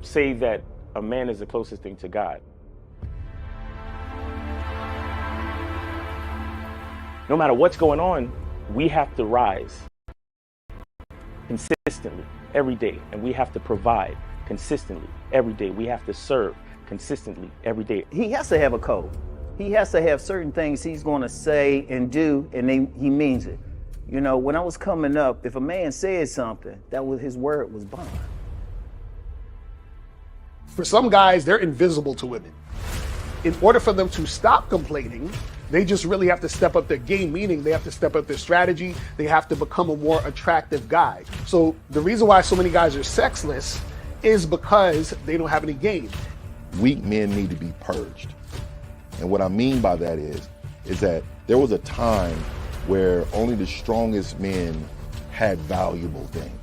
say that a man is the closest thing to God. No matter what's going on, we have to rise consistently every day, and we have to provide consistently every day. We have to serve consistently every day. He has to have a code. He has to have certain things he's going to say and do, and he means it. You know, when I was coming up, if a man said something, that was his word was bond. For some guys, they're invisible to women. In order for them to stop complaining, they just really have to step up their game, meaning they have to step up their strategy. They have to become a more attractive guy. So the reason why so many guys are sexless is because they don't have any game. Weak men need to be purged. And what I mean by that is that there was a time where only the strongest men had valuable things.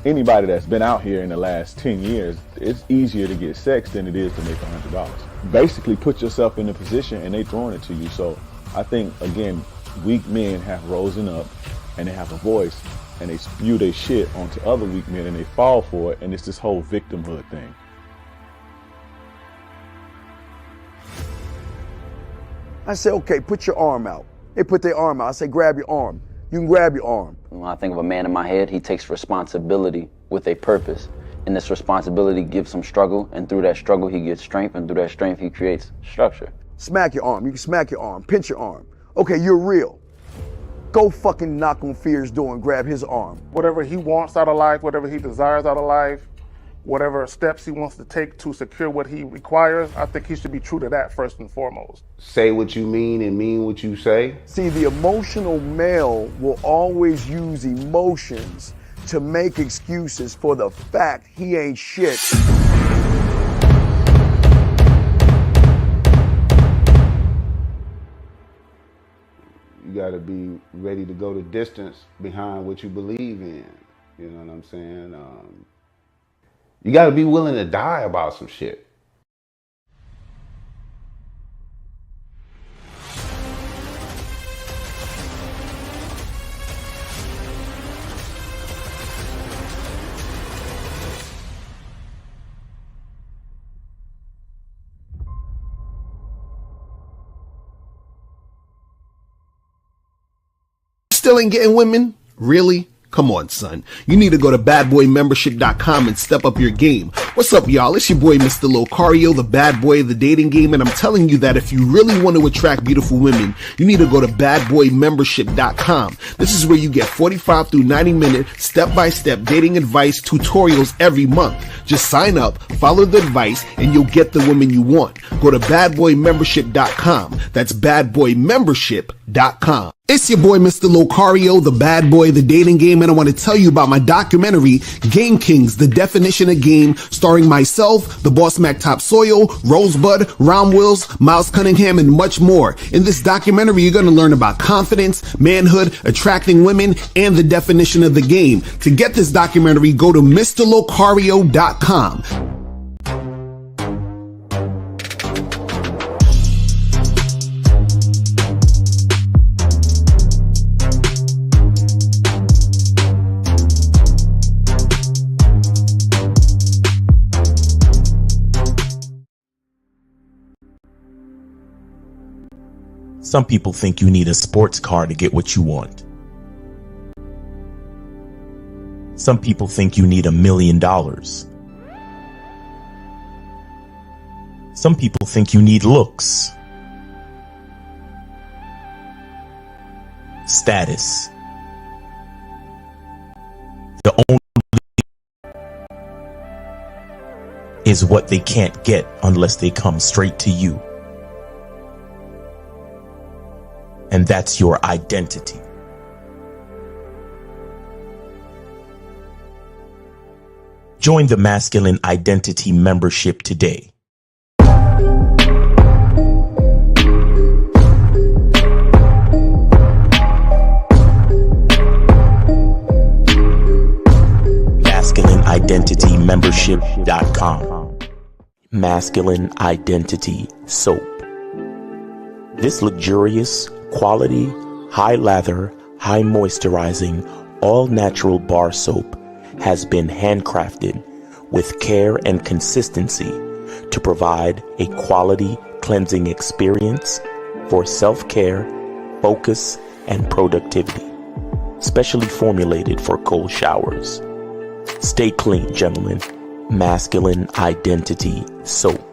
Anybody that's been out here in the last 10 years, it's easier to get sex than it is to make $100. Basically put yourself in a position and they throwing it to you. So I think, again, weak men have risen up and they have a voice and they spew their shit onto other weak men and they fall for it. And it's this whole victimhood thing. I say, okay, put your arm out. They put their arm out. I say, grab your arm. You can grab your arm. When I think of a man in my head, he takes responsibility with a purpose. And this responsibility gives him struggle, and through that struggle, he gets strength, and through that strength, he creates structure. Smack your arm. You can smack your arm. Pinch your arm. Okay, you're real. Go fucking knock on Fear's door and grab his arm. Whatever he wants out of life, whatever he desires out of life, whatever steps he wants to take to secure what he requires, I think he should be true to that first and foremost. Say what you mean and mean what you say. See, the emotional male will always use emotions to make excuses for the fact he ain't shit. You gotta be ready to go the distance behind what you believe in. You know what I'm saying? You gotta be willing to die about some shit. Still ain't getting women? Really? Come on, son. You need to go to badboymembership.com and step up your game. What's up, y'all? It's your boy, Mr. Locario, the bad boy of the dating game, and I'm telling you that if you really want to attract beautiful women, you need to go to badboymembership.com. This is where you get 45 through 90-minute step-by-step dating advice tutorials every month. Just sign up, follow the advice, and you'll get the women you want. Go to badboymembership.com. That's badboymembership.com. It's your boy, Mr. Locario, the bad boy of the dating game, and I want to tell you about my documentary, Game Kings, The Definition of Game, starring myself, the Boss Mac Top Soil, Rosebud, Ron Wills, Miles Cunningham, and much more. In this documentary, you're going to learn about confidence, manhood, attracting women, and the definition of the game. To get this documentary, go to MrLocario.com. Some people think you need a sports car to get what you want. Some people think you need $1 million. Some people think you need looks, status. The only is what they can't get unless they come straight to you. And that's your identity. Join the Masculine Identity membership today. MasculineIdentityMembership.com. Masculine Identity Soap. This luxurious, quality, high lather, high moisturizing, all natural bar soap has been handcrafted with care and consistency to provide a quality cleansing experience for self-care, focus, and productivity, specially formulated for cold showers. Stay clean, gentlemen. Masculine Identity Soap.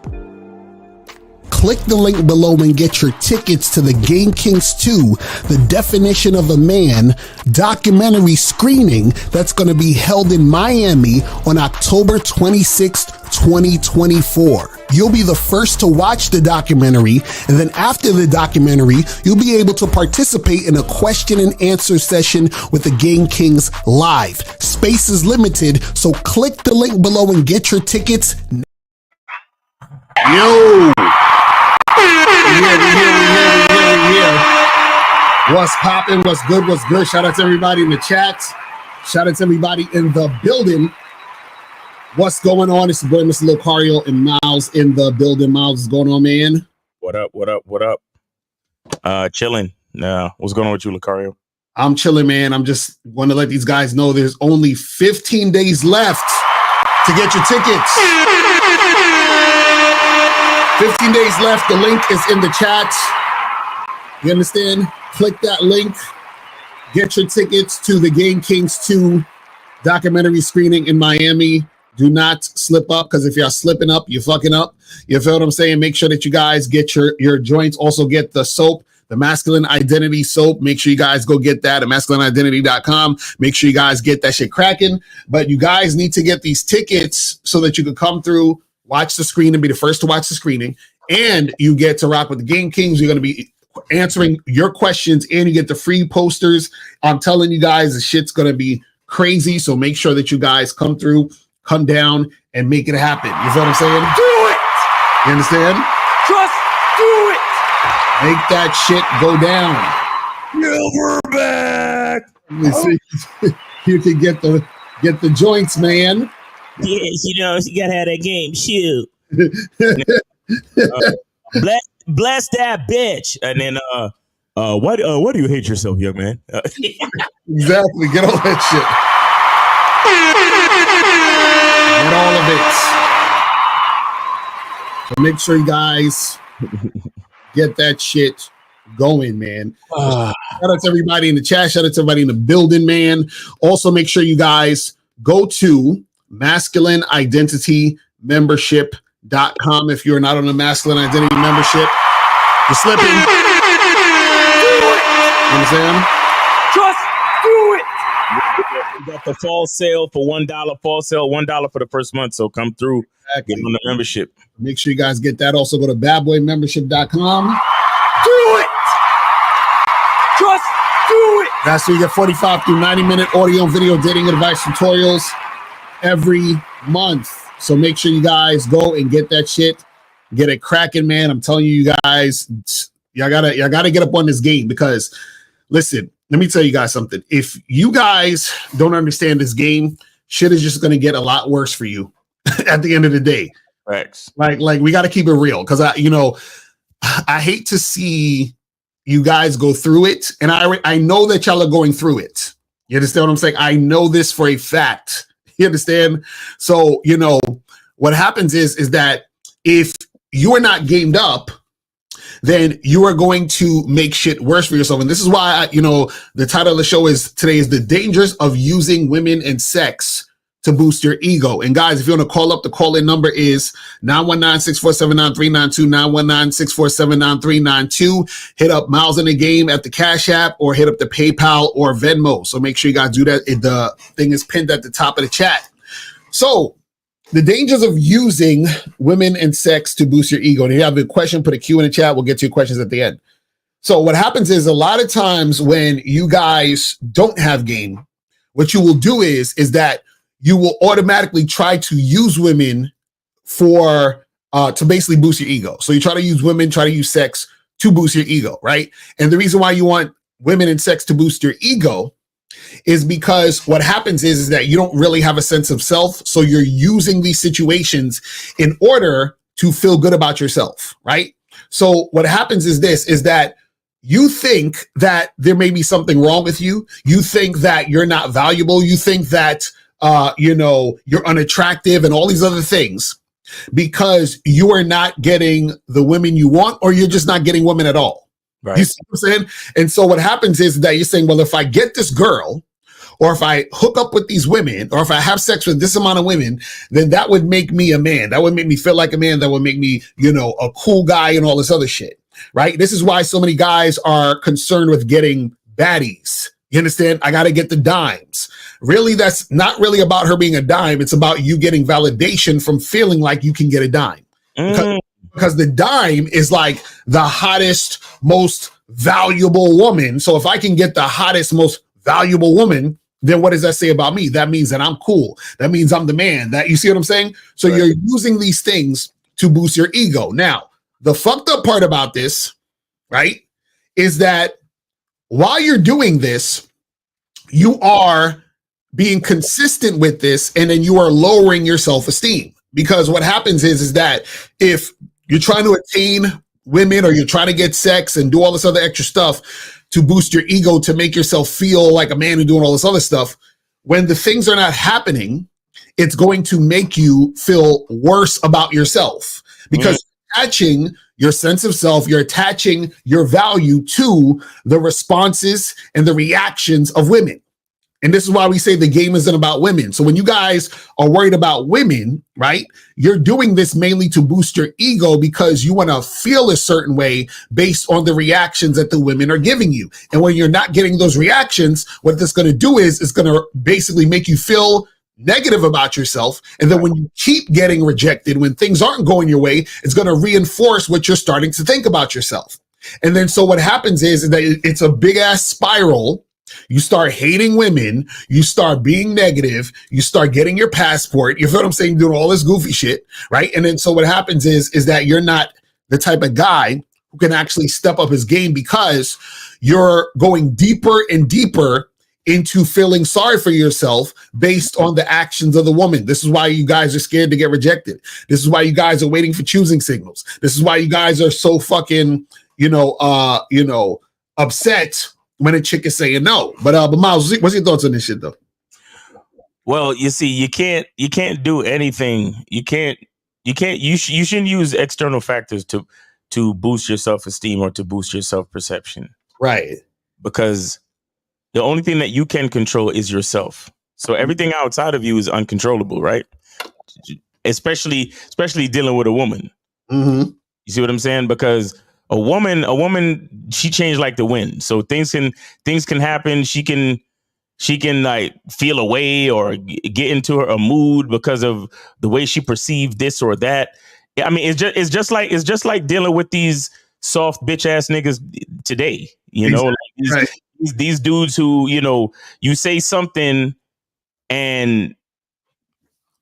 Click the link below and get your tickets to the Game Kings 2, The Definition of a Man documentary screening that's going to be held in Miami on October 26th, 2024. You'll be the first to watch the documentary, and then after the documentary, you'll be able to participate in a question and answer session with the Game Kings live. Space is limited, so click the link below and get your tickets. Yo! What's poppin'? What's good? What's good? Shout out to everybody in the chat. Shout out to everybody in the building. What's going on? It's the boy, Mr. Locario, and Miles in the building. Miles, what's going on, man? What up? Chilling. What's going on with you, Locario? I'm chilling, man. I'm just want to let these guys know there's only 15 days left to get your tickets. 15 days left. The link is in the chat. You understand? Click that link. Get your tickets to the Game Kings 2 documentary screening in Miami. Do not slip up, because if you're slipping up, you're fucking up. You feel what I'm saying? Make sure that you guys get your joints. Also get the soap, the Masculine Identity Soap. Make sure you guys go get that at masculineidentity.com. Make sure you guys get that shit cracking. But you guys need to get these tickets so that you can come through, watch the screen, and be the first to watch the screening. And you get to rock with the Game Kings. You're going to be answering your questions, and you get the free posters. I'm telling you guys, the shit's going to be crazy. So make sure that you guys come through, come down, and make it happen. You feel what I'm saying? Do it! You understand? Just do it! Make that shit go down. Silverback! You can get the joints, man. Yeah, you gotta have that game. Shoot. Bless that bitch. And then why do you hate yourself, young man? Exactly. Get all that shit. Get all of it. So make sure you guys get that shit going, man. Shout out to everybody in the chat. Shout out to everybody in the building, man. Also, make sure you guys go to masculineidentitymembership.com. If you're not on the Masculine Identity membership, you're slipping. Do it. You understand? Just do it! We got the fall sale for $1. Fall sale, $1 for the first month. So come through, get on the membership. Make sure you guys get that. Also, go to badboymembership.com. Do it! Just do it! That's where you get 45 through 90-minute audio and video dating advice tutorials every month. So make sure you guys go and get that shit. Get it cracking, man. I'm telling you guys, y'all gotta get up on this game, because listen, let me tell you guys something. If you guys don't understand this game, shit is just gonna get a lot worse for you at the end of the day. Thanks. Like we got to keep it real, because I hate to see you guys go through it, and I know that y'all are going through it. You understand what I'm saying? I know this for a fact. You understand? So what happens is that if you are not gamed up, then you are going to make shit worse for yourself. And this is why the title of the show today is The Dangers of Using Women and Sex to Boost Your Ego. And guys, if you want to call up, the call-in number is 919-647-9392, 919-647-9392. Hit up Miles in the Game at the Cash App, or hit up the PayPal or Venmo. So make sure you guys do that. The thing is pinned at the top of the chat. So the dangers of using women and sex to boost your ego. And if you have a question, put a Q in the chat. We'll get to your questions at the end. So what happens is, a lot of times when you guys don't have game, what you will do is that you will automatically try to use women to basically boost your ego. So you try to use women, try to use sex to boost your ego, right? And the reason why you want women and sex to boost your ego is because what happens is that you don't really have a sense of self. So you're using these situations in order to feel good about yourself, right? So what happens is that you think that there may be something wrong with you. You think that you're not valuable. You think that you're unattractive and all these other things because you are not getting the women you want, or you're just not getting women at all. Right. You see what I'm saying? And so what happens is that you're saying, well, if I get this girl, or if I hook up with these women, or if I have sex with this amount of women, then that would make me a man. That would make me feel like a man. That would make me, a cool guy and all this other shit, right? This is why so many guys are concerned with getting baddies. You understand? I got to get the dimes. Really, that's not really about her being a dime. It's about you getting validation from feeling like you can get a dime. Because the dime is like the hottest, most valuable woman. So if I can get the hottest, most valuable woman, then what does that say about me? That means that I'm cool. That means I'm the man. That, you see what I'm saying? So you're using these things to boost your ego. Now, the fucked up part about this, right, is that while you're doing this, you are being consistent with this, and then you are lowering your self-esteem. Because what happens is that if you're trying to attain women, or you're trying to get sex and do all this other extra stuff to boost your ego, to make yourself feel like a man and doing all this other stuff, when the things are not happening, it's going to make you feel worse about yourself, because attaching your sense of self, you're attaching your value to the responses and the reactions of women. And this is why we say the game isn't about women. So when you guys are worried about women, right, you're doing this mainly to boost your ego, because you want to feel a certain way based on the reactions that the women are giving you. And when you're not getting those reactions, what this going to do is it's going to basically make you feel negative about yourself. And then when you keep getting rejected, when things aren't going your way, it's going to reinforce what you're starting to think about yourself. And then so what happens is that it's a big ass spiral. You start hating women, you start being negative, you start getting your passport, you feel what I'm saying, doing all this goofy shit, right? And then so what happens is that you're not the type of guy who can actually step up his game, because you're going deeper and deeper into feeling sorry for yourself based on the actions of the woman. This is why you guys are scared to get rejected. This is why you guys are waiting for choosing signals. This is why you guys are so fucking, upset when a chick is saying no. But Miles, what's your thoughts on this shit though? Well, you see, you can't do anything. You shouldn't use external factors to boost your self-esteem or to boost your self-perception. Right. Because the only thing that you can control is yourself. So everything outside of you is uncontrollable, right? Especially dealing with a woman. Mm-hmm. You see what I'm saying? Because a woman, she changed like the wind. So things can happen. She can like feel away or get into a mood because of the way she perceived this or that. I mean, it's just like dealing with these soft bitch ass niggas today. These dudes who, you say something and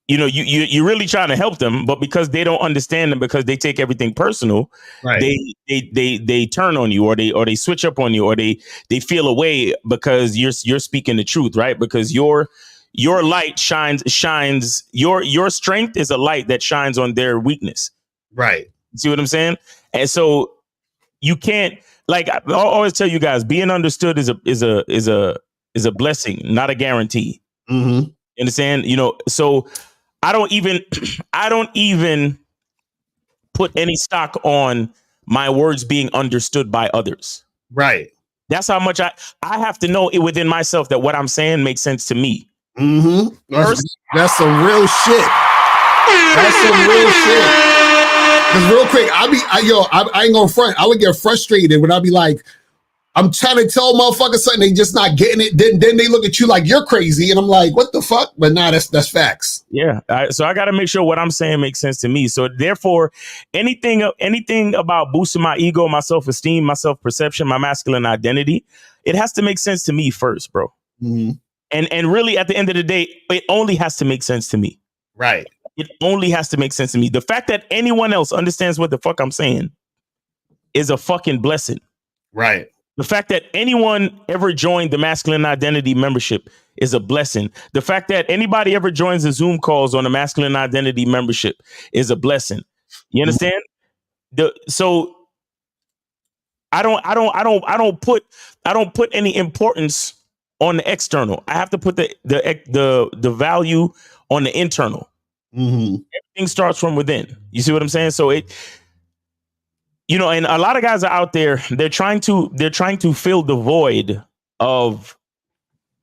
you're really trying to help them, but because they don't understand them, because they take everything personal, right, they turn on you, or they switch up on you, or they feel away because you're speaking the truth, right? Because your light shines your strength is a light that shines on their weakness. Right. See what I'm saying? And so you can't, like, I always tell you guys, being understood is a blessing, not a guarantee. Mm-hmm. You understand? So I don't even put any stock on my words being understood by others. Right. That's how much I have to know it within myself that what I'm saying makes sense to me. Mm-hmm. That's some real shit. That's some real shit. Because real quick, I ain't gonna front. I would get frustrated when I'd be like, I'm trying to tell motherfuckers something, they just not getting it. Then they look at you like you're crazy, and I'm like, what the fuck? But nah, that's facts. Yeah. So I got to make sure what I'm saying makes sense to me. So therefore, anything about boosting my ego, my self-esteem, my self-perception, my masculine identity, it has to make sense to me first, bro. Mm-hmm. And really, at the end of the day, it only has to make sense to me. Right. It only has to make sense to me. The fact that anyone else understands what the fuck I'm saying is a fucking blessing. Right. The fact that anyone ever joined the Masculine Identity membership is a blessing. The fact that anybody ever joins the Zoom calls on the Masculine Identity membership is a blessing. You understand? So I don't put any importance on the external. I have to put the value on the internal. Everything starts from within. You see what I'm saying? So it, you know, and a lot of guys are out there. They're trying to fill the void of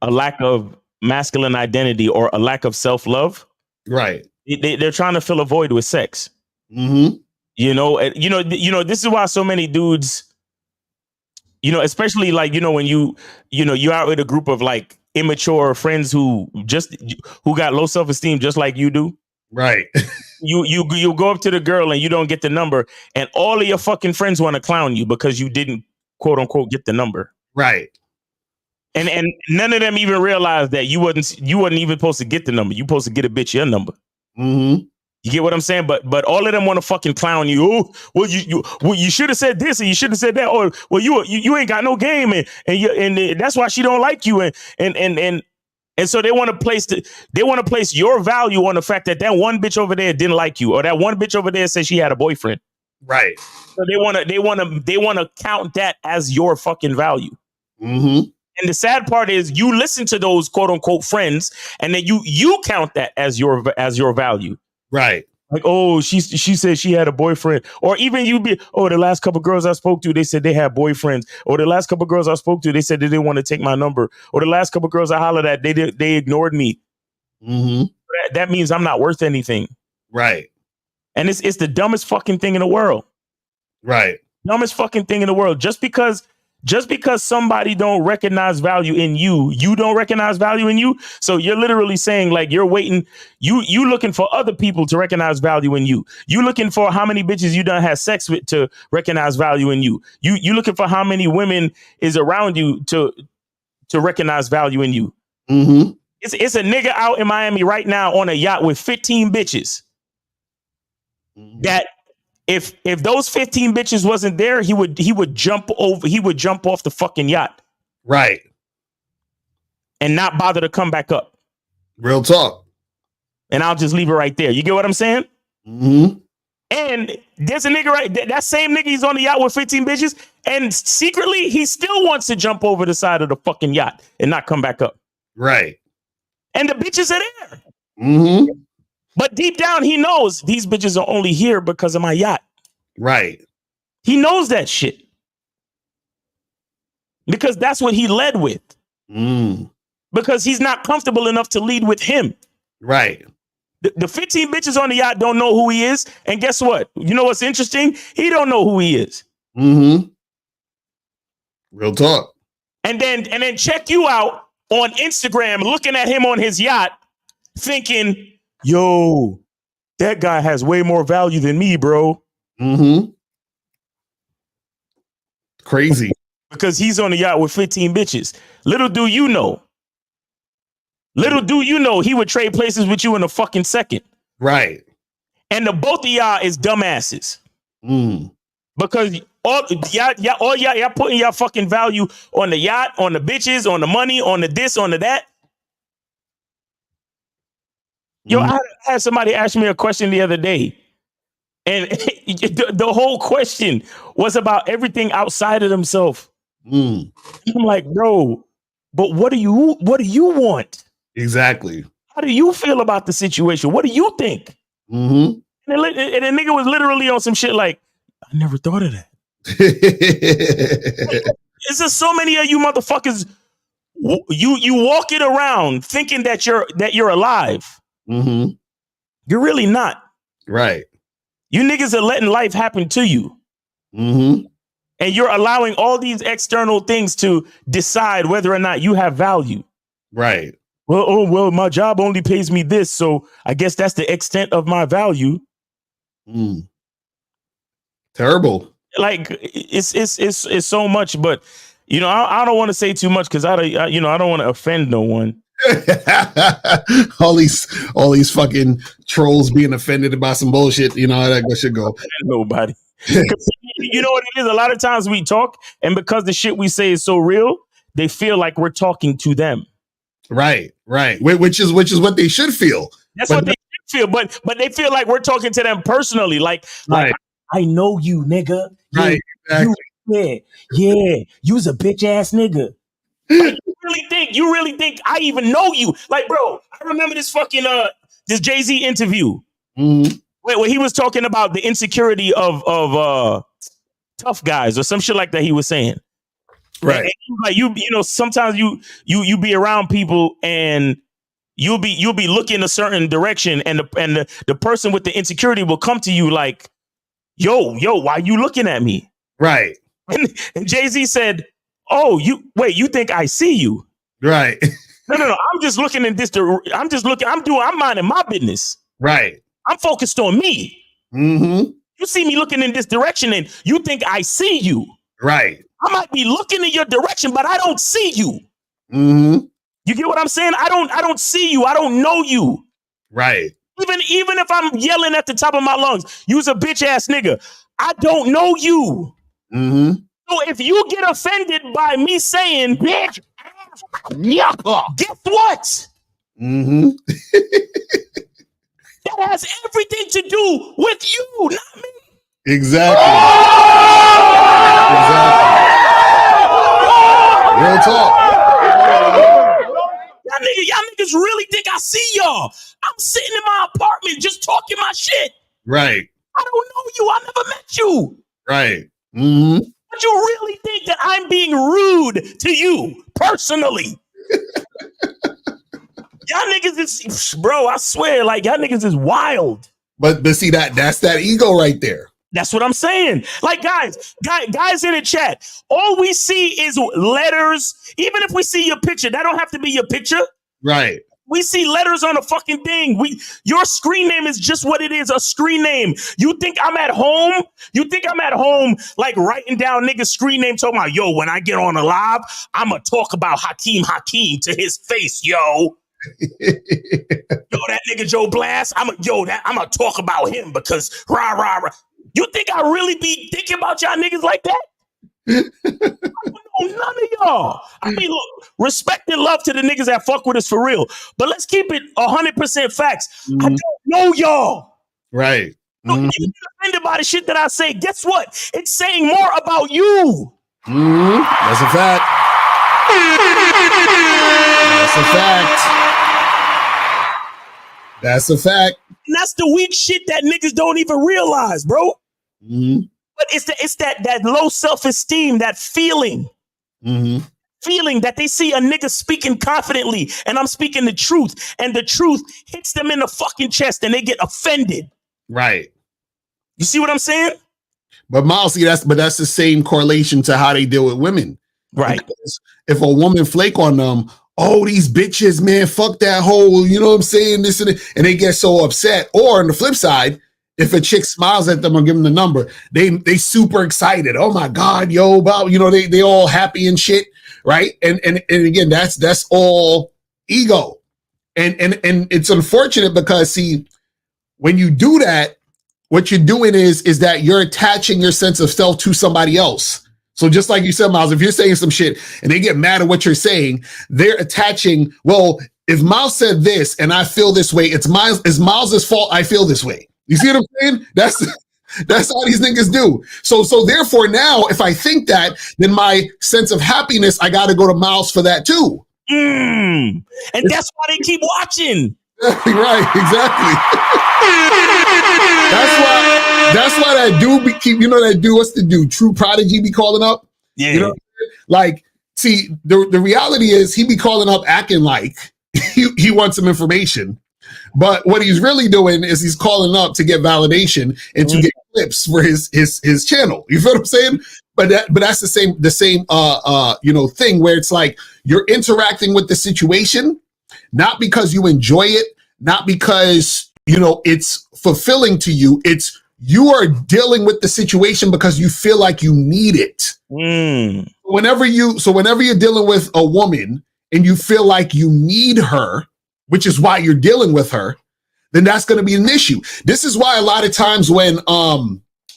a lack of masculine identity or a lack of self-love. Right. They're trying to fill a void with sex. Mm-hmm. You know, this is why so many dudes, you know, especially like, you know, when you're out with a group of like immature friends who got low self-esteem just like you do. Right. You go up to the girl and you don't get the number, and all of your fucking friends want to clown you because you didn't, quote unquote, get the number. Right. And none of them even realize that you wasn't even supposed to get the number. You supposed to get a bitch your number. Mm-hmm. You get what I'm saying? But all of them want to fucking clown you. Oh, well, you should have said this and you should have said that. Or well, you ain't got no game and that's why she don't like you. And so they want to place your value on the fact that one bitch over there didn't like you, or that one bitch over there said she had a boyfriend. Right. So they want to count that as your fucking value. Mm-hmm. And the sad part is you listen to those quote unquote friends, and then you count that as your value. Right. Like, oh, she said she had a boyfriend, or even the last couple of girls I spoke to, they said they had boyfriends, or the last couple of girls I spoke to, they said they didn't want to take my number, or the last couple of girls I hollered at, they ignored me. Mm-hmm. That means I'm not worth anything. Right. And it's the dumbest fucking thing in the world. Right. Dumbest fucking thing in the world. Just because somebody don't recognize value in you, you don't recognize value in you. So you're literally saying like you're waiting, you looking for other people to recognize value in you. You looking for how many bitches you done had sex with to recognize value in you. You looking for how many women is around you to recognize value in you. Mm-hmm. It's a nigga out in Miami right now on a yacht with 15 bitches. Mm-hmm. That if those 15 bitches wasn't there, he would jump off the fucking yacht. Right. And not bother to come back up. Real talk. And I'll just leave it right there. You get what I'm saying? Mm-hmm. And there's a nigga that same nigga, he's on the yacht with 15 bitches, and secretly he still wants to jump over the side of the fucking yacht and not come back up. Right. And the bitches are there. Mm-hmm. But deep down, he knows these bitches are only here because of my yacht. Right. He knows that shit. Because that's what he led with. Mm. Because he's not comfortable enough to lead with him. Right. The 15 bitches on the yacht don't know who he is. And guess what? You know what's interesting? He don't know who he is. Mm-hmm. Real talk. And then check you out on Instagram looking at him on his yacht thinking, yo, that guy has way more value than me, bro. Mm-hmm. Crazy. Because he's on the yacht with 15 bitches. Little do you know, he would trade places with you in a fucking second. Right. And the both of y'all is dumbasses. Mm. Because all y'all putting y'all fucking value on the yacht, on the bitches, on the money, on the this, on the that. Yo, I had somebody ask me a question the other day, and the whole question was about everything outside of themselves. Mm. I'm like, bro, but what do you want? Exactly. How do you feel about the situation? What do you think? Mm-hmm. And the nigga was literally on some shit like, I never thought of that. It's just so many of you motherfuckers. You walking around thinking that you're alive. Mm-hmm. You're really not. Right. You niggas are letting life happen to you. Mm-hmm. And you're allowing all these external things to decide whether or not you have value. Right. Well, my job only pays me this, so I guess that's the extent of my value. Mm. Terrible. Like it's so much, but you know, I don't want to say too much because I don't want to offend no one. all these fucking trolls being offended about some bullshit. You know how that should go. Nobody. You know what it is? A lot of times we talk, and because the shit we say is so real, they feel like we're talking to them. Right. Which is what they should feel. That's what they should feel, but they feel like we're talking to them personally. Like I know you, nigga. Right. Yeah, exactly. Yeah. You's a bitch ass nigga. Like, you You really think I even know you? Like, bro, I remember this fucking this Jay-Z interview where he was talking about the insecurity of tough guys or some shit like that. He was saying, right? And like you know, sometimes you be around people and you'll be looking a certain direction, and the person with the insecurity will come to you like, yo, why you looking at me? Right. And Jay-Z said, oh, you think I see you? Right. No. I'm just looking in this. I'm minding my business. Right. I'm focused on me. Mm-hmm. You see me looking in this direction and you think I see you. Right. I might be looking in your direction, but I don't see you. Mm-hmm. You get what I'm saying? I don't see you. I don't know you. Right. Even if I'm yelling at the top of my lungs, you's a bitch ass nigga. I don't know you. Mm-hmm. So if you get offended by me saying bitch, guess what? Mm-hmm. That has everything to do with you, not me. Exactly. Real talk. Y'all niggas really think I see y'all. I'm sitting in my apartment just talking my shit. Right. I don't know you. I never met you. Right. Mm-hmm. But you really think that I'm being rude to you personally? Y'all niggas is, bro, I swear, like, y'all niggas is wild. But see, that's that ego right there. That's what I'm saying. Like, guys in the chat, all we see is letters. Even if we see your picture, that don't have to be your picture. Right. We see letters on a fucking thing. Your screen name is just what it is, a screen name. You think I'm at home? You think I'm at home, like, writing down niggas' screen name, talking about, yo, when I get on a live, I'm going to talk about Hakeem to his face, yo. Yo, that nigga Joe Blast, I'm gonna talk about him because rah. You think I really be thinking about y'all niggas like that? I don't know none of y'all. I mean, look, respect and love to the niggas that fuck with us for real. But let's keep it 100% facts. I don't know y'all. Right. Look, you get offended by the shit that I say. Guess what? It's saying more about you. That's a fact. That's a fact. That's a fact. And that's the weak shit that niggas don't even realize, bro. But it's that low self-esteem, that feeling. Feeling that they see a nigga speaking confidently and I'm speaking the truth, and the truth hits them in the fucking chest and they get offended. Right. You see what I'm saying? But Miles, see, that's the same correlation to how they deal with women. Right. Because if a woman flake on them, oh, these bitches, man, fuck that whole, you know what I'm saying, this and they get so upset. Or on the flip side, if a chick smiles at them or give them the number, they super excited. Oh my God, yo, Bob, you know, they all happy and shit, right? And again, that's all ego. And it's unfortunate because, see, when you do that, what you're doing is that you're attaching your sense of self to somebody else. So just like you said, Miles, if you're saying some shit and they get mad at what you're saying, they're attaching, well, if Miles said this and I feel this way, it's Miles's fault I feel this way. You see what I'm saying? That's how these niggas do. So therefore now, if I think that, then my sense of happiness, I got to go to Miles for that too. And that's why they keep watching. Right, exactly. That's why that dude keep, you know, that dude, what's the dude? True Prodigy be calling up? Yeah. You know, like, see, the reality is he be calling up acting like he wants some information. But what he's really doing is he's calling up to get validation and to get clips for his channel. You feel what I'm saying? But that's the same you know, thing where it's like you're interacting with the situation, not because you enjoy it, not because, you know, it's fulfilling to you. It's you are dealing with the situation because you feel like you need it. Whenever you're dealing with a woman and you feel like you need her, which is why you're dealing with her, then that's going to be an issue. This is why a lot of times when,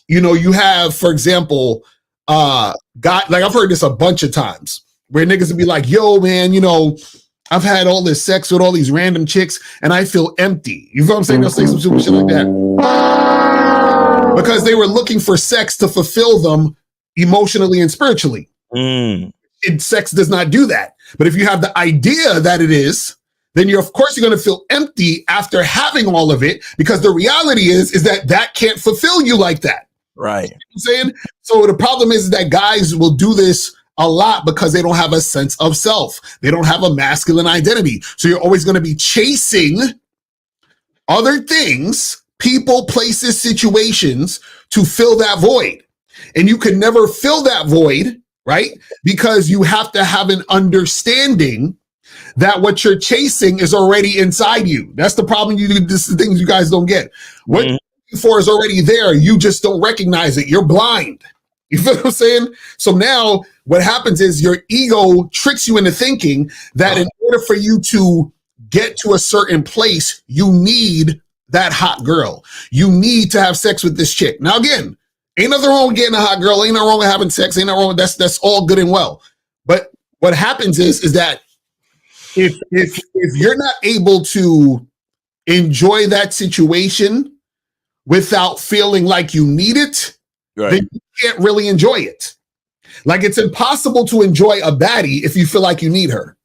you know, you have, for example, like I've heard this a bunch of times where niggas would be like, yo, man, you know, I've had all this sex with all these random chicks and I feel empty. You know what I'm saying? They'll say some stupid shit like that. Because they were looking for sex to fulfill them emotionally and spiritually. sex does not do that. But if you have the idea that it is, then you're going to feel empty after having all of it, because the reality is that can't fulfill you like that. Right. You know what I'm saying? So the problem is that guys will do this a lot because they don't have a sense of self. They don't have a masculine identity. So you're always going to be chasing other things, people, places, situations to fill that void. And you can never fill that void, right? Because you have to have an understanding that what you're chasing is already inside you. That's the problem. This is the things you guys don't get. What you're looking for is already there. You just don't recognize it. You're blind. You feel what I'm saying? So now what happens is your ego tricks you into thinking that in order for you to get to a certain place, you need that hot girl. You need to have sex with this chick. Now, again, ain't nothing wrong with getting a hot girl. Ain't nothing wrong with having sex. Ain't nothing wrong with that's all good and well. But what happens is that if you're not able to enjoy that situation without feeling like you need it, then you can't really enjoy it. Like, it's impossible to enjoy a baddie if you feel like you need her.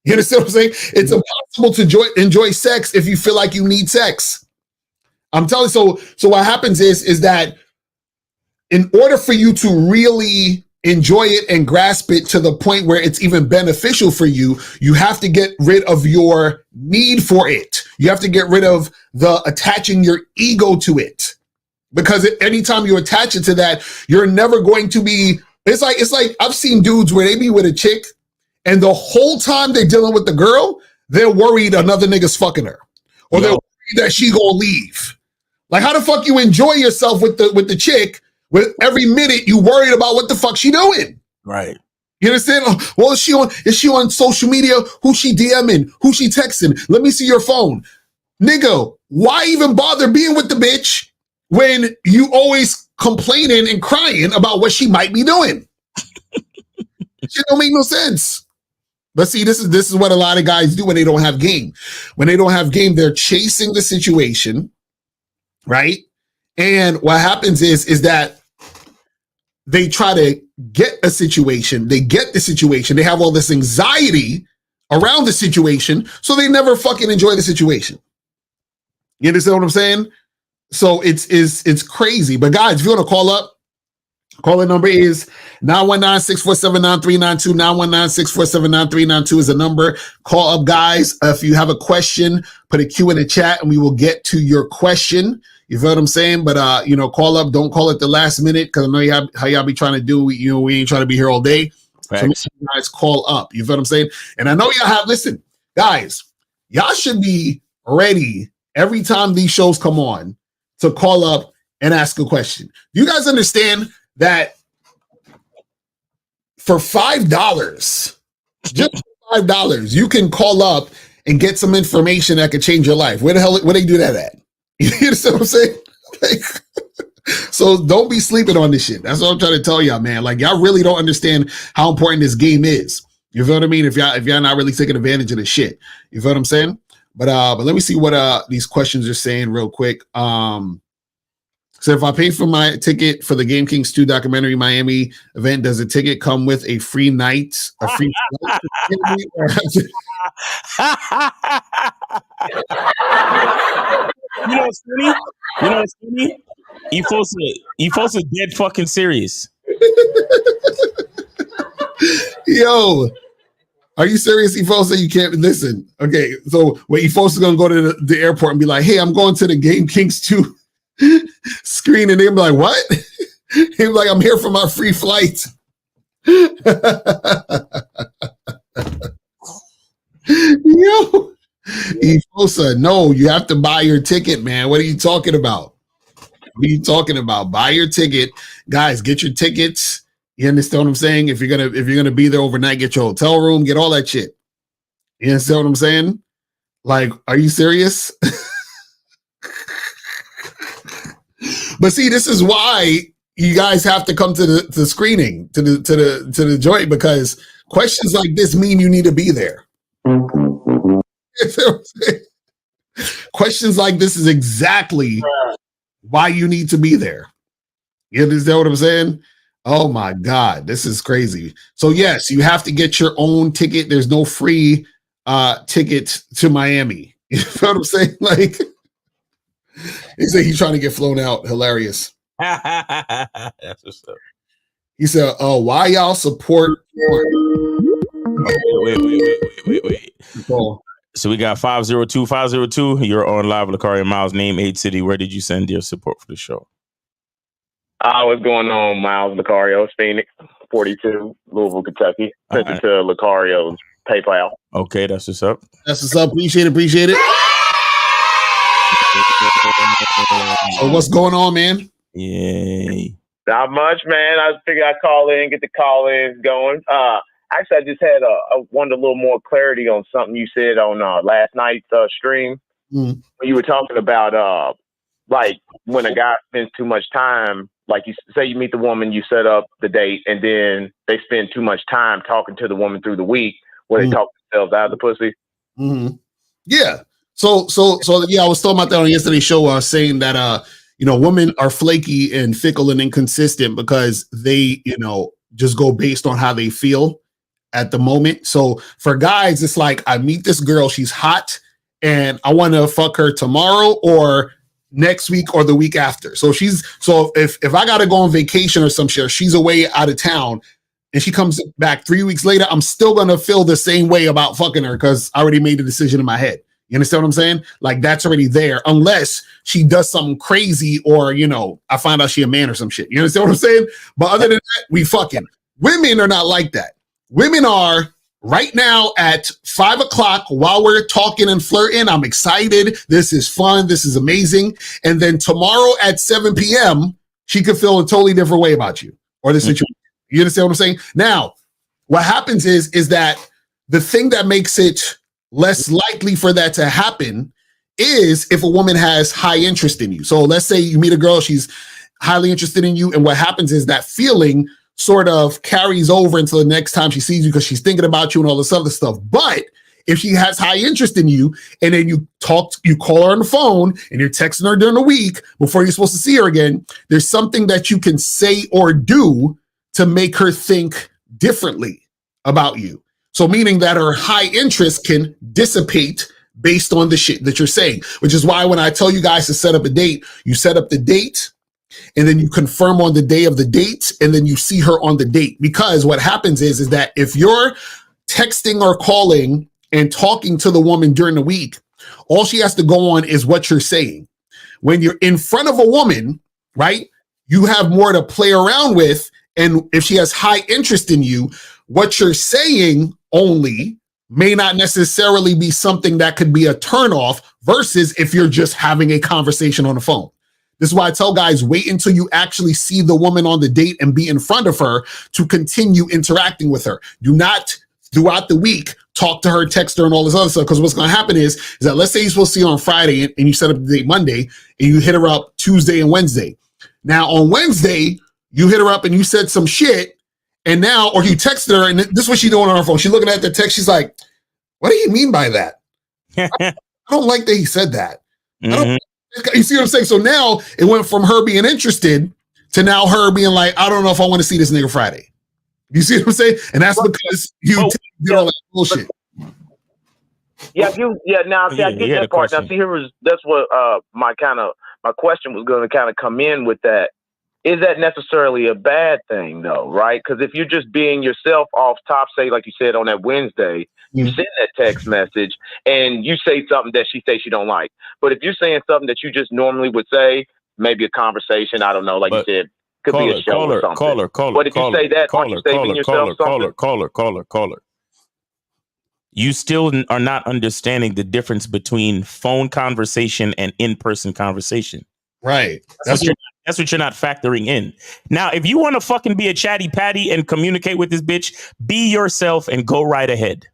You understand what I'm saying? It's impossible to enjoy sex if you feel like you need sex. I'm telling you. So what happens is that in order for you to really enjoy it and grasp it to the point where it's even beneficial for you, you have to get rid of your need for it. You have to get rid of the attaching your ego to it. Because anytime you attach it to that, you're never going to be, it's like I've seen dudes where they be with a chick and the whole time they're dealing with the girl, they're worried another nigga's fucking her. Or they're worried that she gonna leave. Like, how the fuck you enjoy yourself with the chick with every minute you worried about what the fuck she doing? Right. You understand? Well, is she on social media? Who she DMing? Who she texting? Let me see your phone. Nigga, why even bother being with the bitch when you always complaining and crying about what she might be doing? Shit don't make no sense. But see, this is what a lot of guys do when they don't have game. When they don't have game, they're chasing the situation, right? And what happens is that they try to get a situation. They get the situation. They have all this anxiety around the situation, so they never fucking enjoy the situation. You understand what I'm saying? So it's crazy. But guys, if you want to call up, calling number is 919-647-9392. 919-647-9392 is the number. Call up, guys. If you have a question, put a Q in the chat and we will get to your question. You feel what I'm saying? But, call up. Don't call it the last minute, because I know how y'all be trying to do. We ain't trying to be here all day. Right. So make sure you guys call up. You feel what I'm saying? And I know listen, guys, y'all should be ready every time these shows come on to call up and ask a question. Do you guys understand that for $5, just $5, you can call up and get some information that could change your life? Where they do that at? You understand what I'm saying? So don't be sleeping on this shit. That's what I'm trying to tell y'all, man. Like, y'all really don't understand how important this game is. You feel what I mean? If y'all not really taking advantage of this shit. You feel what I'm saying? But let me see what these questions are saying real quick. So if I pay for my ticket for the Game Kings 2 documentary Miami event, does the ticket come with a free night? A free flight? You know what's funny? You folks are dead fucking serious. Yo, are you serious? Efosa, you can't listen. Okay, so when Efosa gonna go to the airport and be like, "Hey, I'm going to the Game Kings 2 screen," and they'll be like, "What?" He'll be like, "I'm here for my free flight." Yo, Efosa, no, you have to buy your ticket, man. What are you talking about? What are you talking about? Buy your ticket, guys. Get your tickets. You understand what I'm saying? If you're gonna be there overnight, get your hotel room, get all that shit. You understand what I'm saying? Like, are you serious? But see, this is why you guys have to come to the screening, to the joint, because questions like this mean you need to be there. Questions like this is exactly why you need to be there. You understand what I'm saying? Oh my God, this is crazy. So yes, you have to get your own ticket. There's no free ticket to Miami. You know what I'm saying? Like, he said he's trying to get flown out. Hilarious. That's what's up. He said, "Oh, why y'all support?" Wait. So we got 502. You're on live with Lucario Miles, name, age, city. Where did you send your support for the show? What's going on, Miles Lucario, Phoenix, 42, Louisville, Kentucky. Sent it to Lucario's PayPal. Okay, that's what's up. That's what's up. Appreciate it. So what's going on, man? Yay. Not much, man. I figured I'd call in, get the call-ins going. Actually, I just had wanted a little more clarity on something you said on last night's stream. Mm. When you were talking about like when a guy spends too much time, like you say you meet the woman, you set up the date, and then they spend too much time talking to the woman through the week where they talk themselves out of the pussy. Mm-hmm. Yeah. So yeah, I was talking about that on yesterday's show. I was saying that women are flaky and fickle and inconsistent because they, just go based on how they feel at the moment. So for guys, it's like, I meet this girl, she's hot, and I want to fuck her tomorrow or next week or the week after. So if I gotta go on vacation or some shit, or she's away out of town and she comes back 3 weeks later, I'm still gonna feel the same way about fucking her because I already made the decision in my head. You understand what I'm saying? Like, that's already there, unless she does something crazy or, I find out she a man or some shit. You understand what I'm saying? But other than that, we fucking. Women are not like that. Women are right now at 5 o'clock while we're talking and flirting. I'm excited. This is fun. This is amazing. And then tomorrow at 7 p.m., she could feel a totally different way about you or the situation. You understand what I'm saying? Now, what happens is that the thing that makes it less likely for that to happen is if a woman has high interest in you. So let's say you meet a girl, she's highly interested in you, and what happens is that feeling sort of carries over until the next time she sees you because she's thinking about you and all this other stuff. But if she has high interest in you and then you call her on the phone and you're texting her during the week before you're supposed to see her again, there's something that you can say or do to make her think differently about you. So meaning that her high interest can dissipate based on the shit that you're saying, which is why when I tell you guys to set up a date, you set up the date and then you confirm on the day of the date and then you see her on the date. Because what happens is that if you're texting or calling and talking to the woman during the week, all she has to go on is what you're saying. When you're in front of a woman, right, you have more to play around with. And if she has high interest in you, what you're saying only may not necessarily be something that could be a turnoff versus if you're just having a conversation on the phone. This is why I tell guys, wait until you actually see the woman on the date and be in front of her to continue interacting with her. Do not, throughout the week, talk to her, text her, and all this other stuff. Because what's going to happen is that let's say you're supposed to see her on Friday and you set up the date Monday and you hit her up Tuesday and Wednesday. Now on Wednesday, you hit her up and you said some shit. And now, or you texted her, and this is what she's doing on her phone. She's looking at the text. She's like, what do you mean by that? I don't like that he said that. You see what I'm saying? So now it went from her being interested to now her being like, I don't know if I want to see this nigga Friday. You see what I'm saying? And that's because you did all that bullshit. I get that part. Now, see, that's what my question was going to kind of come in with that. Is that necessarily a bad thing, though, right? Because if you're just being yourself off top, say, like you said on that Wednesday, you send that text message and you say something that she says she don't like. But if you're saying something that you just normally would say, maybe a conversation, I don't know, like you said, could be a show or something. But if you say that, aren't you saving yourself something? Caller. You still are not understanding the difference between phone conversation and in-person conversation. Right. That's what you're not factoring in. Now, if you want to fucking be a chatty patty and communicate with this bitch, be yourself and go right ahead.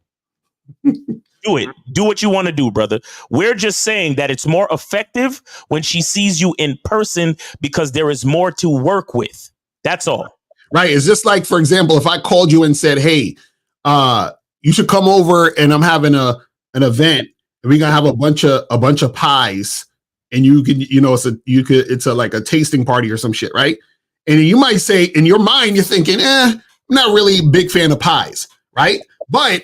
Do it. Do what you want to do, brother. We're just saying that it's more effective when she sees you in person because there is more to work with. That's all. Right. It's just like, for example, if I called you and said, hey, you should come over and I'm having an event and we're going to have a bunch of pies. And you can, it's like a tasting party or some shit, right? And you might say, in your mind, you're thinking, I'm not really a big fan of pies, right? But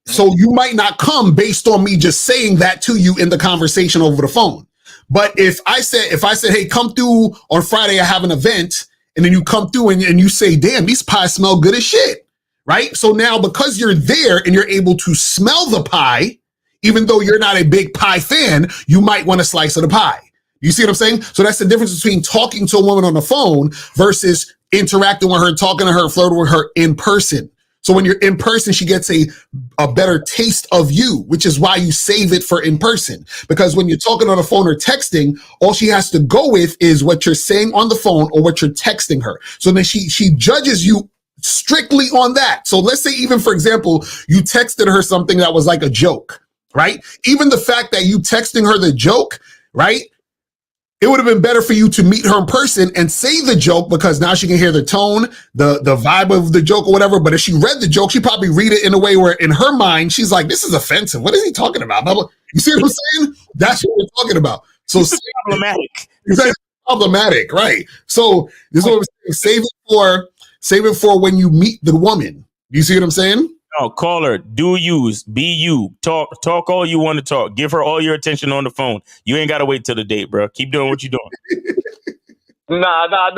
so you might not come based on me just saying that to you in the conversation over the phone. But if I said, hey, come through on Friday, I have an event, and then you come through and you say, damn, these pies smell good as shit, right? So now because you're there and you're able to smell the pie, even though you're not a big pie fan, you might want a slice of the pie. You see what I'm saying? So that's the difference between talking to a woman on the phone versus interacting with her, talking to her, flirting with her in person. So when you're in person, she gets a better taste of you, which is why you save it for in person. Because when you're talking on the phone or texting, all she has to go with is what you're saying on the phone or what you're texting her. So then she judges you strictly on that. So let's say even, for example, you texted her something that was like a joke, right? Even the fact that you texting her the joke, right? It would have been better for you to meet her in person and say the joke because now she can hear the tone, the vibe of the joke or whatever. But if she read the joke, she probably read it in a way where in her mind, she's like, this is offensive. What is he talking about? You see what I'm saying? That's what we're talking about. So it's problematic. It's problematic, right? So this is what we're saying. Save it for when you meet the woman. You see what I'm saying? No, call her. Do use. Be you. Talk all you want to talk. Give her all your attention on the phone. You ain't got to wait till the date, bro. Keep doing what you're doing. Nah. I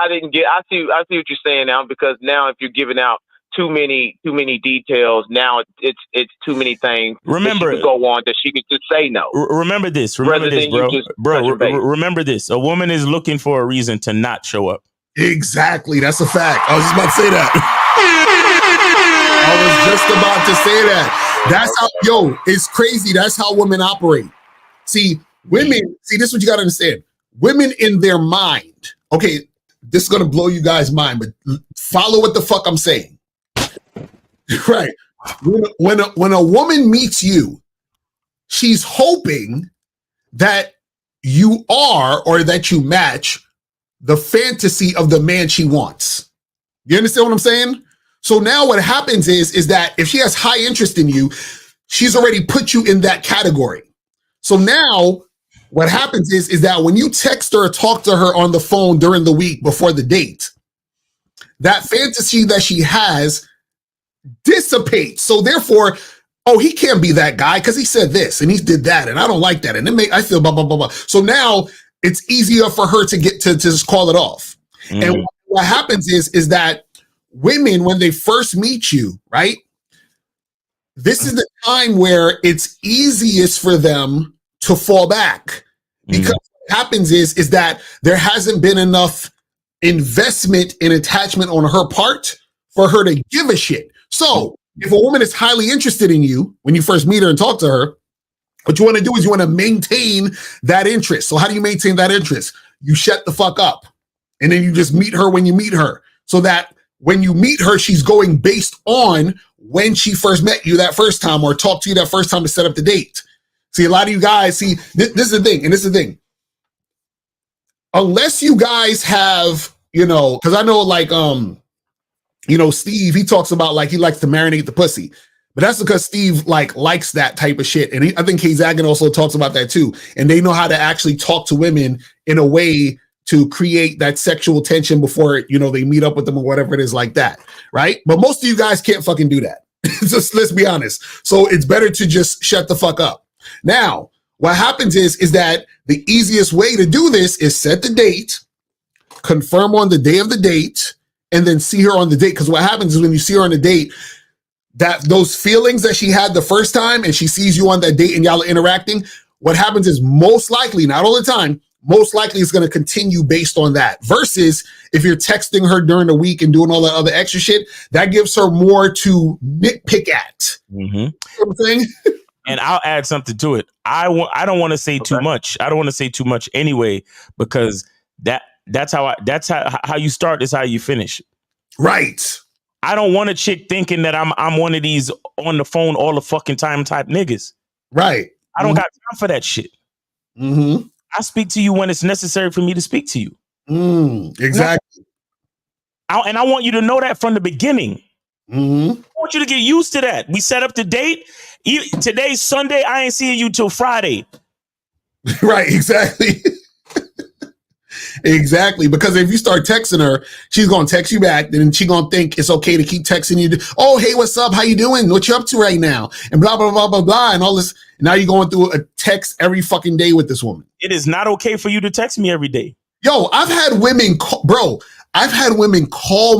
didn't get. I see what you're saying now, because now if you're giving out too many details, now it's too many things. Remember, that she could go on that she could just say no. Remember this, bro. Remember this. A woman is looking for a reason to not show up. Exactly. That's a fact. I was just about to say that. I was just about to say that. That's how, it's crazy. That's how women operate. See, this is what you got to understand. Women in their mind, okay, this is going to blow you guys' mind, but follow what the fuck I'm saying. Right. When a woman meets you, she's hoping that you are, or that you match the fantasy of the man she wants. You understand what I'm saying? So now what happens is that if she has high interest in you, she's already put you in that category. So now what happens is that when you text her or talk to her on the phone during the week before the date, that fantasy that she has dissipates. So therefore, he can't be that guy because he said this and he did that and I don't like that and I feel blah, blah, blah, blah. So now it's easier for her to get to just call it off. And what happens is that women, when they first meet you, right? This is the time where it's easiest for them to fall back, because what happens is that there hasn't been enough investment and attachment on her part for her to give a shit. So if a woman is highly interested in you when you first meet her and talk to her, what you want to do is you want to maintain that interest. So how do you maintain that interest? You shut the fuck up. And then you just meet her when you meet her, so that when you meet her, she's going based on when she first met you that first time or talked to you that first time to set up the date. See, a lot of you guys, this is the thing, and this is the thing. Unless you guys have, because I know Steve, he talks about he likes to marinate the pussy. But that's because Steve likes that type of shit. And I think Kay Zagan also talks about that too. And they know how to actually talk to women in a way to create that sexual tension before, they meet up with them or whatever it is like that. Right. But most of you guys can't fucking do that. Just let's be honest. So it's better to just shut the fuck up. Now, what happens is that the easiest way to do this is set the date, confirm on the day of the date, and then see her on the date. Because what happens is when you see her on the date, that those feelings that she had the first time and she sees you on that date and y'all are interacting, what happens is most likely, not all the time, most likely it's going to continue based on that. Versus if you're texting her during the week and doing all that other extra shit, that gives her more to nitpick at. Mm-hmm. You know what I'm saying? And I'll add something to it. I don't want to say too much. I don't want to say too much anyway, because that's how you start is how you finish. Right. I don't want a chick thinking that I'm one of these on the phone all the fucking time type niggas. Right. I don't got time for that shit. Mm-hmm. I speak to you when it's necessary for me to speak to you. Exactly. And I want you to know that from the beginning. Mm-hmm. I want you to get used to that. We set up the date. Today's Sunday. I ain't seeing you till Friday. Right. Exactly. Exactly, because if you start texting her, she's gonna text you back, then she's gonna think it's okay to keep texting you. Oh, hey, what's up? How you doing? What you up to right now? And blah blah blah blah blah, and all this. Now you're going through a text every fucking day with this woman. It is not okay for you to text me every day. Yo, I've had women call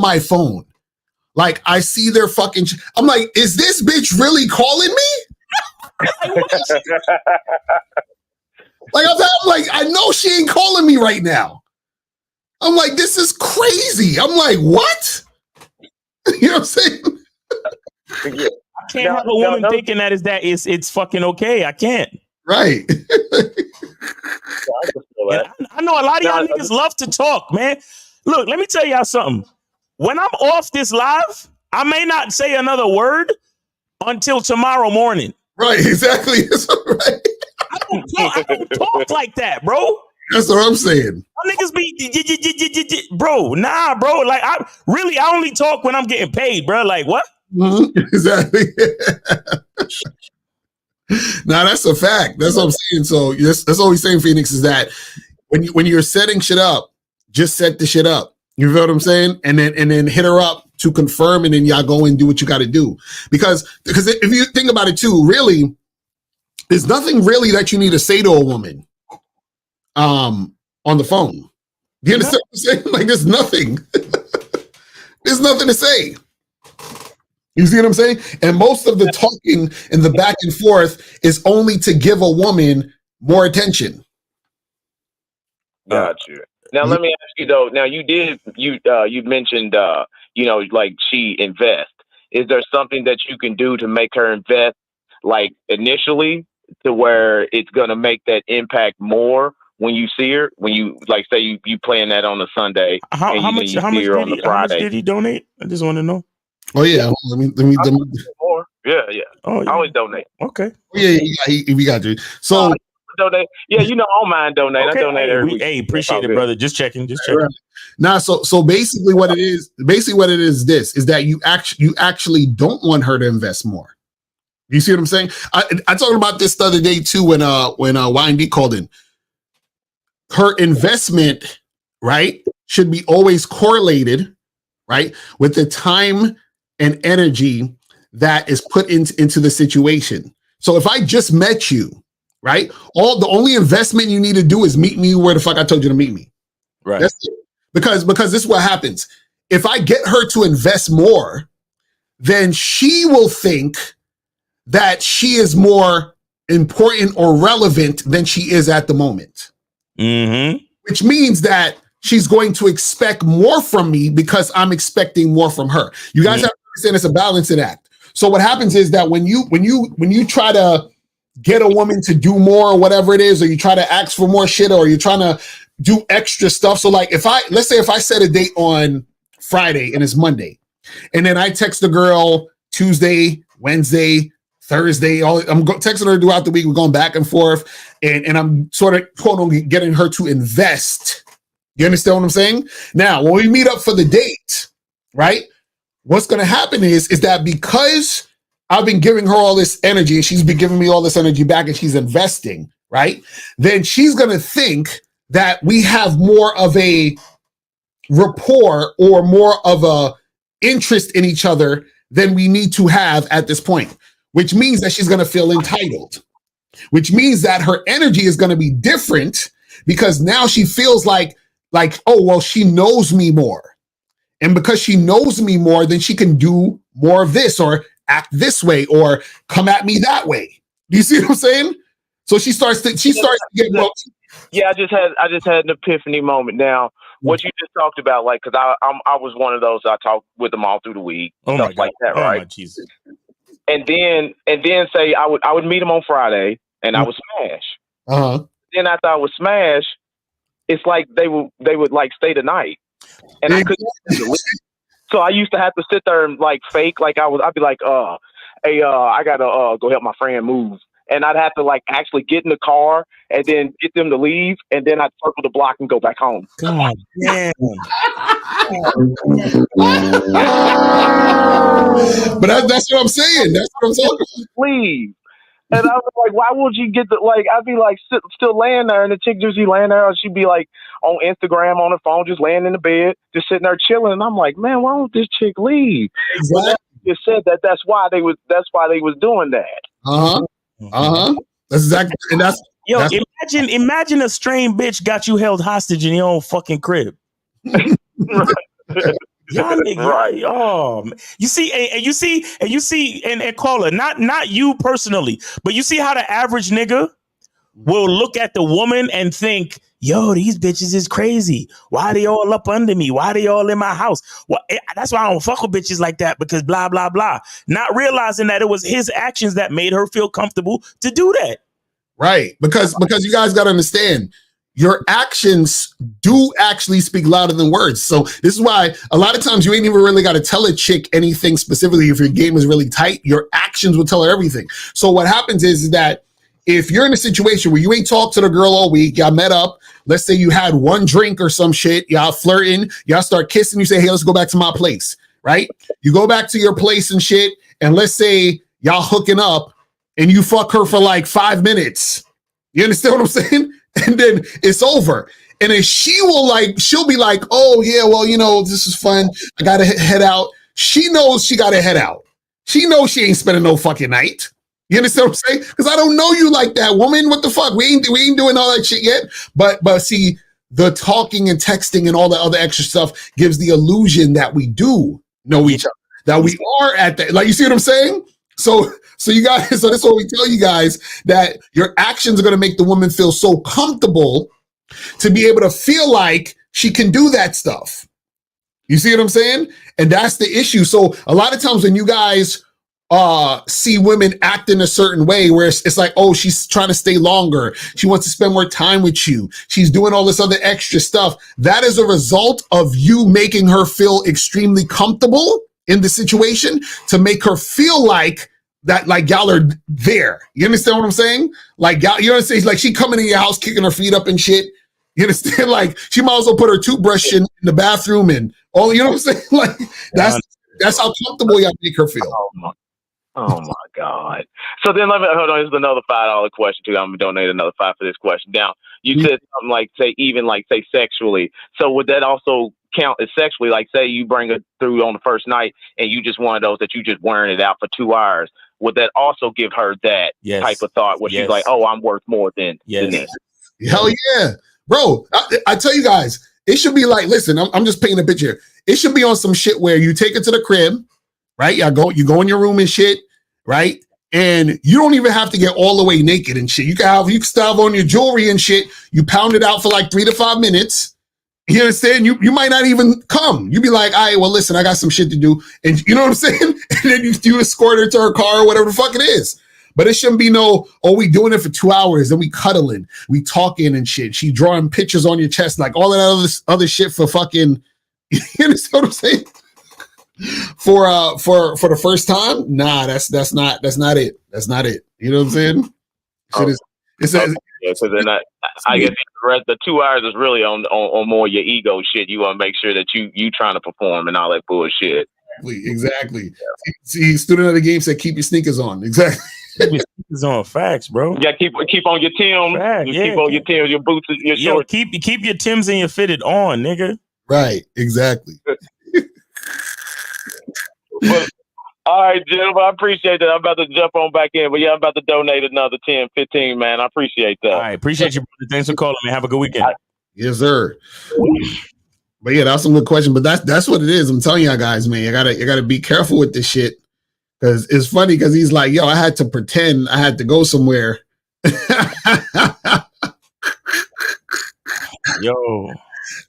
my phone. Like, I see their fucking. I'm like, is this bitch really calling me? Like, I know she ain't calling me right now. I'm like, this is crazy. I'm like, what? You know what I'm saying? I can't have a woman thinking that it's fucking okay. I can't. Right. I know a lot of y'all niggas love to talk, man. Look, let me tell y'all something. When I'm off this live, I may not say another word until tomorrow morning. Right, exactly. That's right. I don't talk like that, bro. That's what I'm saying. Niggas be, bro, nah, bro. Like, I only talk when I'm getting paid, bro. Like, what? Mm-hmm. Exactly. Nah, that's a fact. That's what I'm saying. So that's all he's saying, Phoenix, is that when you're setting shit up, just set the shit up. You feel what I'm saying? And then hit her up to confirm, and then y'all go and do what you got to do. Because if you think about it too, really, there's nothing really that you need to say to a woman on the phone. You understand what I'm saying? Like, there's nothing. There's nothing to say. You see what I'm saying? And most of the talking and the back and forth is only to give a woman more attention. Got you. Now let me ask you though. Now you mentioned like she invest. Is there something that you can do to make her invest, like initially, to where it's gonna make that impact more when you see her? When you like say you playing that on a Sunday, how much did he donate? I just want to know. Oh yeah, let me more. Yeah. Oh, yeah. I always donate. Okay. Oh, yeah, we got you. So donate. Yeah, I don't mind donate. Okay. I donate every week. Hey, appreciate it, brother. Just checking. Right. Now, so basically, what it is is that you actually don't want her to invest more. You see what I'm saying? I talked about this the other day too when YND called in. Her investment, right, should be always correlated, right, with the time and energy that is put into the situation. So if I just met you, right, the only investment you need to do is meet me where the fuck I told you to meet me. Right. That's it. Because this is what happens. If I get her to invest more, then she will think that she is more important or relevant than she is at the moment. Mm-hmm. Which means that she's going to expect more from me because I'm expecting more from her. You guys have to understand it's a balancing act. So what happens is that when you try to get a woman to do more or whatever it is, or you try to ask for more shit, or you're trying to do extra stuff. So like let's say if I set a date on Friday and it's Monday, and then I text the girl Tuesday, Wednesday, Thursday, I'm texting her throughout the week. We're going back and forth, and I'm sort of quote unquote getting her to invest. You understand what I'm saying? Now, when we meet up for the date, right? What's going to happen is that because I've been giving her all this energy and she's been giving me all this energy back and she's investing, right? Then she's going to think that we have more of a rapport or more of a interest in each other than we need to have at this point, which means that she's going to feel entitled, which means that her energy is going to be different because now she feels like, oh, well, she knows me more. And because she knows me more, then she can do more of this or act this way or come at me that way. Do you see what I'm saying? So she starts to get Yeah, I just had an epiphany moment. Now, what you just talked about, like, because I was one of those, I talked with them all through the week, stuff like that, right? My Jesus. And then say I would meet them on Friday and I would smash. Uh-huh. Then after I would smash, it's like they would like stay the night, and I couldn't. So I used to have to sit there and like fake, like I'd be like, hey, I gotta go help my friend move. And I'd have to like actually get in the car and then get them to leave, and then I'd circle the block and go back home. God damn. But that's what I'm saying. That's what I'm talking about. Leave. And I was like, why would you get the, like, I'd be like still laying there, and the chick just be laying there, or she'd be like on Instagram on her phone, just laying in the bed, just sitting there chilling. And I'm like, man, why don't this chick leave? Exactly. Well, you said that's why they was doing that. That's exactly, and that's imagine a strange bitch got you held hostage in your own fucking crib. Y'all niggas, right? Oh, you see, and caller, not you personally, but you see how the average nigga will look at the woman and think, yo, these bitches is crazy. Why they all up under me? Why they all in my house? Well, that's why I don't fuck with bitches like that, because blah, blah, blah. Not realizing that it was his actions that made her feel comfortable to do that. Right. Because you guys got to understand, your actions do actually speak louder than words. So this is why a lot of times you ain't even really got to tell a chick anything specifically. If your game is really tight, your actions will tell her everything. So what happens is that if you're in a situation where you ain't talked to the girl all week, y'all met up, let's say you had one drink or some shit, y'all flirting, y'all start kissing, you say, hey, let's go back to my place, right? You go back to your place and shit, and let's say y'all hooking up and you fuck her for like 5 minutes. You understand what I'm saying? And then it's over. And then she'll be like, oh yeah, well, this is fun. I gotta head out. She knows she gotta head out. She knows she ain't spending no fucking night. You understand what I'm saying? Because I don't know you like that, woman. What the fuck? We ain't doing all that shit yet. But see, the talking and texting and all the other extra stuff gives the illusion that we do know each other, that we are at that. Like, you see what I'm saying? So you guys, so that's what we tell you guys, that your actions are going to make the woman feel so comfortable to be able to feel like she can do that stuff. You see what I'm saying? And that's the issue. So a lot of times when you guys see women act in a certain way where it's like, oh, she's trying to stay longer, she wants to spend more time with you, she's doing all this other extra stuff, that is a result of you making her feel extremely comfortable in the situation to make her feel like that, like y'all are there. You understand what I'm saying? Like y'all, you understand? Like she coming in your house, kicking her feet up and shit. You understand? Like she might as well put her toothbrush in the bathroom and all. You know what I'm saying? Like that's how comfortable y'all make her feel. Oh my God. So then hold on. Here's another $5 question too. I'm gonna donate another $5 for this question. Now you said something like say sexually. So would that also count as sexually? Like say you bring her through on the first night and you just one of those that you just wearing it out for 2 hours. Would that also give her that type of thought where she's like, oh, I'm worth more than this? Hell yeah, bro. I tell you guys, it should be like, listen, I'm just painting a picture. It should be on some shit where you take it to the crib, right? You go in your room and shit, right? And you don't even have to get all the way naked and shit. You can still have on your jewelry and shit. You pound it out for like 3 to 5 minutes. You understand? You might not even come. You be like, all right, well, listen, I got some shit to do. And you know what I'm saying? And then you escort her to her car or whatever the fuck it is. But it shouldn't be we doing it for 2 hours, then we cuddling, we talking and shit. She drawing pictures on your chest, like all that other shit for fucking, you understand what I'm saying? For the first time? Nah, that's not it. That's not it. You know what I'm saying? So then I guess the 2 hours is really on more your ego shit. You want to make sure that you trying to perform and all that bullshit. Exactly. Yeah. See, student of the game said, keep your sneakers on. Exactly. Keep your sneakers on. Facts, bro. Yeah, keep on your Timbs. Keep on your Timbs, your boots, your shorts. Keep your Timbs and your fitted on, nigga. Right. Exactly. But, all right, gentlemen, I appreciate that. I'm about to jump on back in, but I'm about to donate another 10, 15, man. I appreciate that. All right, appreciate you, brother. Thanks for calling, man. Have a good weekend. Yes, sir. But yeah, that's some good question. But that's what it is. I'm telling y'all guys, man, you gotta be careful with this shit. Because it's funny because he's like, yo, I had to pretend I had to go somewhere. Yo.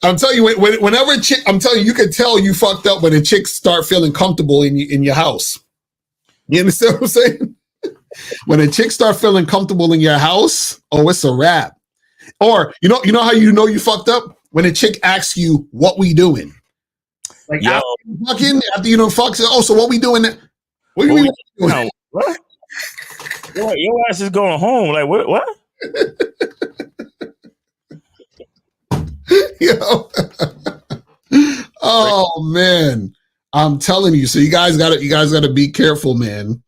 I'm telling you, whenever a chick, I'm telling you, you can tell you fucked up when a chick start feeling comfortable in your house. You understand what I'm saying? When a chick start feeling comfortable in your house, oh, it's a wrap. Or you know how you know you fucked up? When a chick asks you, what we doing? Like after you don't fuck, so, so what we doing? What do you mean? What? Your ass is going home. Like what? Yo. Oh man, I'm telling you. So you guys gotta be careful, man.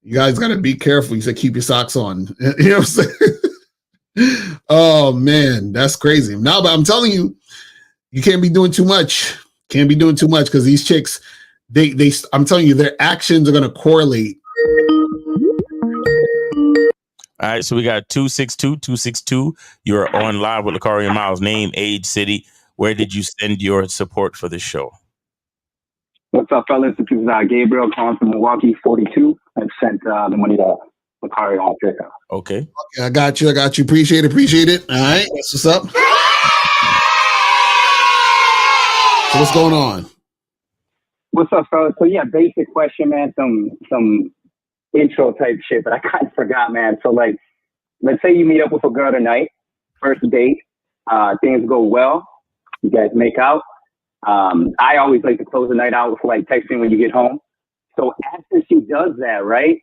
You guys got to be careful. You said keep your socks on. You know what I'm saying? Oh man, that's crazy. Now, but I'm telling you, you can't be doing too much. Can't be doing too much because these chicks, I'm telling you, their actions are going to correlate. All right, so we got 262. You're on live with Lucario Miles. Name, age, city. Where did you send your support for the show? What's up, fellas? This is Gabriel calling from Milwaukee, 42. I've sent the money to Lucario on PayPal. Okay. I got you. Appreciate it. All right, that's what's up. So what's going on? What's up, fellas? So yeah, basic question, man. Some intro type shit, but I kind of forgot, man. So like, let's say you meet up with a girl tonight, first date, things go well, you guys make out. I always like to close the night out with like texting when you get home. So after she does that, right?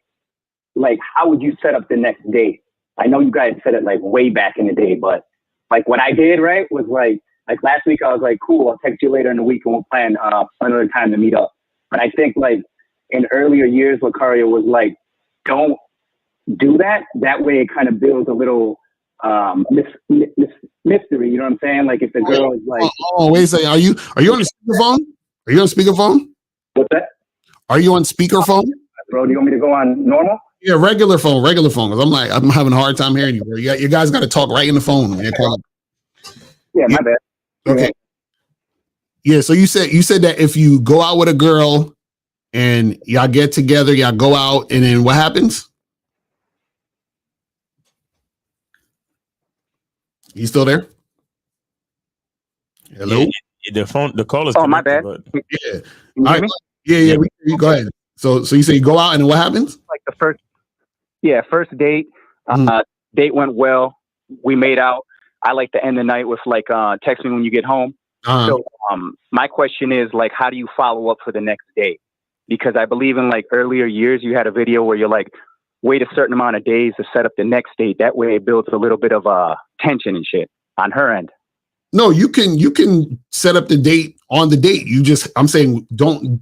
Like, how would you set up the next date? I know you guys said it like way back in the day, but like what I did, right, was like last week I was like, cool, I'll text you later in the week and we'll plan another time to meet up. But I think like in earlier years, Lucario was like, don't do that. That way it kind of builds a little mystery. You know what I'm saying? Like if the girl is like, oh, wait a second. Are you on the speakerphone? Are you on speakerphone? What's that? Are you on speakerphone? Bro, do you want me to go on normal? Yeah, regular phone. Because I'm having a hard time hearing you. You guys got to talk right in the phone when you call. Yeah, my bad. Okay. Yeah, so you said that if you go out with a girl and y'all get together, y'all go out, and then what happens? You still there? Hello? Yeah, the call is. Oh, my bad. Yeah. All right. Yeah. Go ahead. So you say you go out and what happens? Like the first date. Date went well. We made out. I like to end the night with like text me when you get home. So my question is like, how do you follow up for the next date? Because I believe in like earlier years, you had a video where you're like, wait a certain amount of days to set up the next date. That way it builds a little bit of tension and shit on her end. No, you can set up the date on the date. I'm saying don't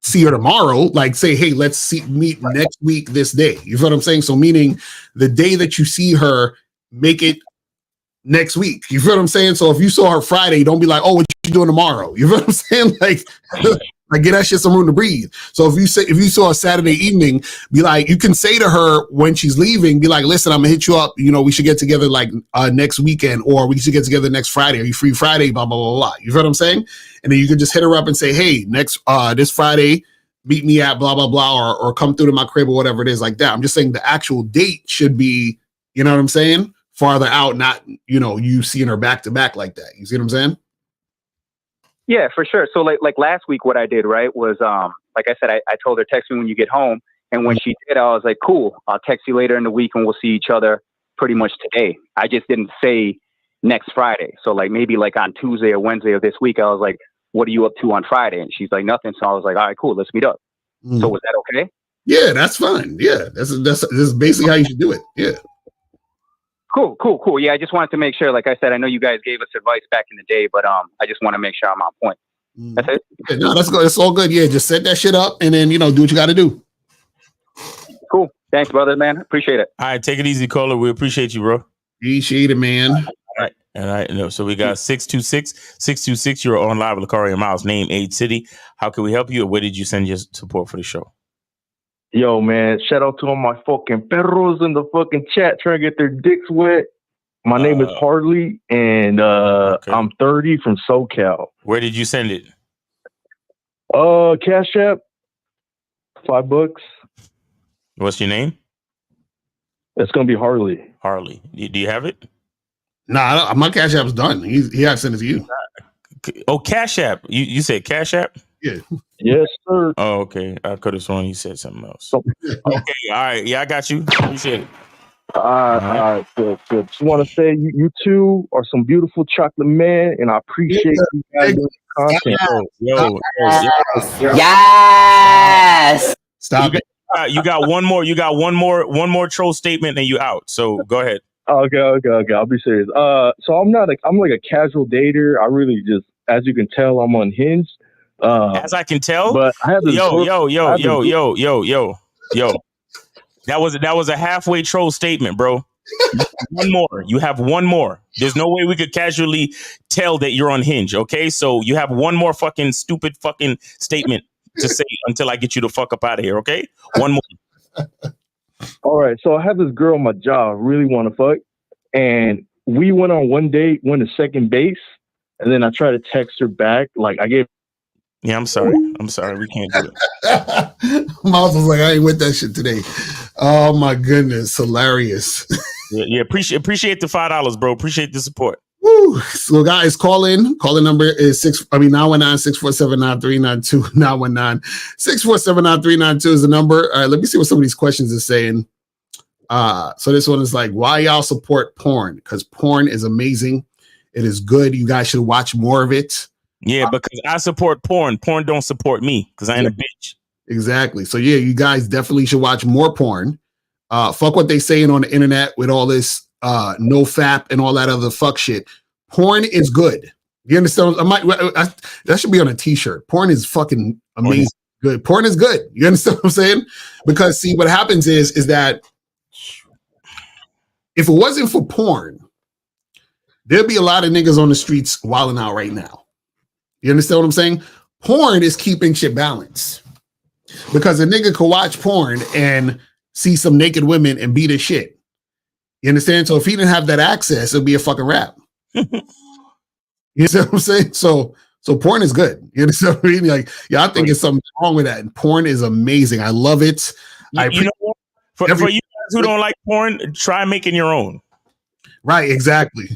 see her tomorrow. Like say, hey, let's meet next week, this day. You know what I'm saying? So meaning the day that you see her, make it next week. You feel what I'm saying? So if you saw her Friday, don't be like, oh, what you doing tomorrow? You feel what I'm saying? Like get that shit some room to breathe. So if you saw a Saturday evening, be like, you can say to her when she's leaving, be like, listen, I'm gonna hit you up. You know, we should get together like next weekend, or we should get together next Friday. Are you free Friday? Blah, blah, blah, blah. You feel what I'm saying? And then you can just hit her up and say, hey, next this Friday, meet me at blah, blah, blah, or come through to my crib or whatever it is like that. I'm just saying the actual date should be, you know what I'm saying? Farther out, not, you seeing her back to back like that. You see what I'm saying? Yeah, for sure. So like last week, what I did, right, was, like I said, I told her, text me when you get home. And when she did, I was like, cool, I'll text you later in the week and we'll see each other pretty much today. I just didn't say next Friday. So like maybe like on Tuesday or Wednesday of this week, I was like, what are you up to on Friday? And she's like, nothing. So I was like, all right, cool, let's meet up. So was that okay? Yeah, that's fine. Yeah, that's basically how you should do it. Yeah. Cool. Yeah, I just wanted to make sure, like I said, I know you guys gave us advice back in the day, but I just want to make sure I'm on point. That's it. Yeah, no, that's good. It's all good. Yeah, just set that shit up and then, do what you got to do. Cool. Thanks, brother, man. Appreciate it. All right, take it easy, caller. We appreciate you, bro. Appreciate it, man. All right. No, so we got 626. You're on live with Lucario Miles. Name, age, city. How can we help you? Or where did you send your support for the show? Yo, man, shout out to all my fucking perros in the fucking chat trying to get their dicks wet. My name is Harley, and okay. I'm 30 from SoCal. Where did you send it? Cash App, $5. What's your name? It's gonna be Harley. Harley. Do you have it? Nah, my Cash App's done. He had to send it to you. Oh, Cash App. You said Cash App? Yeah. Yes, sir. Oh, okay. I could have sworn you said something else. Okay. All right. Yeah, I got you. Appreciate it. All right. Good. Just want to say you two are some beautiful chocolate men, and I appreciate you guys doing content. Yes. Stop it. You got one more. You got one more troll statement, and you out. So go ahead. Okay. I'll be serious. So I'm like a casual dater. I really just, as you can tell, I'm unhinged. As I can tell, but I have yo. That was a halfway troll statement, bro. One more. You have one more. There's no way we could casually tell that you're on Hinge, okay? So you have one more fucking stupid fucking statement to say until I get you the fuck up out of here, okay? One more. All right. So I have this girl on my job, really want to fuck. And we went on one date, went to second base. And then I tried to text her back. Like I gave. Yeah, I'm sorry. We can't do it. Miles was like, I ain't with that shit today. Oh my goodness. Hilarious. Yeah. Appreciate the $5, bro. Appreciate the support. Woo. So guys, call in. Calling number is 919-647-9392. 919-647-9392 is the number. All right, let me see what some of these questions are saying. So this one is like, why y'all support porn? Because porn is amazing. It is good. You guys should watch more of it. Yeah, because I support porn. Porn don't support me because I ain't a bitch. Exactly. So yeah, you guys definitely should watch more porn. Fuck what they saying on the internet with all this no fap and all that other fuck shit. Porn is good. You understand? That should be on a t-shirt. Porn is fucking amazing. Good. Porn is good. You understand what I'm saying? Because see, what happens is that if it wasn't for porn, there'd be a lot of niggas on the streets wilding out right now. You understand what I'm saying? Porn is keeping shit balanced. Because a nigga could watch porn and see some naked women and beat his shit. You understand? So if he didn't have that access, it'd be a fucking rap. You know what I'm saying? So porn is good. You understand what I mean? Like, yeah, I think there's something wrong with that. And porn is amazing. I love it. You know what? For you guys who don't like porn, try making your own. Right, exactly.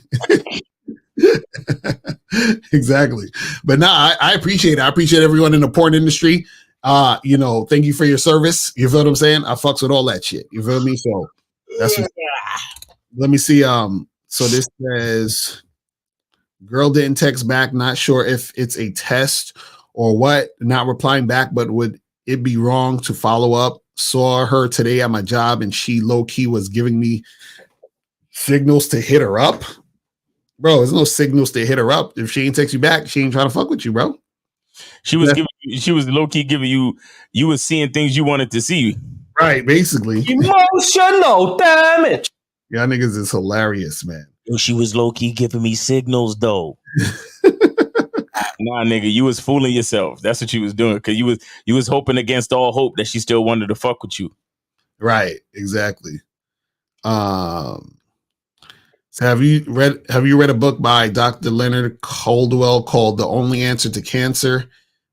Exactly. But I appreciate it. I appreciate everyone in the porn industry. Thank you for your service. You feel what I'm saying? I fucks with all that shit. You feel me? So that's let me see. So this says girl didn't text back, not sure if it's a test or what, not replying back, but would it be wrong to follow up? Saw her today at my job and she low-key was giving me signals to hit her up. Bro, there's no signals to hit her up. If she ain't text you back, she ain't trying to fuck with you, bro. She was low-key giving you was seeing things you wanted to see. Right, basically. Emotional damage. Y'all niggas is hilarious, man. She was low-key giving me signals, though. Nah, nigga, you was fooling yourself. That's what you was doing. Cause you was hoping against all hope that she still wanted to fuck with you. Right, exactly. So have you read a book by Dr. Leonard Caldwell called The Only Answer to Cancer,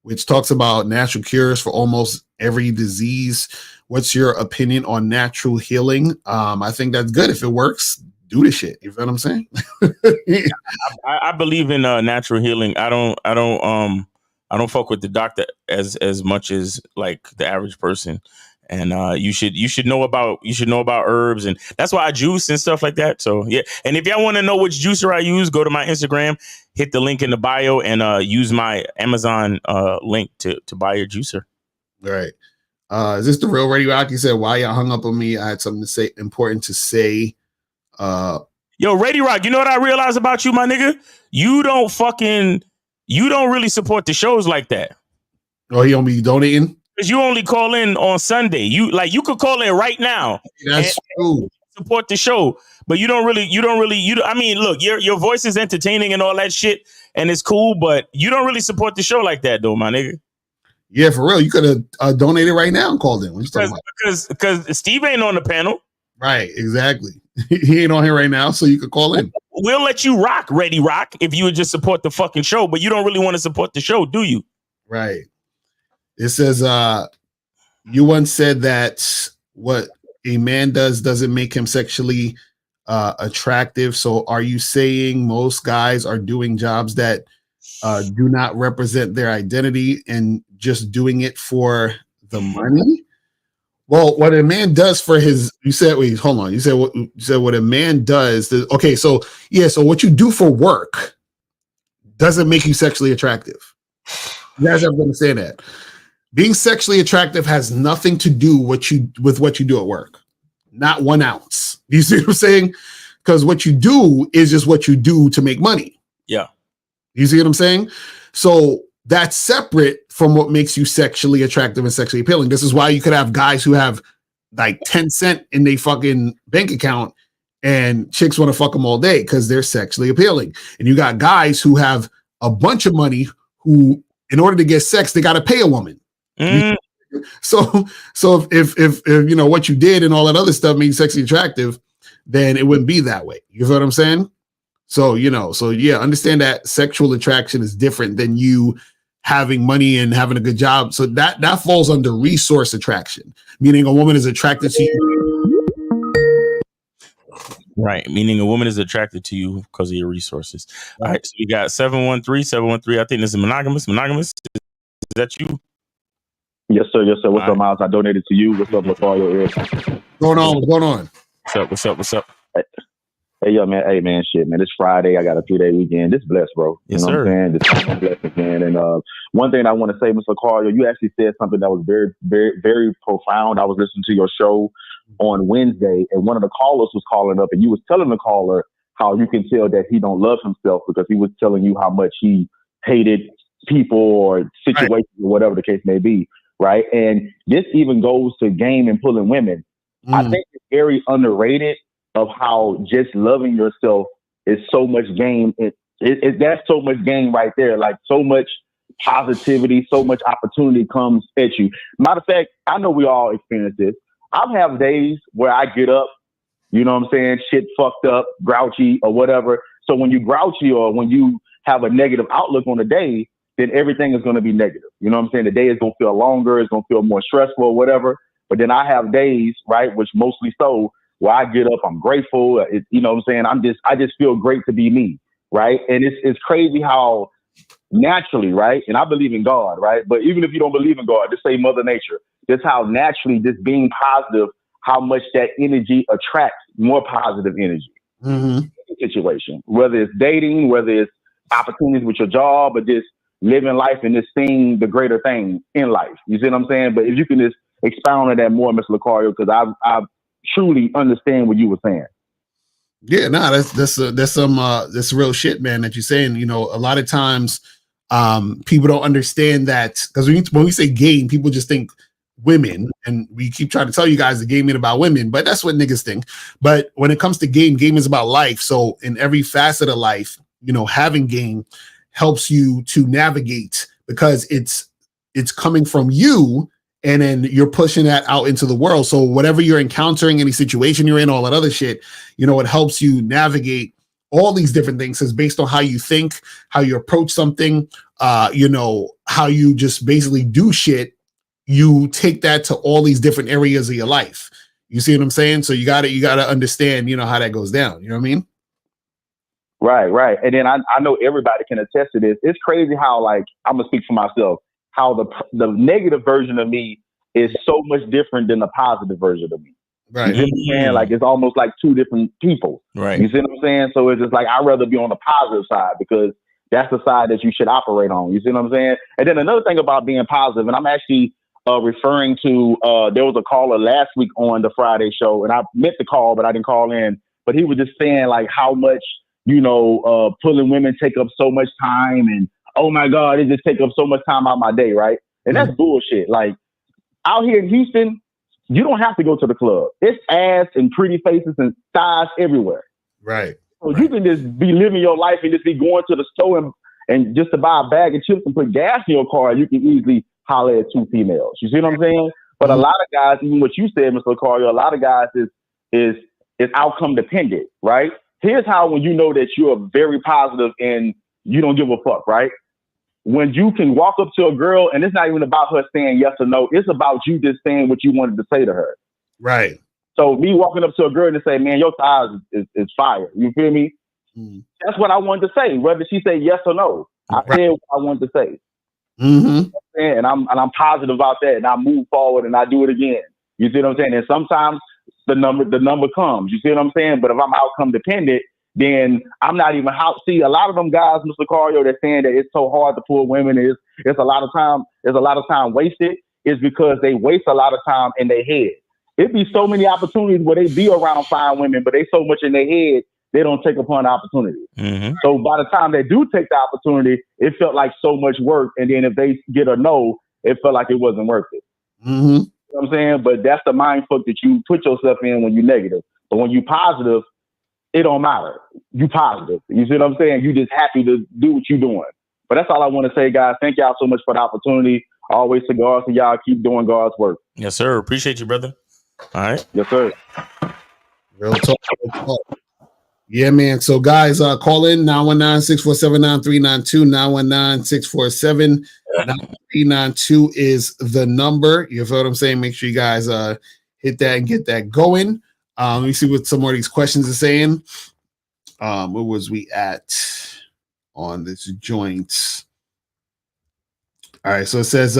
which talks about natural cures for almost every disease? What's your opinion on natural healing? I think that's good. If it works, do the shit. You feel what I'm saying? I believe in natural healing. I don't fuck with the doctor as much as like the average person. And you should know about herbs, and that's why I juice and stuff like that. So yeah, and if y'all want to know which juicer I use, go to my Instagram, hit the link in the bio, and use my Amazon link to buy your juicer. All right. Is this the real Radio Rock? He said, "Why y'all hung up on me? I had something to say, important to say." Yo, Radio Rock, you know what I realized about you, my nigga? You don't really support the shows like that. Oh, he don't be donating? Because you only call in on Sunday. You could call in right now. That's true. Support the show, but you don't really. I mean, look, your voice is entertaining and all that shit, and it's cool, but you don't really support the show like that, though, my nigga. Yeah, for real. You could have donated right now and called in. Because Steve ain't on the panel. Right, exactly. He ain't on here right now, so you could call in. We'll let you rock, Ready Rock, if you would just support the fucking show, but you don't really want to support the show, do you? Right. It says, you once said that what a man doesn't make him sexually attractive. So are you saying most guys are doing jobs that do not represent their identity and just doing it for the money? Well, what a man does for his, you said what a man does. Okay. So yeah. So what you do for work doesn't make you sexually attractive. You guys have to understand that. Being sexually attractive has nothing to do with what you do at work. Not 1 ounce. You see what I'm saying? Because what you do is just what you do to make money. Yeah. You see what I'm saying? So that's separate from what makes you sexually attractive and sexually appealing. This is why you could have guys who have like 10 cents in their fucking bank account, and chicks want to fuck them all day because they're sexually appealing. And you got guys who have a bunch of money who, in order to get sex, they got to pay a woman. So if you know what you did and all that other stuff made sexy attractive, then it wouldn't be that way. You know what I'm saying? So, yeah, understand that sexual attraction is different than you having money and having a good job. So that falls under resource attraction, meaning a woman is attracted to you. Right. Meaning a woman is attracted to you because of your resources. All right. So we got 713. I think this is monogamous. Is that you? Yes, sir. What's up, Miles? I donated to you. What's up, Lothario? What's going on? What's up? Hey, yo, man. Hey, man, shit, man. It's Friday. I got a 3-day weekend. This blessed, bro. Yes, you know sir. What I'm saying? This blessed, man. And one thing I want to say, Mr. Carl, you actually said something that was very, very, very profound. I was listening to your show on Wednesday, and one of the callers was calling up, and you was telling the caller how you can tell that he don't love himself because he was telling you how much he hated people or situations or whatever the case may be, right? And this even goes to game and pulling women. I think it's very underrated of how just loving yourself is so much game. That's so much game right there. Like so much positivity, so much opportunity comes at you. Matter of fact, I know we all experience this. I have days where I get up, you know what I'm saying, shit fucked up, grouchy or whatever. So when you grouchy or when you have a negative outlook on the day, then everything is going to be negative. You know what I'm saying? The day is going to feel longer. It's going to feel more stressful or whatever. But then I have days, right, which mostly so, where I get up, I'm grateful. You know what I'm saying? I just feel great to be me, right? And it's crazy how naturally, right? And I believe in God, right? But even if you don't believe in God, just say Mother Nature. Just how naturally just being positive, how much that energy attracts more positive energy. Situation, whether it's dating, whether it's opportunities with your job, or just living life and just seeing the greater thing in life. You see what I'm saying? But if you can just expound on that more, Mr. Lucario, because I truly understand what you were saying. Yeah, that's real shit, man, that you're saying. You know, a lot of times people don't understand that, because when we say game, people just think women, and we keep trying to tell you guys the game ain't about women, but that's what niggas think. But when it comes to game is about life. So in every facet of life, you know, having game helps you to navigate, because it's coming from you, and then you're pushing that out into the world. So whatever you're encountering, any situation you're in, all that other shit, you know, it helps you navigate all these different things. Is based on how you think, how you approach something, you know, how you just basically do shit. You take that to all these different areas of your life. You see what I'm saying? So you got to understand, you know, how that goes down. You know what I mean? Right. And then I know everybody can attest to this. It's crazy how, like, I'm gonna speak for myself, how the negative version of me is so much different than the positive version of me. Right. You see what I'm saying? Like, it's almost like two different people. Right. You see what I'm saying? So it's just like, I'd rather be on the positive side, because that's the side that you should operate on. You see what I'm saying? And then another thing about being positive, and I'm actually referring to, there was a caller last week on the Friday show, and I meant to call, but I didn't call in. But he was just saying, like, how much, you know, pulling women take up so much time, and oh my God, it just take up so much time out of my day, right? And that's bullshit. Like, out here in Houston, you don't have to go to the club. It's ass and pretty faces and thighs everywhere. Right. So you can just be living your life and just be going to the store and just to buy a bag of chips and put gas in your car, you can easily holler at two females. You see what I'm saying? But a lot of guys, even what you said, Mr. Lucario, a lot of guys is outcome dependent, right? Here's how, when you know that you're very positive and you don't give a fuck, right? When you can walk up to a girl and it's not even about her saying yes or no, it's about you just saying what you wanted to say to her. Right. So me walking up to a girl and say, man, your thighs is fire. You feel me? That's what I wanted to say, whether she say yes or no. I said what I wanted to say. And I'm positive about that, and I move forward and I do it again. You see what I'm saying? And sometimes the number comes. You see what I'm saying? But if I'm outcome dependent, then I'm not even see, a lot of them guys, Mr. Cario, that's saying that it's so hard to pull women, it's a lot of time wasted, is because they waste a lot of time in their head. It'd be so many opportunities where they be around fine women, but they so much in their head, they don't take upon the opportunity. So by the time they do take the opportunity, it felt like so much work. And then if they get a no, it felt like it wasn't worth it. know what I'm saying? But that's the mind fuck that you put yourself in when you're negative. But when you positive, it don't matter. You positive. You see what I'm saying? You just happy to do what you're doing. But that's all I want to say, guys. Thank y'all so much for the opportunity. Always cigars, and y'all keep doing God's work. Yes, sir. Appreciate you, brother. All right. Yes, sir. Real talk. Real talk. Yeah, man. So, guys, call in 919-647-9392. 919-647-9392 is the number. You feel what I'm saying? Make sure you guys hit that and get that going. Let me see what some more of these questions are saying. Where was we at on this joint? All right, so it says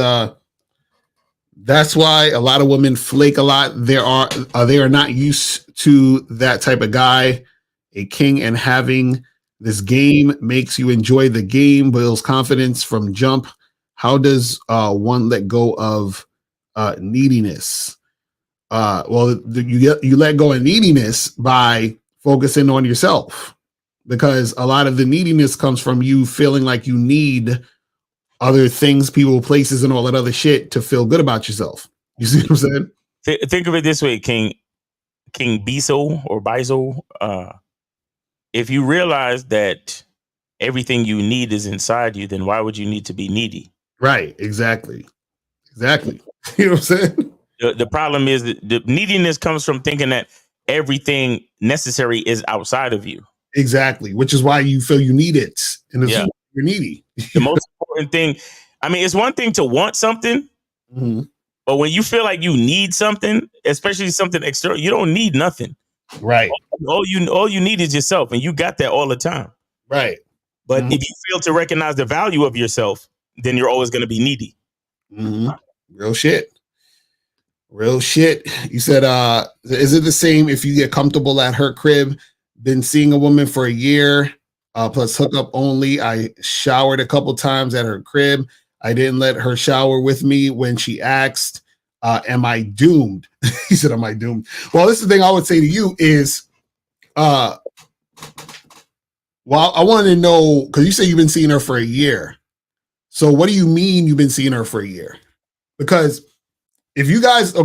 that's why a lot of women flake a lot. They are not used to that type of guy. A king, and having this game makes you enjoy the game, builds confidence from jump. How does one let go of neediness? Well, you let go of neediness by focusing on yourself, because a lot of the neediness comes from you feeling like you need other things, people, places, and all that other shit to feel good about yourself. You see what I'm saying? Think of it this way, King Biso or Biso. If you realize that everything you need is inside you, then why would you need to be needy? Right. Exactly. You know what I'm saying? The problem is that the neediness comes from thinking that everything necessary is outside of you. Exactly. Which is why you feel you need it. And you're needy. The most important thing, I mean, it's one thing to want something, but when you feel like you need something, especially something external, you don't need nothing. Right. All you need is yourself, and you got that all the time. Right. But if you fail to recognize the value of yourself, then you're always going to be needy. Real shit. Real shit. You said, is it the same if you get comfortable at her crib? Been seeing a woman for a year, plus hookup only. I showered a couple times at her crib. I didn't let her shower with me when she asked, am I doomed? He said, am I doomed? Well, this is the thing I would say to you is, well, I want to know, because you say you've been seeing her for a year. So what do you mean you've been seeing her for a year? Because if you guys,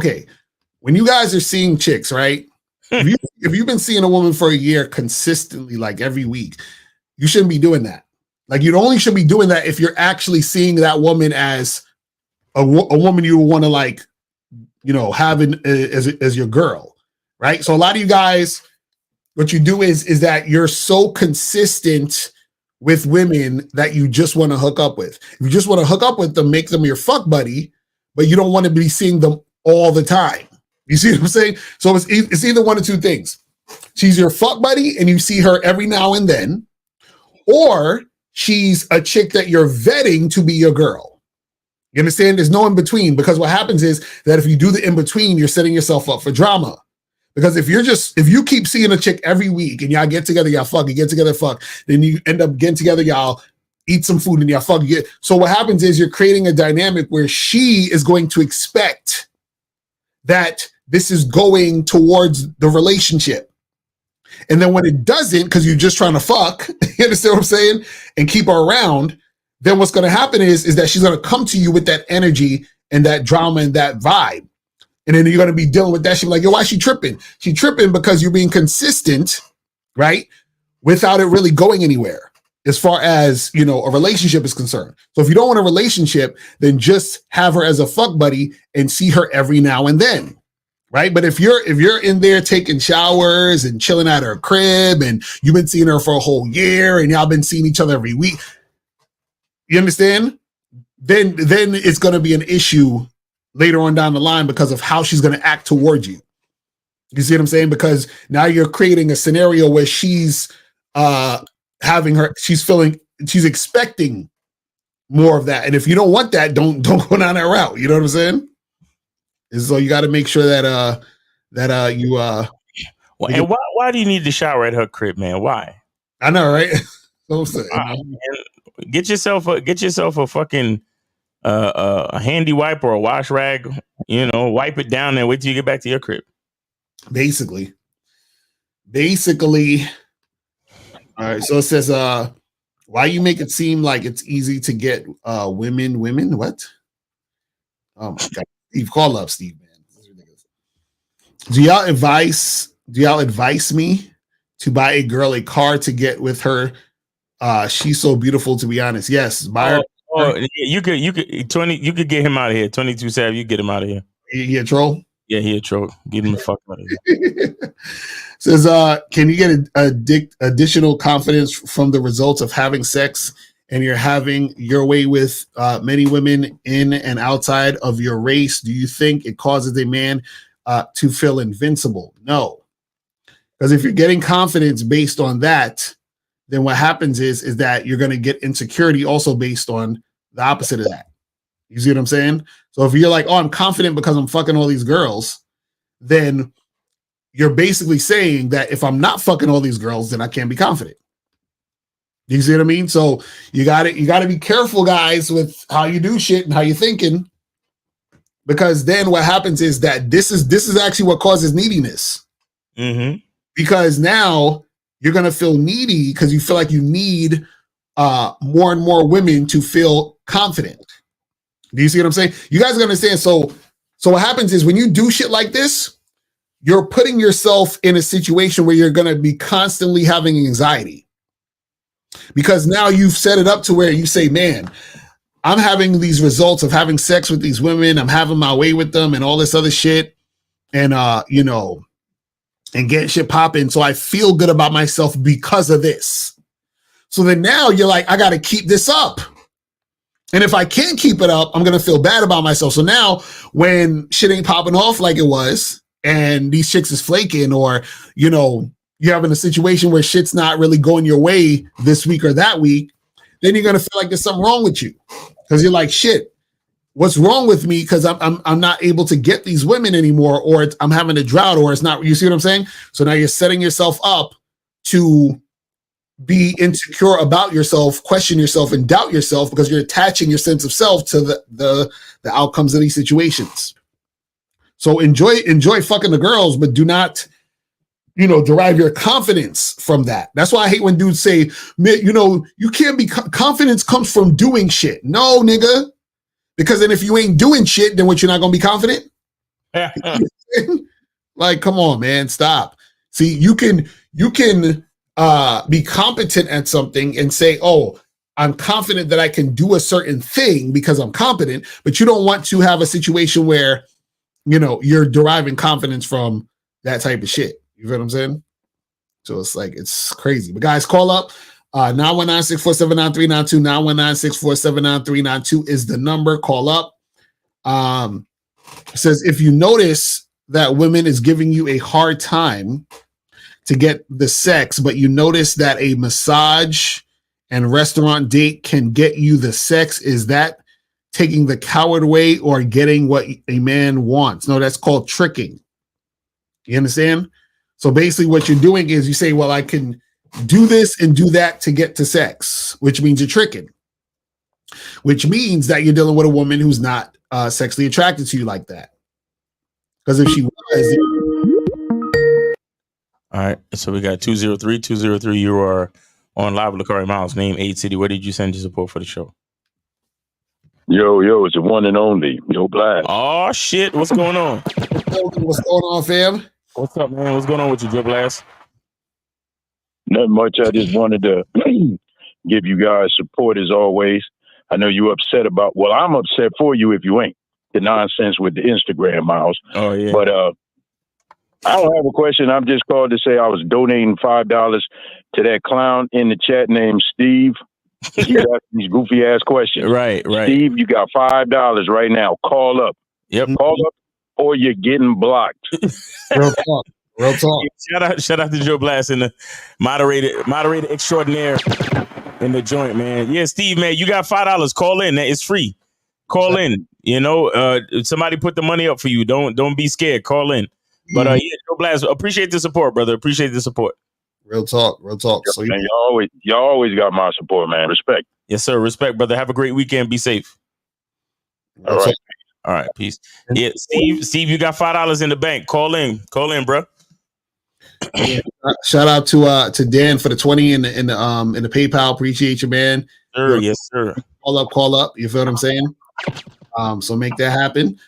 when you guys are seeing chicks, right? If you've been seeing a woman for a year consistently, like every week, you shouldn't be doing that. Like, you only should be doing that if you're actually seeing that woman as a woman you want to, like, you know, have as your girl, right? So a lot of you guys, what you do is that you're so consistent with women that you just want to hook up with. If you just want to hook up with them, make them your fuck buddy, but you don't want to be seeing them all the time. You see what I'm saying? So it's either one of two things. She's your fuck buddy and you see her every now and then, or she's a chick that you're vetting to be your girl. You understand? There's no in between, because what happens is that if you do the in between, you're setting yourself up for drama. Because if you keep seeing a chick every week and y'all get together, y'all fuck, you get together, fuck, then you end up getting together, y'all eat some food and y'all fuck. So what happens is you're creating a dynamic where she is going to expect that this is going towards the relationship. And then when it doesn't, because you're just trying to fuck, you understand what I'm saying? And keep her around, then what's going to happen is that she's going to come to you with that energy and that drama and that vibe. And then you're going to be dealing with that. She's like, yo, why is she tripping? She tripping because you're being consistent, right? Without it really going anywhere as far as, you know, a relationship is concerned. So if you don't want a relationship, then just have her as a fuck buddy and see her every now and then. Right. But if you're in there taking showers and chilling at her crib and you've been seeing her for a whole year and y'all been seeing each other every week, you understand? Then it's going to be an issue later on down the line because of how she's going to act towards you. You see what I'm saying? Because now you're creating a scenario where she's she's expecting more of that. And if you don't want that, don't go down that route. You know what I'm saying? And so you got to make sure that you well, and why do you need to shower at her crib, man? Why? I know, right? So get yourself a fucking a handy wipe or a wash rag, you know, wipe it down and wait till you get back to your crib. Basically. All right, so it says why you make it seem like it's easy to get women what? Oh my god. Steve, call up Steve, man. Do y'all advise me to buy a girl a car to get with her? She's so beautiful, to be honest. Yes, buy her. You could you could get him out of here. 22 Sav, you get him out of here. He a troll? Yeah, he a troll. Get him the fuck out of here. Says, can you get additional confidence from the results of having sex and you're having your way with many women in and outside of your race? Do you think it causes a man to feel invincible? No. Because if you're getting confidence based on that, then what happens is that you're going to get insecurity also based on the opposite of that. You see what I'm saying? So if you're like, oh, I'm confident because I'm fucking all these girls, then you're basically saying that if I'm not fucking all these girls, then I can't be confident. Do you see what I mean? So you got to be careful, guys, with how you do shit and how you're thinking, because then what happens is that this is actually what causes neediness. Mm-hmm. Because now you're gonna feel needy because you feel like you need more and more women to feel confident. Do you see what I'm saying? You guys understand? So what happens is when you do shit like this, you're putting yourself in a situation where you're gonna be constantly having anxiety. Because now you've set it up to where you say, man, I'm having these results of having sex with these women, I'm having my way with them and all this other shit. And and get shit popping. So I feel good about myself because of this. So then now you're like, I got to keep this up. And if I can't keep it up, I'm going to feel bad about myself. So now when shit ain't popping off like it was, and these chicks is flaking, or, you're having a situation where shit's not really going your way this week or that week, then you're going to feel like there's something wrong with you. Because you're like, shit, what's wrong with me? Because I'm not able to get these women anymore, or I'm having a drought, or it's not. You see what I'm saying? So now you're setting yourself up to be insecure about yourself, question yourself, and doubt yourself because you're attaching your sense of self to the outcomes of these situations. So enjoy fucking the girls, but do not, derive your confidence from that. That's why I hate when dudes say, you can't be confidence comes from doing shit. No, nigga. Because then if you ain't doing shit, then what, you're not going to be confident? Like, come on, man, stop. See, you can be competent at something and say, oh, I'm confident that I can do a certain thing because I'm competent, but you don't want to have a situation where, you're deriving confidence from that type of shit. You feel what I'm saying? So it's like, it's crazy. But guys, call up. 919-647-9392, 919-647-9392 is the number. Call up. It says, if you notice that women is giving you a hard time to get the sex, but you notice that a massage and restaurant date can get you the sex, is that taking the coward way or getting what a man wants? No, that's called tricking. You understand? So basically what you're doing is you say, well, I can do this and do that to get to sex, which means you're tricking, which means that you're dealing with a woman who's not sexually attracted to you like that. Because if she was... All right, so we got 203. You are on live with Lakari Miles, name 8 City. Where did you send your support for the show? Yo, it's the one and only Joe Blast. Oh shit, what's going on? What's going on, fam? What's up, man? What's going on with you, Joe Blast? Not much. I just wanted to give you guys support as always. I know you upset about, well, I'm upset for you if you ain't. The nonsense with the Instagram, Miles. Oh, yeah. But I don't have a question. I'm just called to say I was donating $5 to that clown in the chat named Steve. He asked these goofy ass questions. Right. Steve, you got $5 right now. Call up. Yep. Call up or you're getting blocked. Real talk. Real talk. Shout out to Joe Blast and the moderator extraordinaire in the joint, man. Yeah, Steve, man, you got $5. Call in. It's free. Call in. Somebody put the money up for you. Don't be scared. Call in. But yeah, Joe Blast, appreciate the support, brother. Appreciate the support. Real talk. So man, y'all always got my support, man. Respect. Yes, sir. Respect, brother. Have a great weekend. Be safe. All right. All right. Peace. Yeah, Steve, you got $5 in the bank. Call in, bro. Yeah. Shout out to Dan for the 20 in the PayPal. Appreciate you, man. Sure. Yes, sir. Call up. You feel what I'm saying? So make that happen.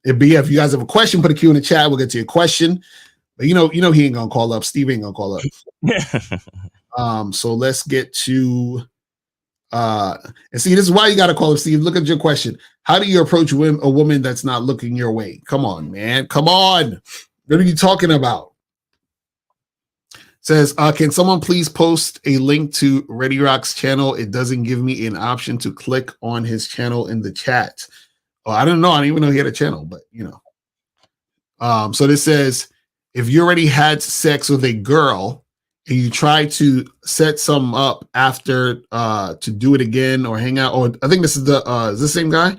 If you guys have a question, put a Q in the chat. We'll get to your question. But he ain't gonna call up. Steve ain't gonna call up. So let's get to and see, this is why you gotta call up, Steve. Look at your question. How do you approach a woman that's not looking your way? Come on, man. Come on. What are you talking about? Says, can someone please post a link to Ready Rock's channel? It doesn't give me an option to click on his channel in the chat. Oh, I don't know. I didn't even know he had a channel, but so this says, if you already had sex with a girl and you try to set some up after to do it again or hang out, or I think this is the same guy?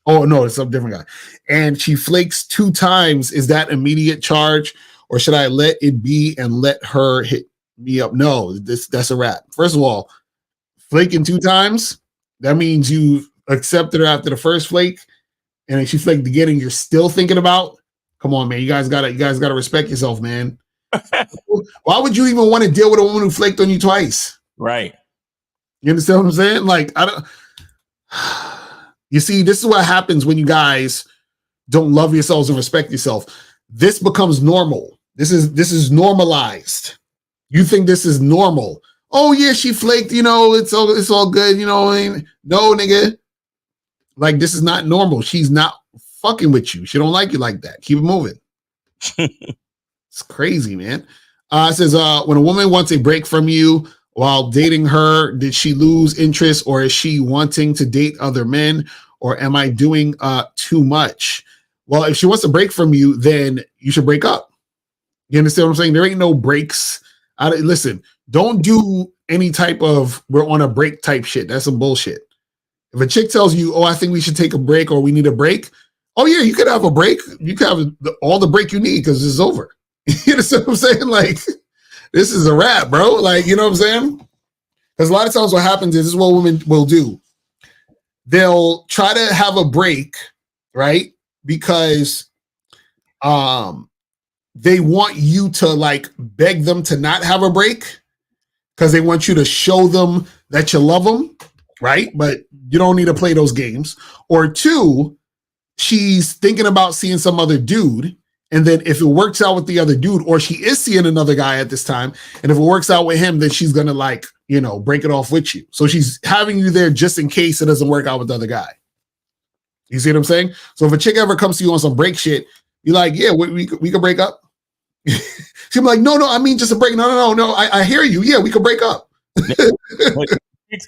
Oh no, it's a different guy. And she flakes 2 times, is that immediate charge? Or should I let it be and let her hit me up? No, that's a wrap. First of all, flaking 2 times, that means you accepted her after the first flake, and then she flaked again, and you're still thinking about. Come on, man, you guys gotta respect yourself, man. Why would you even want to deal with a woman who flaked on you twice? Right. You understand what I'm saying? Like, I don't. You see, this is what happens when you guys don't love yourselves and respect yourself. This becomes normal. This is normalized. You think this is normal? Oh yeah, she flaked. It's all good. No, nigga. Like, this is not normal. She's not fucking with you. She don't like you like that. Keep it moving. It's crazy, man. It says, when a woman wants a break from you while dating her, did she lose interest, or is she wanting to date other men, or am I doing too much? Well, if she wants a break from you, then you should break up. You understand what I'm saying? There ain't no breaks. Listen, don't do any type of we're on a break type shit. That's some bullshit. If a chick tells you, oh, I think we should take a break or we need a break. Oh yeah, you could have a break. You could have all the break you need because it's over. You understand what I'm saying? Like, this is a wrap, bro. Like, you know what I'm saying? Because a lot of times what happens is, this is what women will do. They'll try to have a break, right? Because they want you to like beg them to not have a break because they want you to show them that you love them, right? But you don't need to play those games. Or 2, she's thinking about seeing some other dude, and then if it works out with the other dude, or she is seeing another guy at this time, and if it works out with him, then she's gonna like, break it off with you. So she's having you there just in case it doesn't work out with the other guy. You see what I'm saying? So if a chick ever comes to you on some break shit, you're like, yeah, we could break up. She'll be like, no, I mean just a break. No. I hear you. Yeah, we could break up.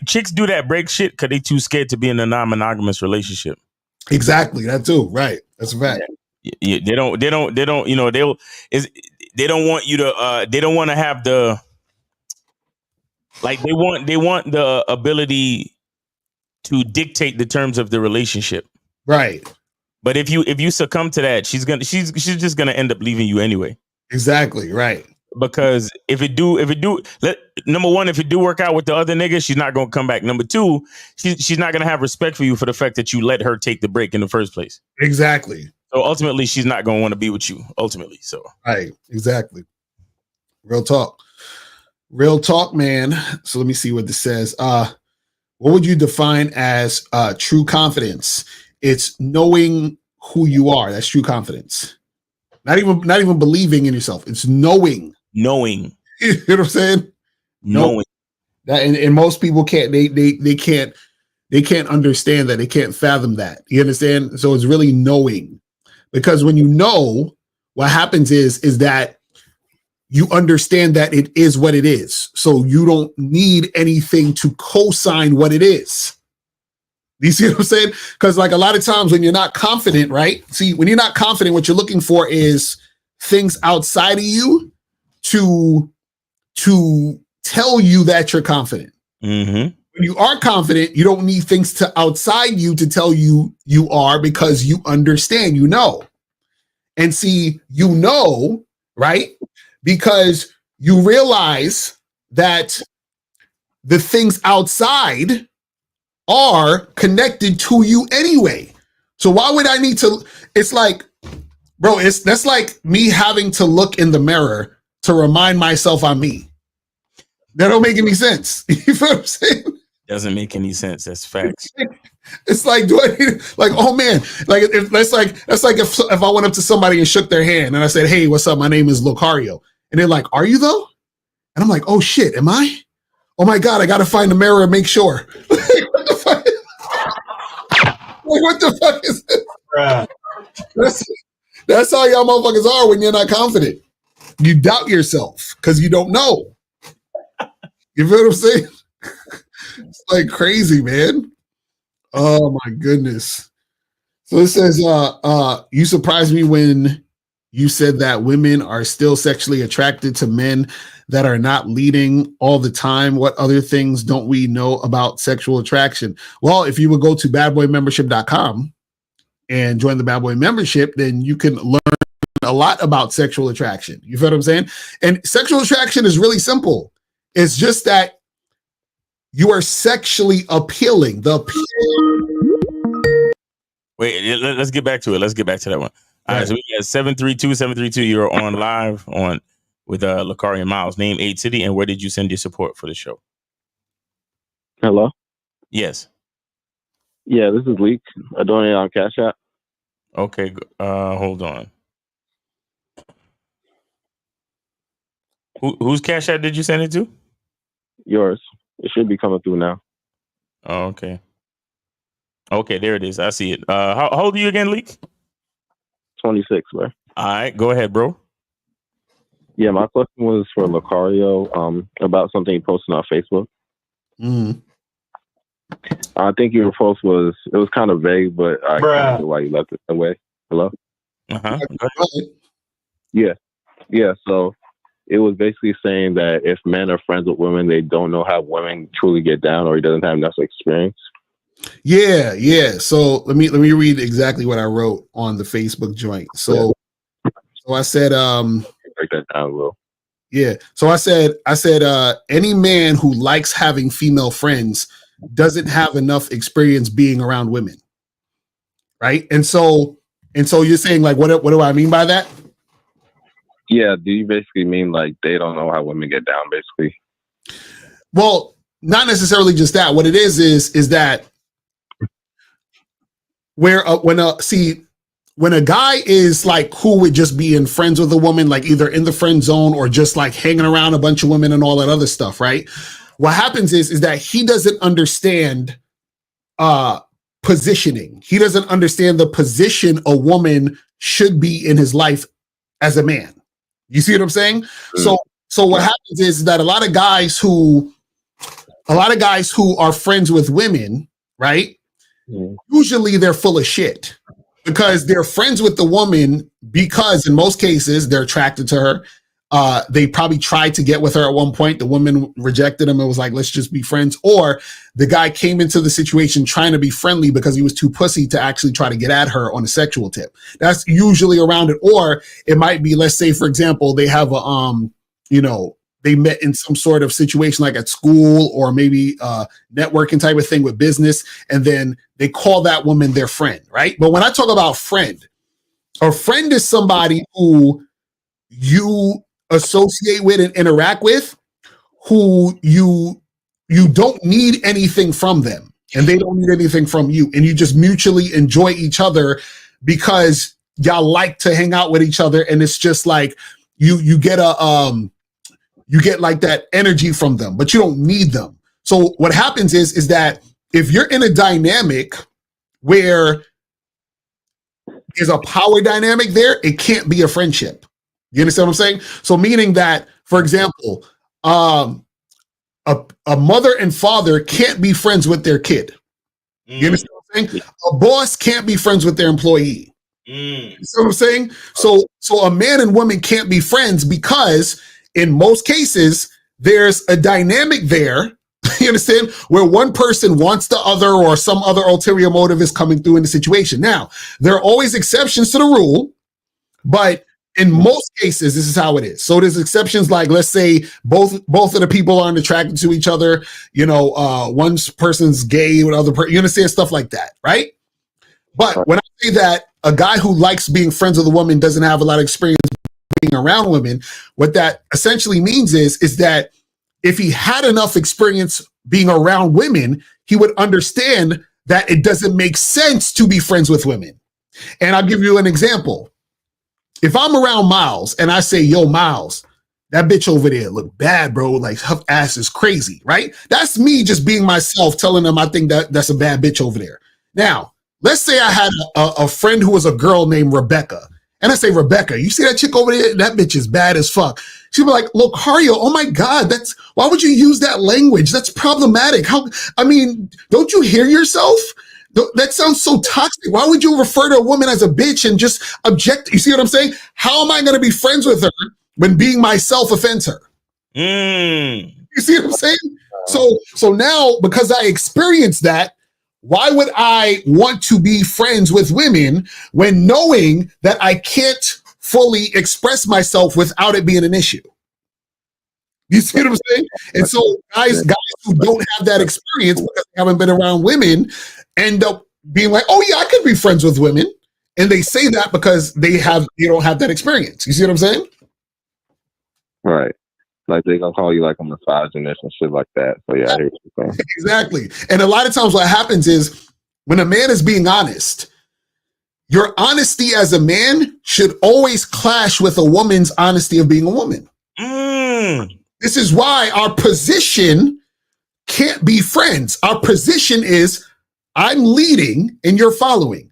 Chicks do that break shit because they too scared to be in a non-monogamous relationship. Exactly, that too. Right, that's a fact. Yeah, they don't. They don't want you to. They don't want to have the. Like they want the ability to dictate the terms of the relationship. Right. But if you succumb to that, she's just gonna end up leaving you anyway. Exactly. Right. Because if it do number one, if it do work out with the other nigga, she's not gonna come back. Number 2, she's not gonna have respect for you for the fact that you let her take the break in the first place. Exactly. So ultimately, she's not gonna want to be with you. Ultimately, so right. Exactly. Real talk, man. So let me see what this says. What would you define as true confidence? It's knowing who you are. That's true confidence. Not even believing in yourself. It's knowing. You know what I'm saying? Knowing. That and most people can't. They can't understand that. They can't fathom that. You understand? So it's really knowing, because when you know, what happens is that you understand that it is what it is. So you don't need anything to co-sign what it is. Do you see what I'm saying? Because like a lot of times when you're not confident, right? See, when you're not confident, what you're looking for is things outside of you to tell you that you're confident. Mm-hmm. When you are confident, you don't need things to outside you to tell you you are, because you understand, you know. And see, you know, right? Because you realize that the things outside are connected to you anyway. So why would I need to? It's like, bro, that's like me having to look in the mirror to remind myself I'm me. That don't make any sense. You feel what I'm saying? Doesn't make any sense. That's facts. It's like, do I need, like, oh man, like that's like if I went up to somebody and shook their hand and I said, hey, what's up? My name is Locario, and they're like, are you though? And I'm like, oh shit, am I? Oh my god, I got to find the mirror and make sure. What the fuck? Like, what the fuck is this? That's how y'all motherfuckers are when you're not confident. You doubt yourself because you don't know. You feel what I'm saying? It's like crazy, man. Oh my goodness. So it says, you surprised me when you said that women are still sexually attracted to men that are not leading all the time. What other things don't we know about sexual attraction? Well, if you would go to badboymembership.com and join the Bad Boy membership, then you can learn a lot about sexual attraction. You feel what I'm saying? And sexual attraction is really simple. It's just that you are sexually appealing. Wait, let's get back to it. Let's get back to that one. All right, so we got 732. You're on live on with Locario and Miles. Name, age, city, and where did you send your support for the show? Hello? Yes. Yeah, this is Leak. I donate on Cash App. Okay, hold on. Whose Cash App did you send it to? Yours. It should be coming through now. Oh, okay. Okay, there it is. I see it. How old are you again, Leak? 26, bro. All right, go ahead, bro. Yeah, my question was for Locario about something he posted on Facebook. Mm. I think your post was kind of vague, but I kind of see why you left it that way. Hello? Uh-huh. Yeah. So it was basically saying that if men are friends with women, they don't know how women truly get down, or he doesn't have enough experience. Yeah. So let me read exactly what I wrote on the Facebook joint. So I said, break that down a little. Yeah. So I said, any man who likes having female friends doesn't have enough experience being around women. Right. And so you're saying, like, what do I mean by that? Yeah. Do you basically mean like they don't know how women get down, basically? Well, not necessarily just that. What it is that when a guy is like cool with just being friends with a woman, like either in the friend zone or just like hanging around a bunch of women and all that other stuff, right? What happens is that he doesn't understand positioning. He doesn't understand the position a woman should be in his life as a man. You see what I'm saying? So what happens is that a lot of guys who are friends with women, right? Usually they're full of shit because they're friends with the woman because in most cases they're attracted to her. They probably tried to get with her at one point. The woman rejected him and was like, let's just be friends. Or the guy came into the situation trying to be friendly because he was too pussy to actually try to get at her on a sexual tip. That's usually around it. Or it might be, let's say, for example, they have they met in some sort of situation like at school or maybe networking type of thing with business. And then they call that woman their friend, right? But when I talk about friend, a friend is somebody who you associate with and interact with, who you don't need anything from them and they don't need anything from you, and you just mutually enjoy each other because y'all like to hang out with each other, and it's just like you get like that energy from them, but you don't need them. So what happens is that if you're in a dynamic where there's a power dynamic there, it can't be a friendship. You understand what I'm saying? So meaning that, for example, a mother and father can't be friends with their kid. You understand what I'm saying? A boss can't be friends with their employee. You see what I'm saying? So a man and woman can't be friends because in most cases, there's a dynamic there, you understand, where one person wants the other or some other ulterior motive is coming through in the situation. Now, there are always exceptions to the rule, but in most cases, this is how it is. So there's exceptions like, let's say, both of the people aren't attracted to each other. One person's gay with other person. You understand, stuff like that, right? But when I say that a guy who likes being friends with a woman doesn't have a lot of experience being around women, what that essentially means is that if he had enough experience being around women, he would understand that it doesn't make sense to be friends with women. And I'll give you an example. If I'm around Miles and I say, yo, Miles, that bitch over there look bad, bro. Like, her ass is crazy, right? That's me just being myself, telling them I think that's a bad bitch over there. Now, let's say I had a friend who was a girl named Rebecca. And I say, Rebecca, you see that chick over there? That bitch is bad as fuck. She'd be like, Locario, oh my God, why would you use that language? That's problematic. Don't you hear yourself? That sounds so toxic. Why would you refer to a woman as a bitch and just object? You see what I'm saying? How am I going to be friends with her when being myself offends her? You see what I'm saying? So now, because I experienced that, why would I want to be friends with women when knowing that I can't fully express myself without it being an issue? You see what I'm saying? And so guys who don't have that experience because they haven't been around women end up being like, oh yeah, I could be friends with women. And they say that because they don't have that experience. You see what I'm saying? Right. Like they gonna call you like a misogynist and shit like that. So yeah, I hear what you're saying. Exactly. And a lot of times what happens is when a man is being honest, your honesty as a man should always clash with a woman's honesty of being a woman. This is why our position can't be friends. Our position is I'm leading and you're following.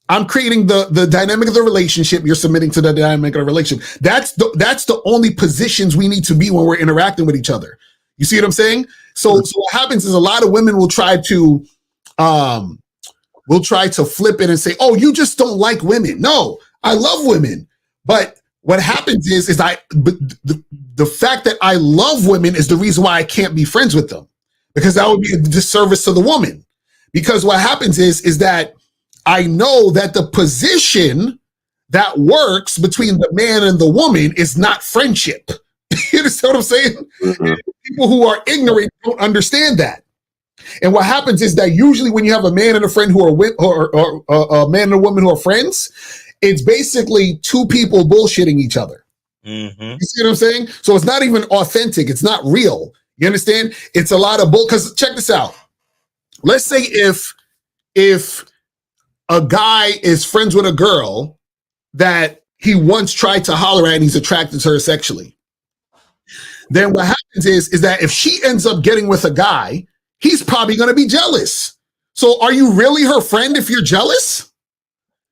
I'm creating the dynamic of the relationship. You're submitting to the dynamic of the relationship. That's the only positions we need to be when we're interacting with each other. You see what I'm saying? So what happens is a lot of women will try to flip it and say, oh, you just don't like women. No, I love women. But what happens is the fact that I love women is the reason why I can't be friends with them, because that would be a disservice to the woman. Because what happens is that I know that the position that works between the man and the woman is not friendship. You understand what I'm saying? Mm-hmm. People who are ignorant don't understand that. And what happens is that usually when you have a man and a friend who are or a man and a woman who are friends, it's basically two people bullshitting each other. Mm-hmm. You see what I'm saying? So it's not even authentic. It's not real. You understand? It's a lot of bull. Because check this out. Let's say if a guy is friends with a girl that he once tried to holler at and he's attracted to her sexually, then what happens is that if she ends up getting with a guy, he's probably going to be jealous. So are you really her friend if you're jealous?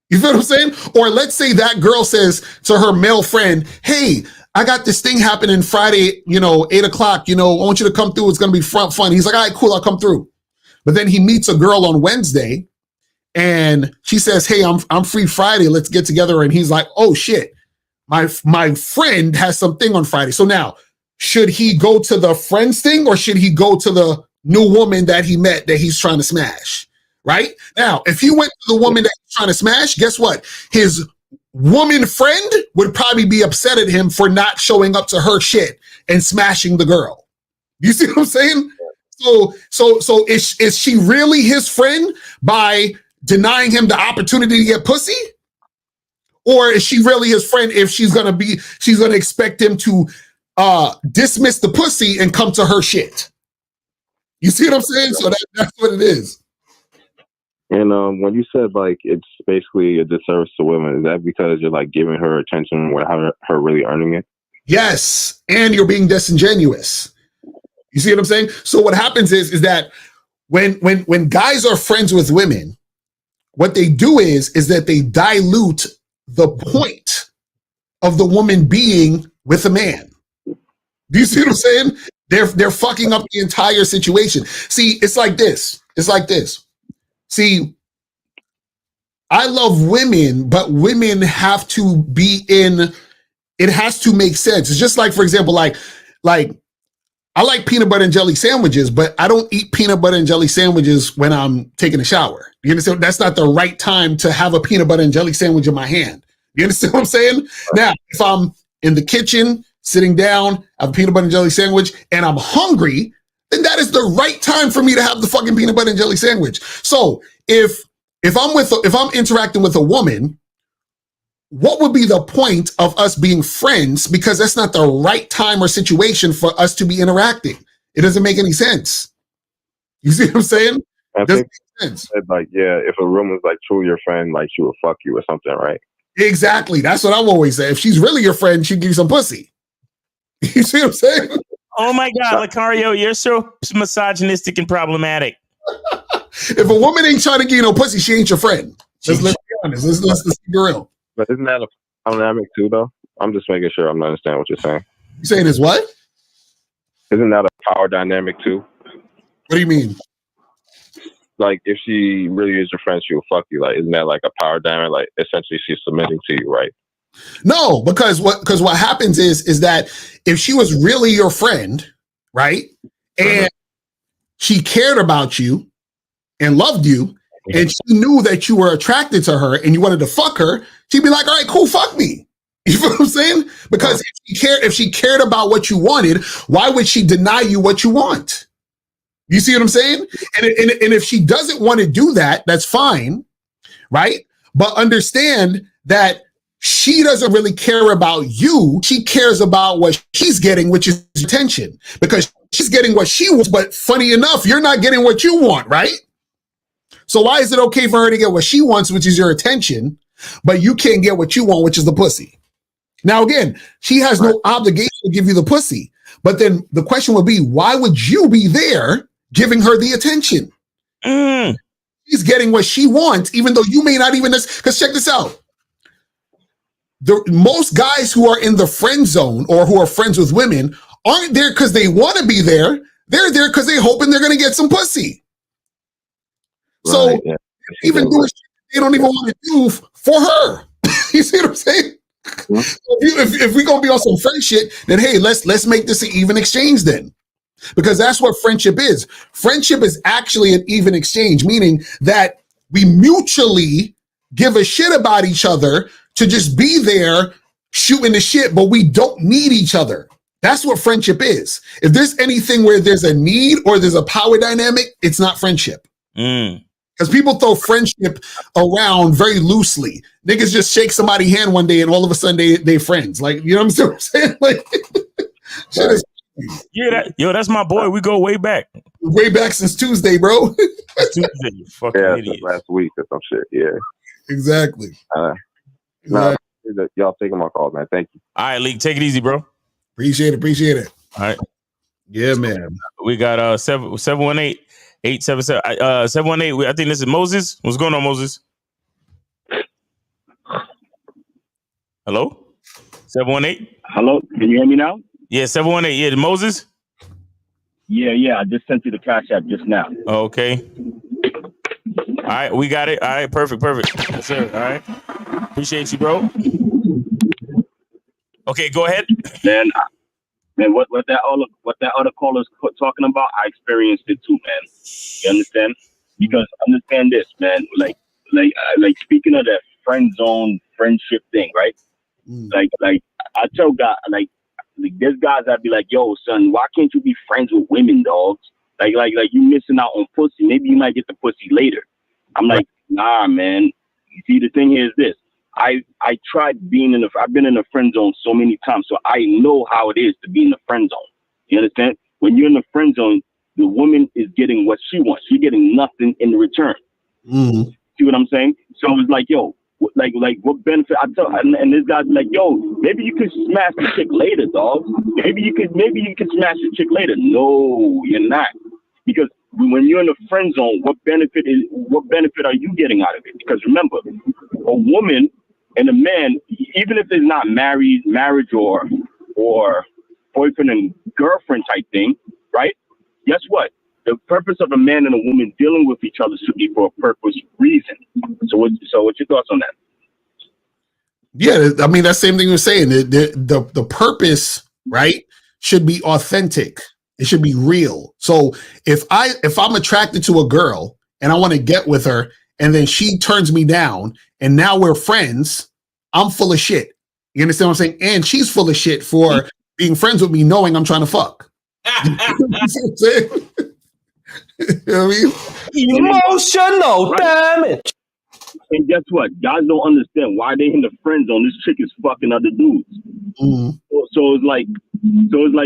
You feel what I'm saying? Or let's say that girl says to her male friend, hey, I got this thing happening Friday, 8:00, I want you to come through. It's going to be fun. He's like, all right, cool, I'll come through. But then he meets a girl on Wednesday and she says, hey, I'm free Friday. Let's get together. And he's like, oh shit, my friend has something on Friday. So now, should he go to the friends thing or should he go to the new woman that he met that he's trying to smash? Right? Now, if he went to the woman that he's trying to smash, guess what? His woman friend would probably be upset at him for not showing up to her shit and smashing the girl. You see what I'm saying? So is she really his friend by denying him the opportunity to get pussy? Or is she really his friend if she's gonna expect him to dismiss the pussy and come to her shit? You see what I'm saying? So that's what it is. And when you said like it's basically a disservice to women, is that because you're like giving her attention without her really earning it? Yes, and you're being disingenuous. You see what I'm saying? So what happens is that when guys are friends with women, what they do is that they dilute the point of the woman being with a man. Do you see what I'm saying? They're fucking up the entire situation. See, it's like this. See, I love women, but women have to be in, it has to make sense. It's just like, for example, like I like peanut butter and jelly sandwiches, but I don't eat peanut butter and jelly sandwiches when I'm taking a shower. You understand? That's not the right time to have a peanut butter and jelly sandwich in my hand. You understand what I'm saying? Now, if I'm in the kitchen, sitting down, have a peanut butter and jelly sandwich, and I'm hungry, then that is the right time for me to have the fucking peanut butter and jelly sandwich. So if I'm interacting with a woman, what would be the point of us being friends? Because that's not the right time or situation for us to be interacting. It doesn't make any sense. You see what I'm saying? I Doesn't think said, like, yeah, if a woman's like truly your friend, like she will fuck you or something, right? Exactly. That's what I've always said. If she's really your friend, she'll give you some pussy. You see what I'm saying? Oh my God, Lucario, you're so misogynistic and problematic. If a woman ain't trying to give you no pussy, she ain't your friend. Let's be honest. Let's be real. But isn't that a dynamic too, though? I'm just making sure I'm understanding what you're saying. You saying is what? Isn't that a power dynamic too? What do you mean? Like, if she really is your friend, she will fuck you. Like, isn't that like a power dynamic? Like, essentially, she's submitting to you, right? No, because what happens is that if she was really your friend, right, and she cared about you and loved you, and she knew that you were attracted to her and you wanted to fuck her, she'd be like, all right, cool, fuck me. You feel what I'm saying? Because if she cared about what you wanted, why would she deny you what you want? You see what I'm saying? And if she doesn't want to do that, that's fine, right? But understand that she doesn't really care about you. She cares about what she's getting, which is attention, because she's getting what she wants. But funny enough, you're not getting what you want, right? So why is it okay for her to get what she wants, which is your attention, but you can't get what you want, which is the pussy? Now, again, she has no obligation to give you the pussy. But then the question would be, why would you be there giving her the attention? She's getting what she wants, even though you may not even, because check this out. Most guys who are in the friend zone or who are friends with women aren't there because they want to be there. They're there because they're hoping they're going to get some pussy. Right, so yeah. even doing shit they don't even want to do for her. You see what I'm saying? If we're going to be on some friend shit, then hey, let's make this an even exchange then. Because that's what friendship is. Friendship is actually an even exchange, meaning that we mutually give a shit about each other to just be there shooting the shit, but we don't need each other. That's what friendship is. If there's anything where there's a need or there's a power dynamic, it's not friendship. Because people throw friendship around very loosely. Niggas just shake somebody's hand one day and all of a sudden they friends. Like, you know what I'm saying? Like, shit is that's my boy. We go way back. Way back since Tuesday, bro. Tuesday, fucking idiot. Last week or some shit. Yeah, exactly. No, y'all taking my call, man. Thank you. All right, Leak, take it easy, bro. Appreciate it. All right. Yeah, man. We got 718-877 718. I think this is Moses. What's going on, Moses? Hello? 718? Hello, can you hear me now? Yeah, 718. Yeah, Moses? Yeah. I just sent you the Cash App just now. Okay. All right, we got it. All right, perfect. Yes, sir. All right. Appreciate you, bro. Okay, go ahead. Man, what that other caller's talking about, I experienced it too, man. You understand? Because understand this, man. Like speaking of that friend zone friendship thing, right? Like I tell guys, like there's guys that be like, yo, son, why can't you be friends with women, dogs? Like you missing out on pussy. Maybe you might get the pussy later. I'm like, nah, man. You see, the thing here is this. I tried I've been in a friend zone so many times, so I know how it is to be in the friend zone. You understand? When you're in the friend zone, the woman is getting what she wants. She's getting nothing in return. See what I'm saying? So it's like, yo, like what benefit? And this guy's like, yo, maybe you could smash the chick later, dog. Maybe you could smash the chick later. No, you're not. Because when you're in the friend zone, what benefit are you getting out of it? Because remember, a woman and a man, even if they're not marriage or boyfriend and girlfriend type thing, right? Guess what? The purpose of a man and a woman dealing with each other should be for a purpose, reason. So what's your thoughts on that? Yeah, I mean, that same thing you're saying. The purpose, right, should be authentic. It should be real. So if I'm attracted to a girl and I want to get with her and then she turns me down and now we're friends, I'm full of shit. You understand what I'm saying? And she's full of shit for being friends with me knowing I'm trying to fuck. You know what I'm saying? You know what I mean? Emotional damage. And guess what? Guys don't understand why they in the friend zone. This chick is fucking other dudes. So it's like,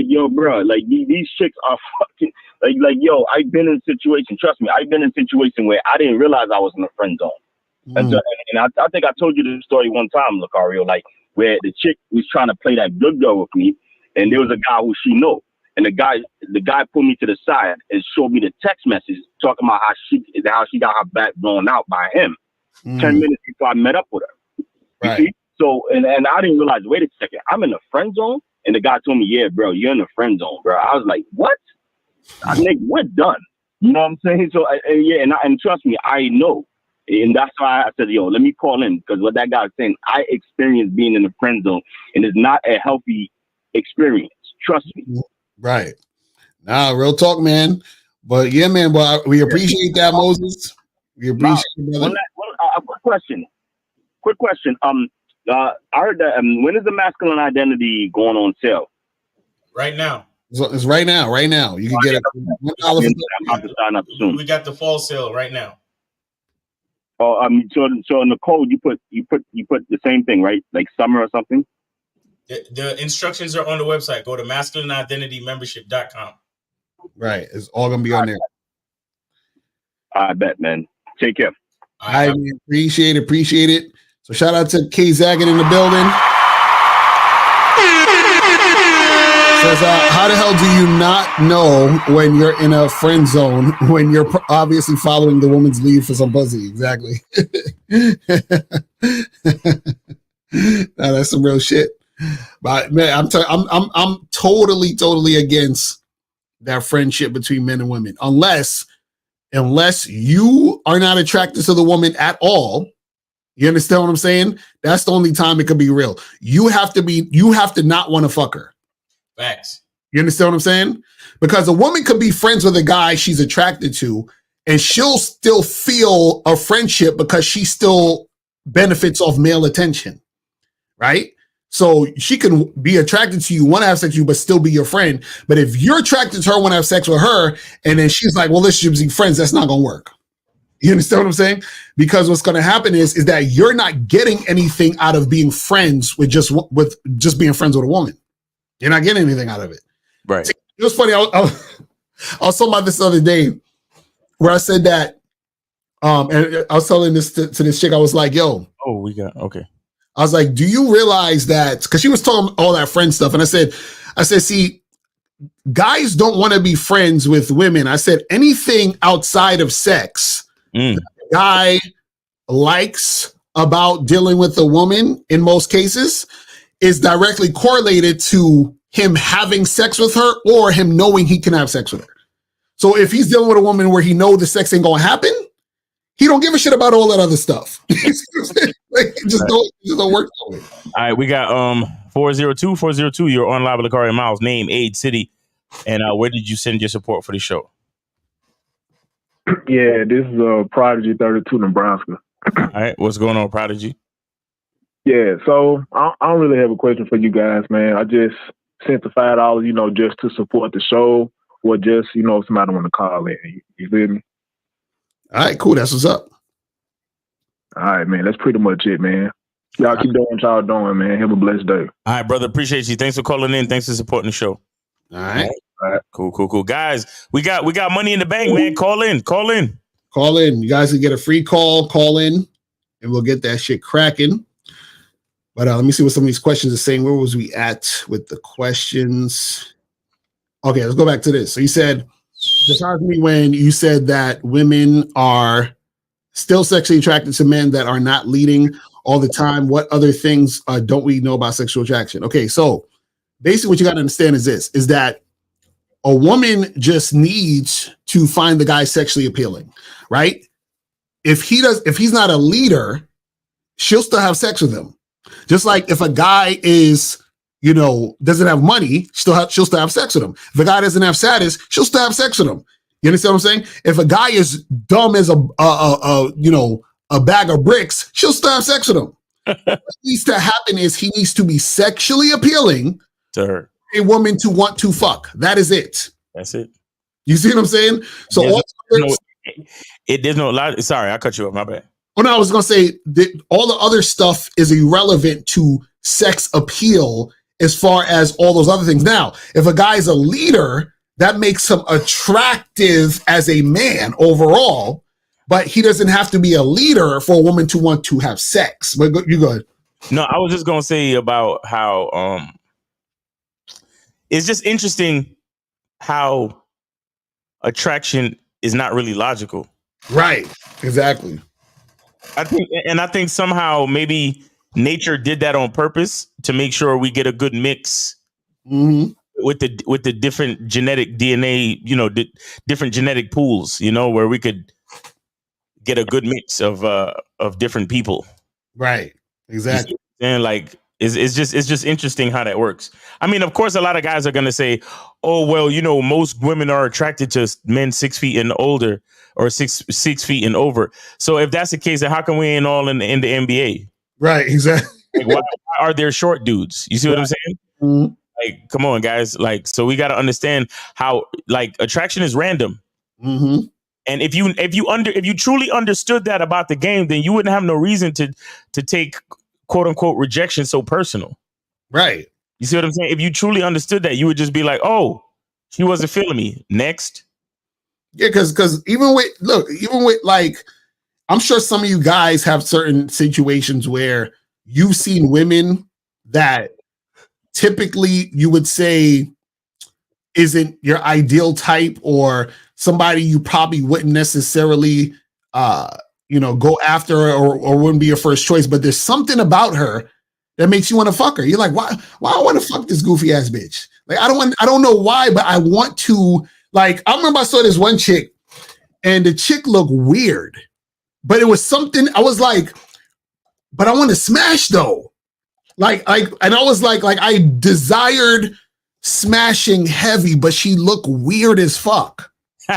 yo, bro, like these chicks are fucking Like, yo, I've been in a situation. Trust me, I've been in a situation where I didn't realize I was in a friend zone. And I think I told you this story one time, Lucario, like where the chick was trying to play that good girl with me, and there was a guy who she know, and the guy pulled me to the side and showed me the text message talking about how she got her back blown out by him 10 minutes before I met up with her. You see? So and I didn't realize. Wait a second, I'm in the friend zone, and the guy told me, "Yeah, bro, you're in the friend zone, bro." I was like, "What?" I think we're done. You know what I'm saying? So and trust me, I know. And that's why I said, yo, let me call in, because what that guy was saying, I experienced being in the friend zone, and it's not a healthy experience. Trust me. Right. Nah, real talk, man. But yeah, man, well, we appreciate that, Moses. We appreciate it. Quick question. I heard that when is the masculine identity going on sale? Right now. It's right now. Right now. You can get it. I'm about to sign up soon. We got the fall sale right now. Oh, so in the code you put the same thing, right? Like summer or something. The instructions are on the website. Go to masculineidentitymembership.com. Right, it's all gonna be on there. I bet, man. Take care. I appreciate it. So shout out to K Zaggin in the building. Says, how the hell do you not know when you're in a friend zone when you're obviously following the woman's lead for some pussy? Exactly. Now, that's some real shit. But man, I'm totally against that friendship between men and women, unless you are not attracted to the woman at all. You understand what I'm saying? That's the only time it could be real. You have to not want to fuck her. Facts. You understand what I'm saying? Because a woman could be friends with a guy she's attracted to, and she'll still feel a friendship because she still benefits off male attention, right? So she can be attracted to you, want to have sex with you, but still be your friend. But if you're attracted to her, want to have sex with her, and then she's like, well, let's just be friends, that's not going to work. You understand what I'm saying? Because what's going to happen is that you're not getting anything out of being friends with just being friends with a woman. You're not getting anything out of it. Right. It was funny. I was talking about this the other day where I said that, and I was telling this to this chick. I was like, yo. Oh, okay. I was like, do you realize that? Because she was talking all that friend stuff. And I said, see, guys don't want to be friends with women. I said, anything outside of sex, the guy likes about dealing with a woman in most cases is directly correlated to him having sex with her or him knowing he can have sex with her. So if he's dealing with a woman where he knows the sex ain't gonna happen, he don't give a shit about all that other stuff. Like, just don't work. All right, we got 402. You're on live with Lucario Miles. Name, age, city, and where did you send your support for the show? Yeah, this is Prodigy 32, Nebraska. All right, what's going on, Prodigy? Yeah, so I don't really have a question for you guys, man. I just sent the $5, just to support the show, or just, somebody want to call in. You feel me? All right, cool. That's what's up. All right, man. That's pretty much it, man. Y'all keep doing what y'all doing, man. Have a blessed day. All right, brother. Appreciate you. Thanks for calling in. Thanks for supporting the show. All right. Cool. Guys, we got money in the bank, man. Call in. You guys can get a free call in, and we'll get that shit cracking. But let me see what some of these questions are saying. Where was we at with the questions? Okay, let's go back to this. So you said, besides me, when you said that women are still sexually attracted to men that are not leading all the time, what other things don't we know about sexual attraction? Okay, so basically what you got to understand is this, is that a woman just needs to find the guy sexually appealing, right? If he's not a leader, she'll still have sex with him. Just like if a guy is, doesn't have money, she'll still have sex with him. If a guy doesn't have status, she'll still have sex with him. You understand what I'm saying? If a guy is dumb as a bag of bricks, she'll still have sex with him. What needs to happen is he needs to be sexually appealing to her, a woman to want to fuck. That is it. That's it. You see what I'm saying? So there's no lot. Sorry, I cut you off. My bad. Oh no, I was gonna say that all the other stuff is irrelevant to sex appeal as far as all those other things. Now, if a guy is a leader, that makes him attractive as a man overall, but he doesn't have to be a leader for a woman to want to have sex. But you go ahead. No, I was just gonna say about how it's just interesting how attraction is not really logical. Right. Exactly. I think somehow maybe nature did that on purpose to make sure we get a good mix with the different genetic DNA, different genetic pools, where we could get a good mix of different people. Right. Exactly. And like it's just interesting how that works. I mean, of course, a lot of guys are gonna say, "Oh, well, most women are attracted to men 6 feet and older, or six feet and over." So if that's the case, then how come we ain't all in the NBA? Right. Exactly. Like, why are there short dudes? You see what I'm saying? Mm-hmm. Like, come on, guys. Like, so we got to understand how attraction is random. Mm-hmm. And if you truly understood that about the game, then you wouldn't have no reason to take quote unquote rejection so personal. Right. You see what I'm saying? If you truly understood that, you would just be like, "Oh, she wasn't feeling me. Next." Yeah, because even with like, I'm sure some of you guys have certain situations where you've seen women that typically you would say isn't your ideal type, or somebody you probably wouldn't necessarily go after or wouldn't be your first choice, but there's something about her that makes you want to fuck her. You're like, why I want to fuck this goofy ass bitch? Like, I don't know why, but I want to. Like, I remember I saw this one chick and the chick looked weird, but it was something I was like, but I want to smash though. And I was like I desired smashing heavy, but she looked weird as fuck. You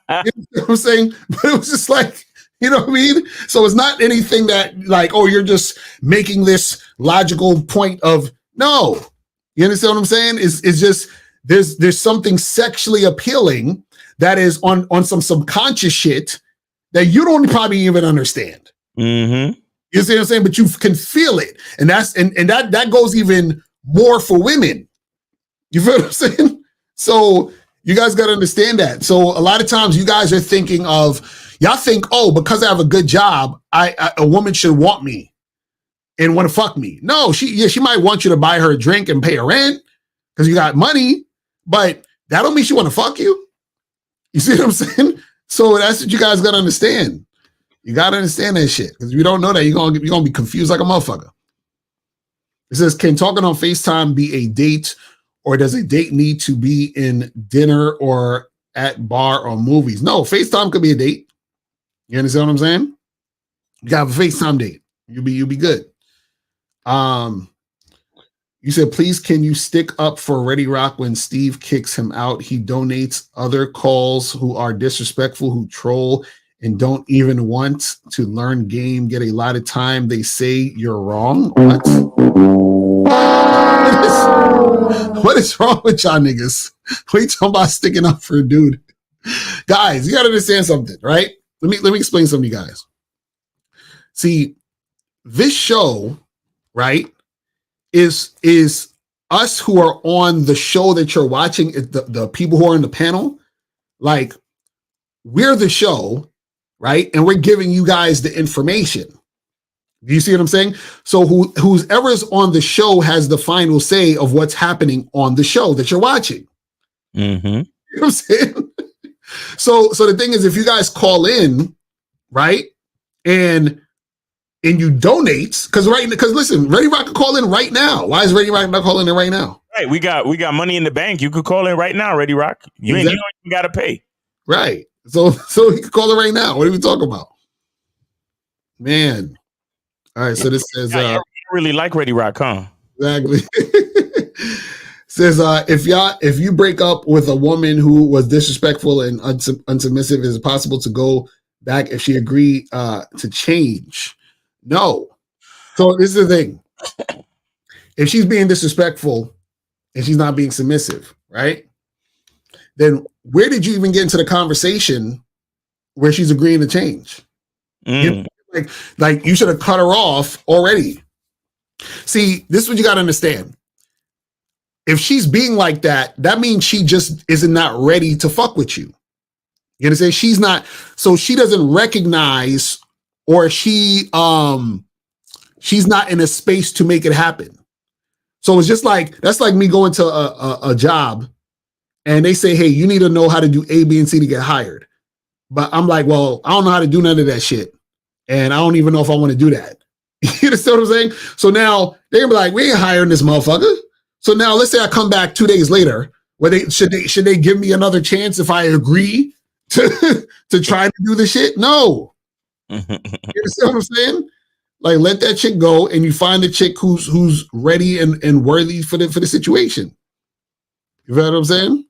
know what I'm saying? But it was just like, you know what I mean? So it's not anything that like, oh, you're just making this logical point of no. You understand what I'm saying? It's just there's something sexually appealing that is on some subconscious shit that you don't probably even understand. Mm-hmm. You see what I'm saying? But you can feel it. And that goes even more for women. You feel what I'm saying? So you guys got to understand that. So a lot of times you guys are thinking of, y'all think, oh, because I have a good job, a woman should want me and want to fuck me. No, she might want you to buy her a drink and pay her rent because you got money, but that don't mean she want to fuck you. You see what I'm saying? So that's what you guys got to understand. You got to understand that shit, because if you don't know that, you're gonna be confused like a motherfucker. It says, can talking on FaceTime be a date, or does a date need to be in dinner or at bar or movies? No, FaceTime could be a date. You understand what I'm saying? You got a FaceTime date. You'll be good. You said, please, can you stick up for Ready Rock when Steve kicks him out? He donates other calls who are disrespectful, who troll, and don't even want to learn game, get a lot of time. They say you're wrong. What is wrong with y'all niggas? What are you talking about sticking up for a dude? Guys, you got to understand something, right? Let me explain something to you guys. See, this show, right, is us who are on the show that you're watching, the people who are in the panel, like, we're the show, right? And we're giving you guys the information. Do you see what I'm saying? So whoever's on the show has the final say of what's happening on the show that you're watching. Mm-hmm. You know what I'm saying? So the thing is, if you guys call in, right, and you donate, because listen, Ready Rock can call in right now. Why is Ready Rock not calling in right now? Right, we got money in the bank. You could call in right now, Ready Rock. You ain't even got to pay. Right. So you can call it right now. What are we talking about, man? All right. So this says, I really like Ready Rock, huh? Exactly. Says, if you break up with a woman who was disrespectful and unsubmissive, is it possible to go back if she agreed to change? No. So this is the thing. If she's being disrespectful and she's not being submissive, right? Then where did you even get into the conversation where she's agreeing to change? You know, like you should have cut her off already. See, this is what you got to understand. if she's being like that, that means she just isn't not ready to fuck with you. You understand? She's not, so she doesn't recognize, or she's not in a space to make it happen. So it's just like, that's like me going to a job and they say, hey, you need to know how to do A, B, and C to get hired. But I'm like, well, I don't know how to do none of that shit. And I don't even know if I want to do that. You understand what I'm saying? So now they're gonna be like, we ain't hiring this motherfucker. So now let's say I come back 2 days later, where should they give me another chance if I agree to try to do the shit? No. You understand what I'm saying? Like, let that chick go, and you find the chick who's ready and worthy for the situation. You know what I'm saying?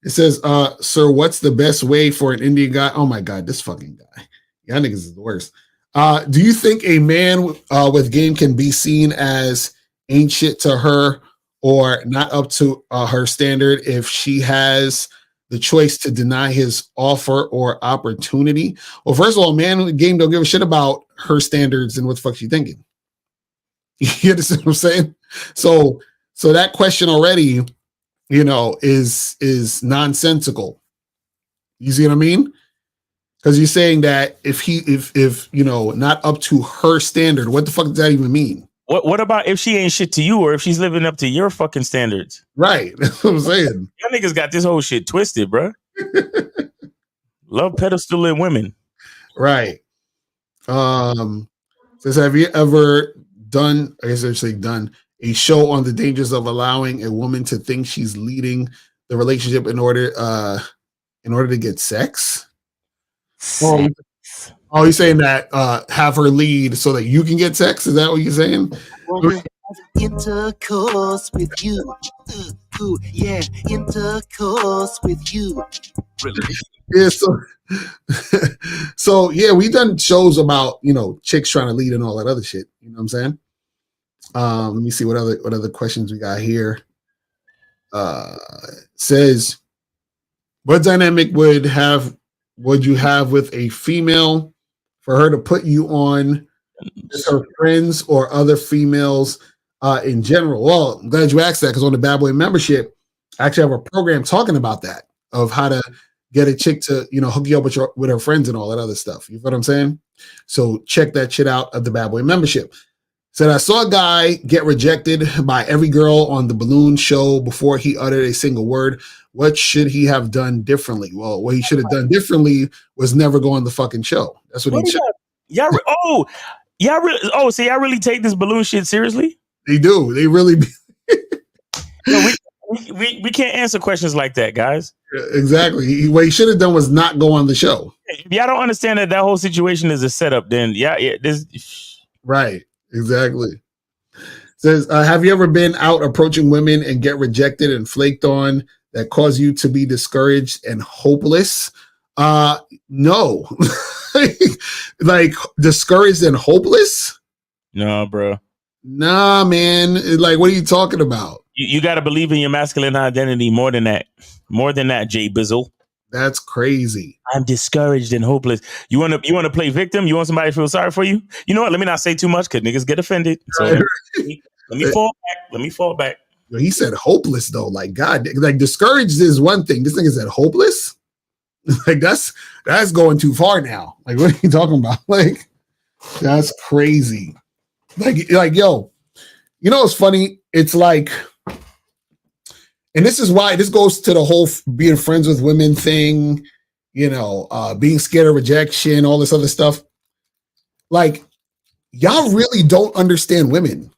It says, sir, what's the best way for an Indian guy? Oh my God, this fucking guy. Y'all niggas is the worst. Do you think a man with game can be seen as ain't shit to her or not up to her standard if she has the choice to deny his offer or opportunity? Well, first of all, man with game don't give a shit about her standards and what the fuck she thinking. You understand what I'm saying? So that question already, you know, is nonsensical. You see what I mean? Because you're saying that if you know, not up to her standard, what the fuck does that even mean? What about if she ain't shit to you, or if she's living up to your fucking standards? Right. That's what I'm saying. Y'all niggas got this whole shit twisted, bro. Love pedestaling women. Right. Says, have you ever done, I guess I should say done, a show on the dangers of allowing a woman to think she's leading the relationship in order to get sex? Oh, you're saying that have her lead so that you can get sex? Is that what you're saying? Intercourse with you. Ooh, yeah, intercourse with you. Yeah, so yeah, we've done shows about, you know, chicks trying to lead and all that other shit. You know what I'm saying? Let me see what other questions we got here. Says, what dynamic would you have with a female for her to put you on with her friends or other females in general? Well, I'm glad you asked that, because on the Bad Boy membership, I actually have a program talking about that, of how to get a chick to, you know, hook you up with her friends and all that other stuff. You know what I'm saying? So check that shit out of the Bad Boy membership. Said, I saw a guy get rejected by every girl on the balloon show before he uttered a single word. What should he have done differently? Well, what he should have done differently was never go on the fucking show. That's what he should. So y'all really take this balloon shit seriously? They do. They really. No, we can't answer questions like that, guys. Exactly. What he should have done was not go on the show. If y'all don't understand that whole situation is a setup, then right. Exactly. Says, have you ever been out approaching women and get rejected and flaked on that cause you to be discouraged and hopeless? No. Like discouraged and hopeless? No, bro. Nah, man. Like, what are you talking about? You got to believe in your masculine identity more than that. More than that, Jay Bizzle. That's crazy. I'm discouraged and hopeless. You want to play victim? You want somebody to feel sorry for you? You know what? Let me not say too much, because niggas get offended. So let me fall back. He said hopeless though. Like, God, like discouraged is one thing. This nigga said hopeless. Like that's going too far now. Like, what are you talking about? Like, that's crazy. Like yo, you know what's funny? It's like, and this is why this goes to the whole being friends with women thing, you know, being scared of rejection, all this other stuff. Like, y'all really don't understand women.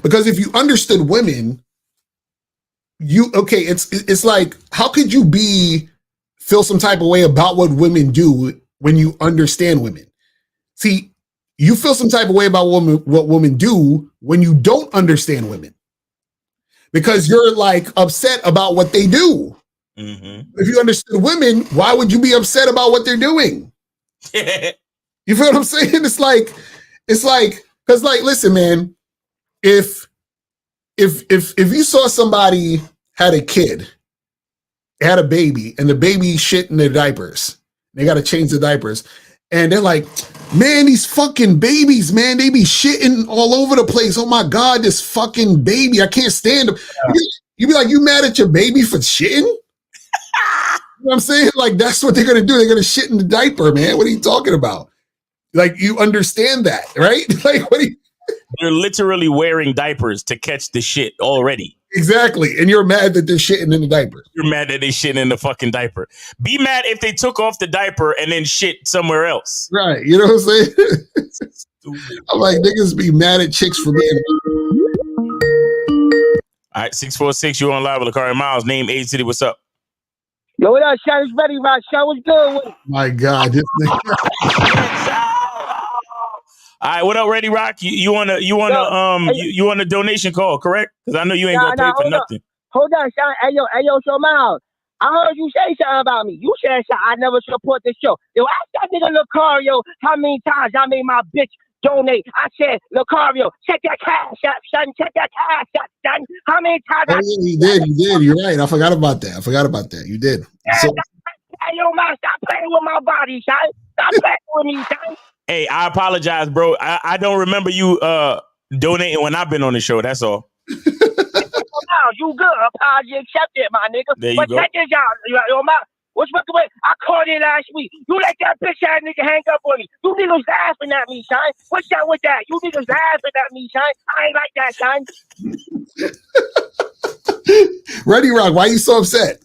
Because if you understood women, it's like, how could you feel some type of way about what women do when you understand women? See, you feel some type of way about what women do when you don't understand women. Because you're like upset about what they do. Mm-hmm. If you understood women, why would you be upset about what they're doing? You feel what I'm saying? It's like, because like, listen, man, if you saw somebody had a kid, had a baby, and the baby shit in their diapers, they got to change the diapers, and they're like, man, these fucking babies, man, they be shitting all over the place. Oh my God, this fucking baby, I can't stand them. You be like, you mad at your baby for shitting? You know what I'm saying? Like, that's what they're gonna do. They're gonna shit in the diaper, man. What are you talking about? Like, you understand that, right? Like, what are you? They're literally wearing diapers to catch the shit already. Exactly. And you're mad that they're shitting in the diaper. You're mad that they shitting in the fucking diaper. Be mad if they took off the diaper and then shit somewhere else. Right. You know what I'm saying? I'm like, niggas be mad at chicks for being. All right, 646, you're on live with Lakari Miles. Name, age, city, what's up? Yo, what up, Sean? It's Ready Rock. Sean, what's good with it? My God. This All right, what up, Ready Rock? You want a donation call, correct? Because I know you ain't gonna pay for nothing. Hold on, Sean. Hey, yo, so Miles, I heard you say something about me. You said I never support the show. Yo, ask that nigga Lucario how many times I made my bitch donate. I said, Lucario, check that cash out, son. Check that cash out, son. How many times? Oh, yeah, you did. You're right. I forgot about that. You did. So, hey, yo, man, stop playing with my body, son. Stop playing with me, son. Hey, I apologize, bro. I don't remember you donating when I've been on the show. That's all. You good. Apology accepted, my nigga. There you but go. check this out. Yo, man, what's the way? I called in last week. You let that bitch ass nigga hang up on me. You niggas laughing at me, son. What's that with that? You niggas laughing at me, son. I ain't like that, son. Ready Rock, why you so upset?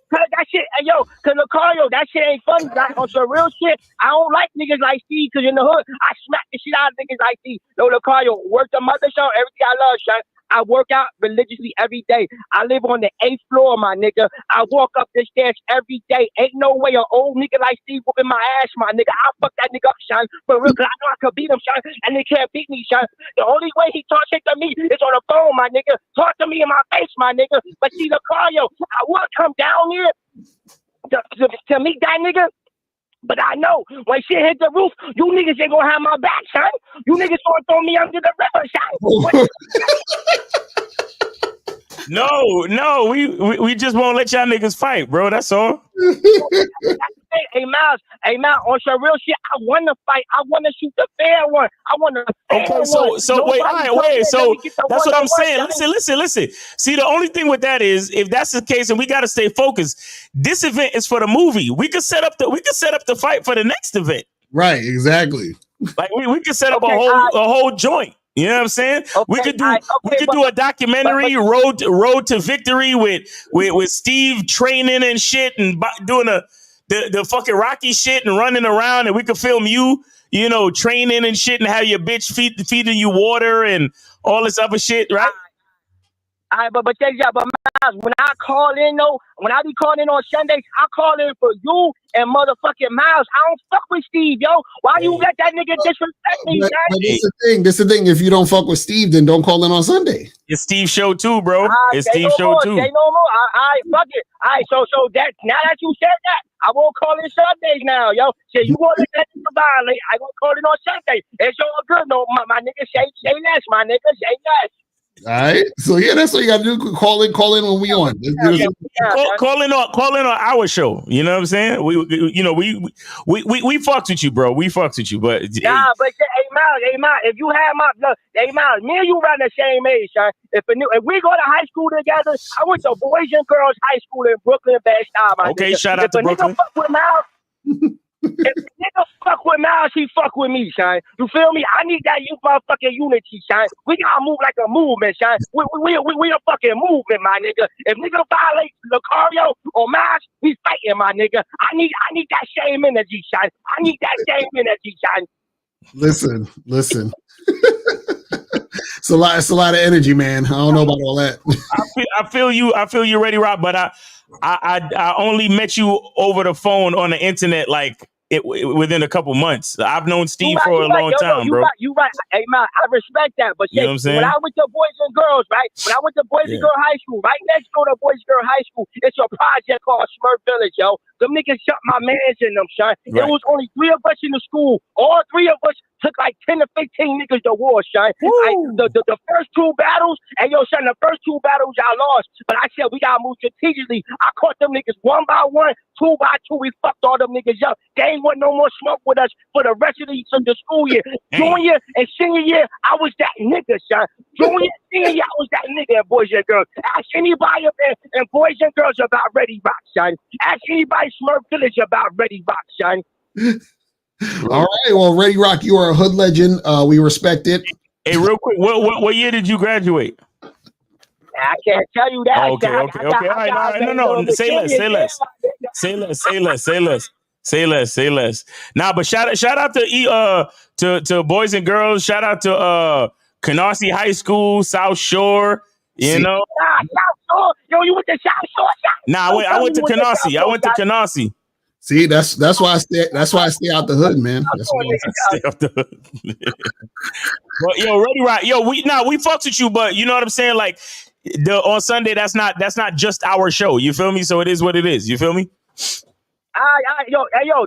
Cause that shit, hey, yo, cause Lucario, that shit ain't funny. Like, on some real shit, I don't like niggas like Steve, cause in the hood, I smack the shit out of niggas like Steve. Yo, Lucario, work the mother show, everything I love, son. I work out religiously every day. I live on the 8th floor, my nigga. I walk up the stairs every day. Ain't no way an old nigga like Steve whooping my ass, my nigga. I'll fuck that nigga up, son. For real, cause I know I could beat him, son. And they can't beat me, son. The only way he talk shit to me is on the phone, my nigga. Talk to me in my face, my nigga. But see, Lucario, I would come down here to meet that nigga. But I know when shit hit the roof, you niggas ain't gonna have my back, son. You niggas gonna throw me under the river, son. No, we just won't let y'all niggas fight, bro. That's all. Hey, Miles, on some real shit, I want to fight. I want to shoot the fair one. I want to. Okay, so wait, all right, wait. So that's what I'm saying. Listen. See, the only thing with that is, if that's the case, and we got to stay focused. This event is for the movie. We could set up the fight for the next event. Right, exactly. Like we could set up a whole joint. You know what I'm saying? Okay, we could do a documentary, road to victory with Steve training and shit and doing the fucking Rocky shit and running around, and we could film you training and shit and have your bitch feeding you water and all this other shit, right? All right, but check it out. But Miles, when I call in though, when I be calling in on Sundays, I call in for you and motherfucking Miles. I don't fuck with Steve, yo. Why you let that nigga disrespect me, man? But this the thing. If you don't fuck with Steve, then don't call in on Sunday. It's Steve's show too, bro. It's Steve's show too. Say no more. All right, fuck it. All right, so that now that you said that, I won't call in Sundays now, yo. So you want to let me violate? I won't call in on Sunday. It's all good, no, my nigga. Say less, my nigga. Say less. All right, so yeah, that's what you got to do. Call in when we on. Call in on our show. You know what I'm saying? We fucked with you, bro. We fucked with you, but but hey Miles, if you have Miles, me and you around the same age, son. If we go to high school together, I went to Boys and Girls High School in Brooklyn, Bed-Stuy. Okay, shout out to Brooklyn. Fuck with Miles, if a nigga fuck with Miles, he fuck with me, son. You feel me? I need that motherfucking unity, son. We gotta move like a movement, son. We a fucking movement, my nigga. If nigga violate Lucario or Miles, he's fighting, my nigga. I need that same energy, son. I need that same energy, son. Listen. It's a lot of energy, man. I don't know about all that. I feel you, Ready Rock, but I only met you over the phone on the internet within a couple months. I've known Steve for a long time, bro. You right. Hey, man, I respect that. But you know what I'm saying? When I went to Boys and Girls, right? When I went to Boys and Girls High School, right next door to Boys and Girls High School, it's a project called Smurf Village, yo. Them niggas shut my mans in them, son. Right. There was only 3 of us in the school. All 3 of us took like 10 to 15 niggas to war, son. The first 2 battles, and yo, son, the first 2 battles y'all lost. But I said we gotta move strategically. I caught them niggas 1 by 1, 2 by 2. We fucked all them niggas up. They ain't want no more smoke with us for the rest of the school year. Junior and senior year, I was that nigga, son. Junior and senior year, I was that nigga in Boys and Girls. Ask anybody up there in Boys and Girls about Ready Rock, son. Ask anybody Smurf Village about Ready Rock, son. All right, well, Ready Rock, you are a hood legend. We respect it. Hey, real quick, what year did you graduate? I can't tell you that. Okay. All right. No. Say less. Nah, but shout out to Boys and Girls. Shout out to Canarsie High School, South Shore. You know. South Shore. Yo, you went to South Shore? Nah, I went to Canarsie. I went to Canarsie. See, that's why I stay out the hood, man. That's why I stay out the hood. But yo, Ready Rock, we fucks with you, but you know what I'm saying? Like on Sunday, that's not just our show. You feel me? So it is what it is. You feel me? Now that Lucario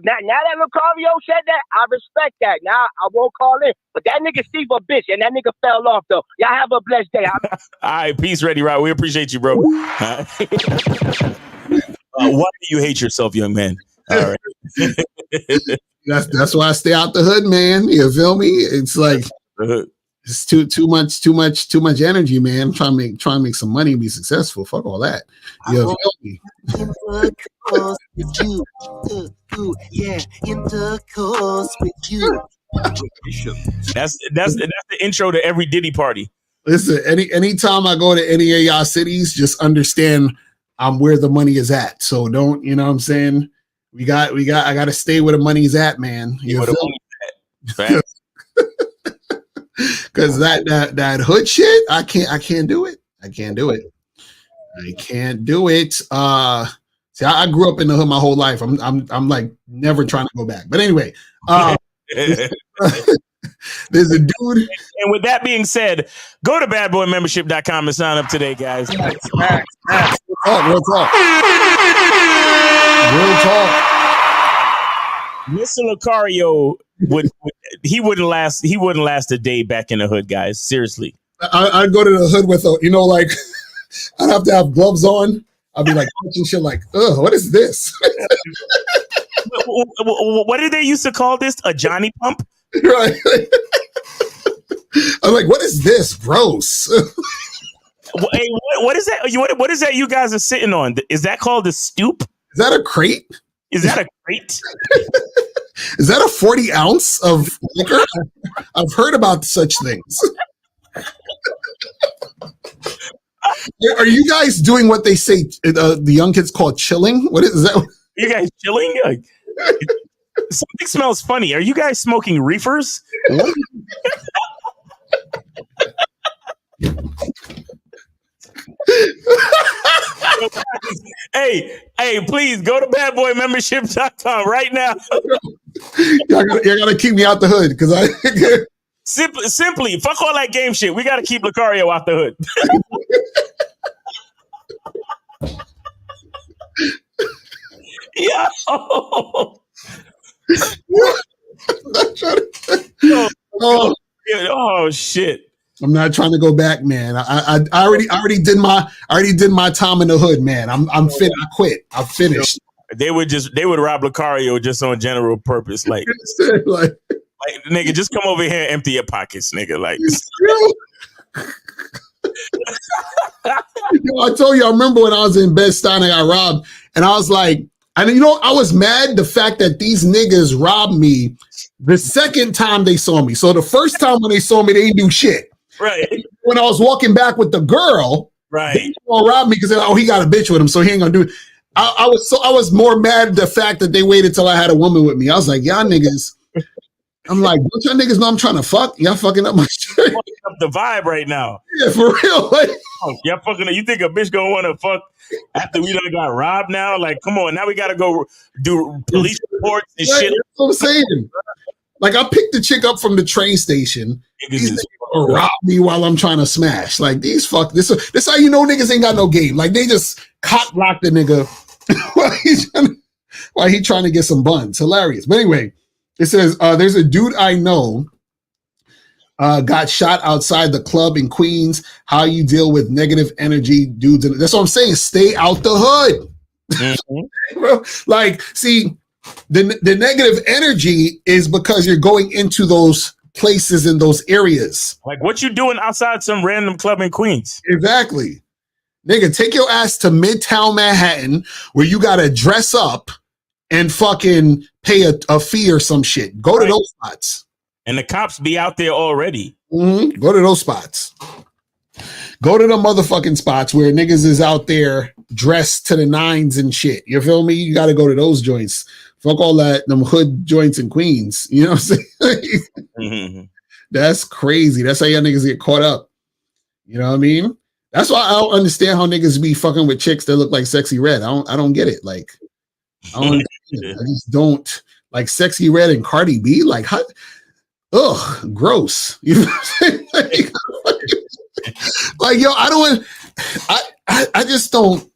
said that, I respect that. Now I won't call in, but that nigga Steve a bitch, and that nigga fell off though. Y'all have a blessed day. All right, peace, Ready Rock. We appreciate you, bro. Why do you hate yourself, young man? All right. That's why I stay out the hood, man. You feel me? It's like it's too much energy, man. Trying to make some money and be successful. Fuck all that. You feel me? Intercourse with you. Intercourse with you. That's the intro to every Diddy party. Listen, anytime I go to any of y'all cities, just understand I'm where the money is at. So don't, you know what I'm saying? I got to stay where the money's at, man. You feel me? Because that hood shit, I can't do it. I can't do it. See, I grew up in the hood my whole life. I'm like never trying to go back. But anyway, there's a dude. And with that being said, go to badboymembership.com and sign up today, guys. Real talk. Mr. Lucario wouldn't last a day back in the hood, guys. Seriously. I'd go to the hood with like I'd have to have gloves on. I'd be like touching shit like, ugh, what is this? What did they used to call this? A Johnny pump? Right. I'm like, what is this? Gross. Hey, what is that? What is that you guys are sitting on? Is that called a stoop? Is that a crate? Is that a crate? Is that a 40 ounce of liquor? I've heard about such things. Are you guys doing what they say the young kids call chilling? What is that? You guys chilling? Something smells funny. Are you guys smoking reefers? Hey, please go to badboymembership.com right now. Y'all gotta keep me out the hood because I simply fuck all that game shit. We gotta keep Lucario out the hood. Oh shit. I'm not trying to go back, man. I already did my time in the hood, man. I'm fit. I quit. I'm finished. They would rob Lucario just on general purpose, like nigga, just come over here and empty your pockets, nigga. Like, I told you, I remember when I was in Bed-Stuy, I got robbed, and I was like, I was mad the fact that these niggas robbed me the second time they saw me. So the first time when they saw me, they didn't do shit. Right. When I was walking back with the girl, right, they all robbed me because he got a bitch with him, so he ain't gonna do it. I was more mad at the fact that they waited till I had a woman with me. I was like, y'all niggas. I'm like, don't y'all niggas know I'm trying to fuck? Y'all fucking up my shit. Fucking up the vibe right now. Yeah, for real. Like, y'all fucking. You think a bitch gonna want to fuck after we done got robbed? Now, like, come on. Now we gotta go do police reports and shit. That's what I'm saying. Like, I picked the chick up from the train station. These niggas rob me while I'm trying to smash. Like, these fuck this. This how you know niggas ain't got no game. Like, they just cock block the nigga while he trying to get some buns. Hilarious. But anyway, it says there's a dude I know got shot outside the club in Queens. How you deal with negative energy dudes. That's what I'm saying. Stay out the hood. Bro, like, see, the negative energy is because you're going into those places in those areas. Like, what you doing outside some random club in Queens? Exactly. Nigga, take your ass to Midtown Manhattan where you got to dress up and fucking pay a fee or some shit. Go to those spots. And the cops be out there already. Go to those spots. Go to the motherfucking spots where niggas is out there dressed to the nines and shit. You feel me? You got to go to those joints. Fuck all that, them hood joints in Queens. You know what I'm saying? That's crazy. That's how y'all niggas get caught up. You know what I mean? That's why I don't understand how niggas be fucking with chicks that look like Sexy Red. I don't get it. Like, I don't understand. I just don't like Sexy Red and Cardi B. Like, how, ugh, gross. You know what I'm saying? Like, yo, I just don't.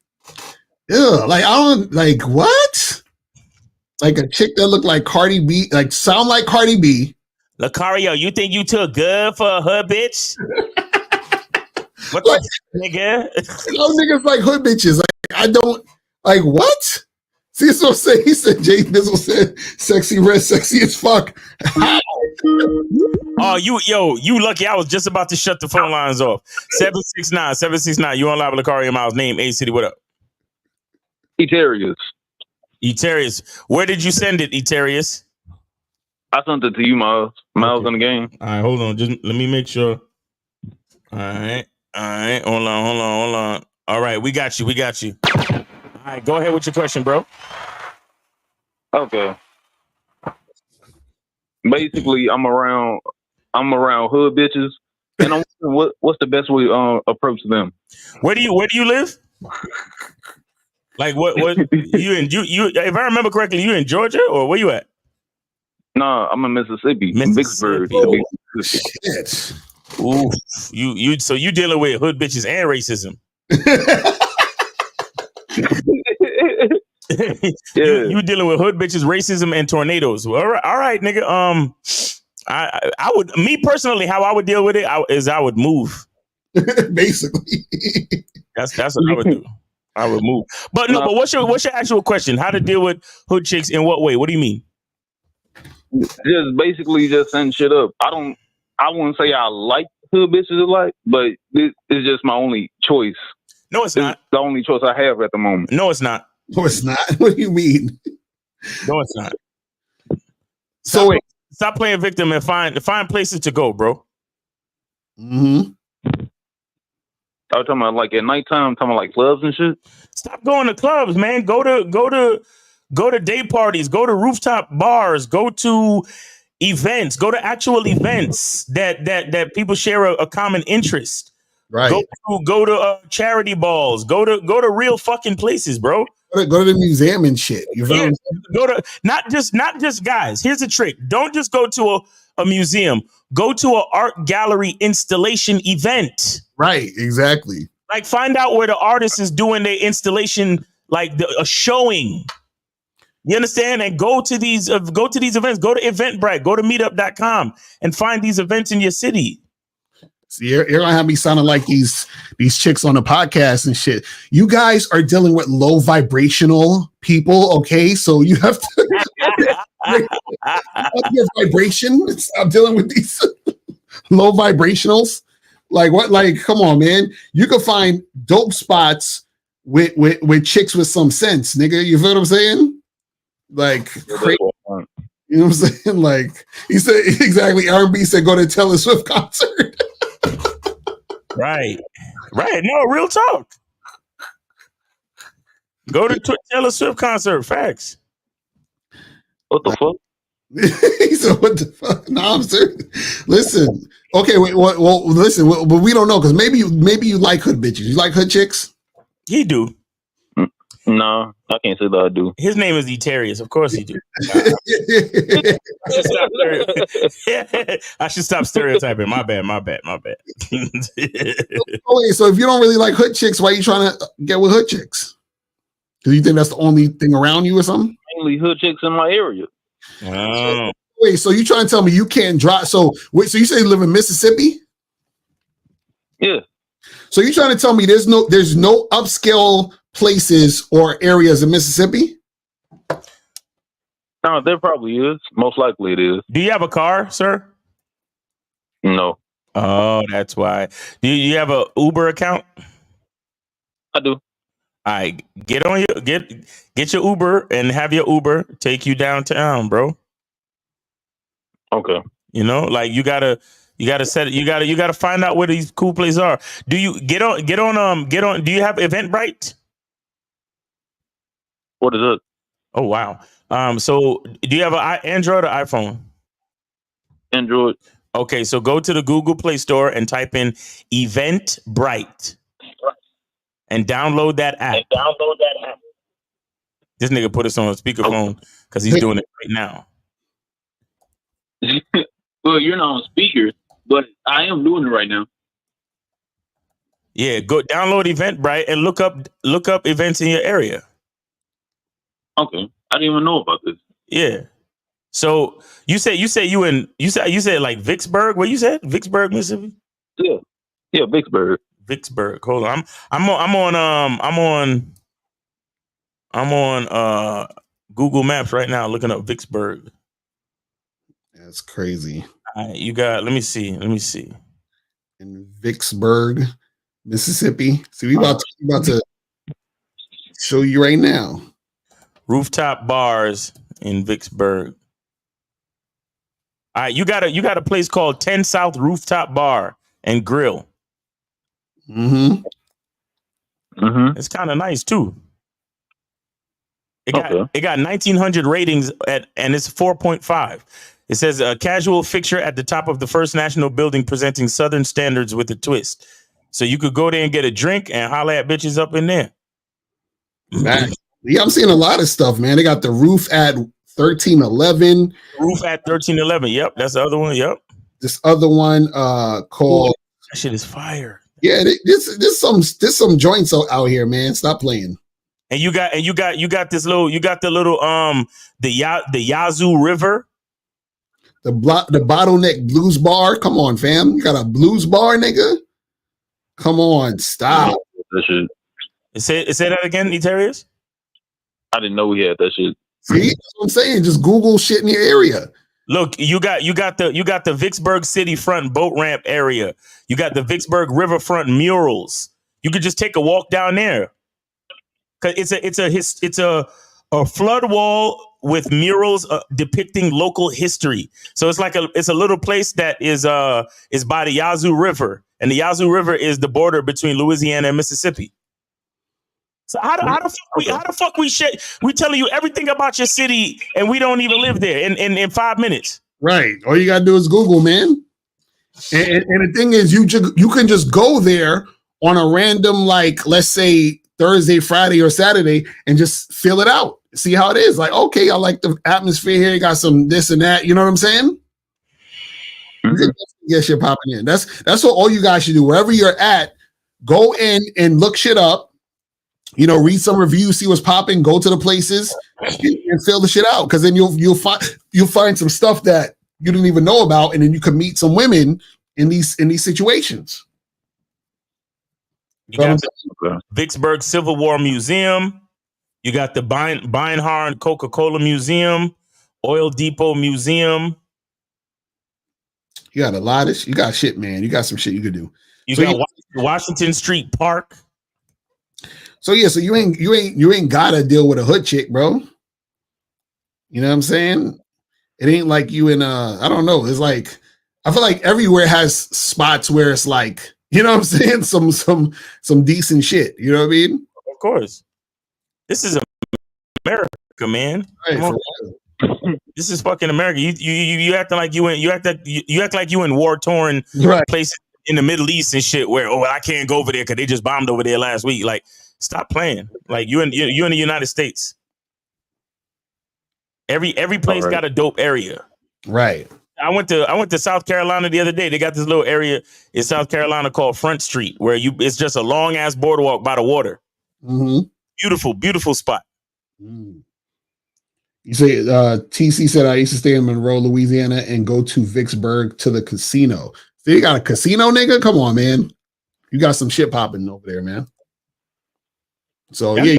Ugh, like, I don't like what? Like a chick that look like Cardi B, like sound like Cardi B. Lucario, you think you too good for a hood bitch? What like, nigga? Those niggas like hood bitches. Like, I don't like what? See, so say he said Jay Bizzle said Sexy Red, sexy as fuck. Oh, you lucky. I was just about to shut the phone lines off. 769. You on live with Lucario Miles. Name, A City. What up? Eterius. Where did you send it, Eterius? I sent it to you, Miles. Miles on the game. All right, hold on. Just let me make sure. All right. Hold on. All right, we got you. All right, go ahead with your question, bro. Okay. Basically, I'm around hood bitches, and I'm wondering what's the best way approach them. Where do you live? Like what you if I remember correctly, you in Georgia or where you at? No, I'm in Mississippi. Vicksburg. Oh, shit. Ooh, so you dealing with hood bitches and racism. You dealing with hood bitches, racism, and tornadoes. All right, nigga. I would, me personally, how I would deal with it is I would move. Basically, that's what I would do. I would move. But no. But what's your actual question? How to deal with hood chicks in what way? What do you mean? Just basically just send shit up. I wouldn't say I like hood bitches alike, but it's just my only choice. No, it's not. The only choice I have at the moment. No, it's not. No, it's not. What do you mean? No, it's not. So stop playing victim and find places to go, bro. I was talking about like at nighttime, talking about like clubs and shit. Stop going to clubs, man. Go to day parties, go to rooftop bars, go to events, go to actual events that people share a common interest. Right. Go to charity balls. Go to real fucking places, bro. Go to the museum and shit. You feel go to not just guys. Here's the trick. Don't just go to a museum. Go to an art gallery installation event. Right, exactly. Like find out where the artist is doing their installation, like a showing. You understand? And go to these events. Go to Eventbrite. Go to Meetup.com and find these events in your city. See, you're gonna have me sounding like these chicks on the podcast and shit. You guys are dealing with low vibrational people, okay? So you have to your vibration. I'm dealing with these low vibrationals. Like what? Like, come on, man. You can find dope spots with chicks with some sense, nigga. You feel what I'm saying? Like, crazy. You know what I'm saying? Like, he said exactly. R&B said go to Taylor Swift concert. Right. No, real talk. Go to Taylor Swift concert. Facts. What the fuck? He said, "What the fuck?" No, I'm serious. Listen, okay, wait. Well, listen, but we don't know because maybe you like hood bitches. You like hood chicks? He do. No, I can't say that I do. His name is Eterius. Of course he do. I should stop stereotyping. My bad. Okay, so if you don't really like hood chicks, why are you trying to get with hood chicks? Because you think that's the only thing around you or something? Mainly hood chicks in my area. Oh. Wait, so you trying to tell me you can't drive? So wait, so you say you live in Mississippi? Yeah. So you trying to tell me there's no upscale places or areas in Mississippi? No, there probably is. Most likely it is. Do you have a car, sir? No. Oh, that's why. Do you have a Uber account? I do. All right, get your Uber and have your Uber take you downtown, bro. Okay. You know, like you gotta find out where these cool places are. Do you get on? Do you have Eventbrite? What is it? Oh wow. So do you have an Android or iPhone? Android. Okay, so go to the Google Play Store and type in Eventbrite and download that app. This nigga put us on a speakerphone because he's doing it right now. Well, you're not on speaker, but I am doing it right now. Yeah, go download Eventbrite and look up events in your area. Okay, I didn't even know about this. Yeah. So you said like Vicksburg. What you said? Vicksburg, Mississippi. Yeah, Vicksburg. Vicksburg. Hold on, I'm on Google Maps right now looking up Vicksburg. That's crazy. All right, you got. Let me see. In Vicksburg, Mississippi. See, we about to show you right now. Rooftop bars in Vicksburg. All right, you got a place called 10 South Rooftop Bar and Grill. Mm-hmm. It's kind of nice too. It got 1,900 ratings and it's 4.5. It says a casual fixture at the top of the First National Building presenting Southern standards with a twist. So you could go there and get a drink and holler at bitches up in there. Man. Yeah, I'm seeing a lot of stuff, man. They got the roof at 1311. Roof at 1311. Yep, that's the other one. Yep. This other one called. That shit is fire. Yeah, there's some joints out here, man. Stop playing. And you got the Yazoo River. The Bottleneck Blues Bar. Come on, fam. You got a blues bar, nigga? Come on, stop. That shit. Say that again, Etarius? I didn't know we had that shit. See, that's what I'm saying. Just Google shit in your area. Look, you got the Vicksburg City front boat ramp area. You got the Vicksburg Riverfront murals. You could just take a walk down there. Cause it's a flood wall with murals depicting local history. So it's a little place that is by the Yazoo River, and the Yazoo River is the border between Louisiana and Mississippi. So how the fuck we telling you everything about your city and we don't even live there in 5 minutes? Right. All you gotta do is Google, man. And the thing is, you can just go there on a random, like, let's say Thursday, Friday, or Saturday, and just fill it out. See how it is. Like, okay, I like the atmosphere here. You got some this and that. You know what I'm saying? Mm-hmm. Get shit popping in. That's what all you guys should do. Wherever you're at, go in and look shit up. You know, read some reviews, see what's popping. Go to the places and fill the shit out. Because then you'll find some stuff that you didn't even know about, and then you can meet some women in these situations. You got the Vicksburg Civil War Museum. You got the Beinhardt Coca-Cola Museum, Oil Depot Museum. You got a lot of you got shit, man. You got some shit you could do. You got Washington Street Park. So you ain't gotta deal with a hood chick, bro. You know what I'm saying? It ain't like you in I don't know. It's like I feel like everywhere has spots where it's like, you know what I'm saying? Some decent shit. You know what I mean? Of course. This is America, man. Right, this is fucking America. You acting like you act like you in war-torn places in the Middle East and shit where I can't go over there because they just bombed over there last week. Like, stop playing. Like you in the United States. Every place got a dope area. Right. I went to South Carolina the other day. They got this little area in South Carolina called Front Street where it's just a long ass boardwalk by the water. Mm-hmm. Beautiful, beautiful spot. Mm. You say TC said I used to stay in Monroe, Louisiana, and go to Vicksburg to the casino. So you got a casino, nigga? Come on, man. You got some shit popping over there, man. So yeah,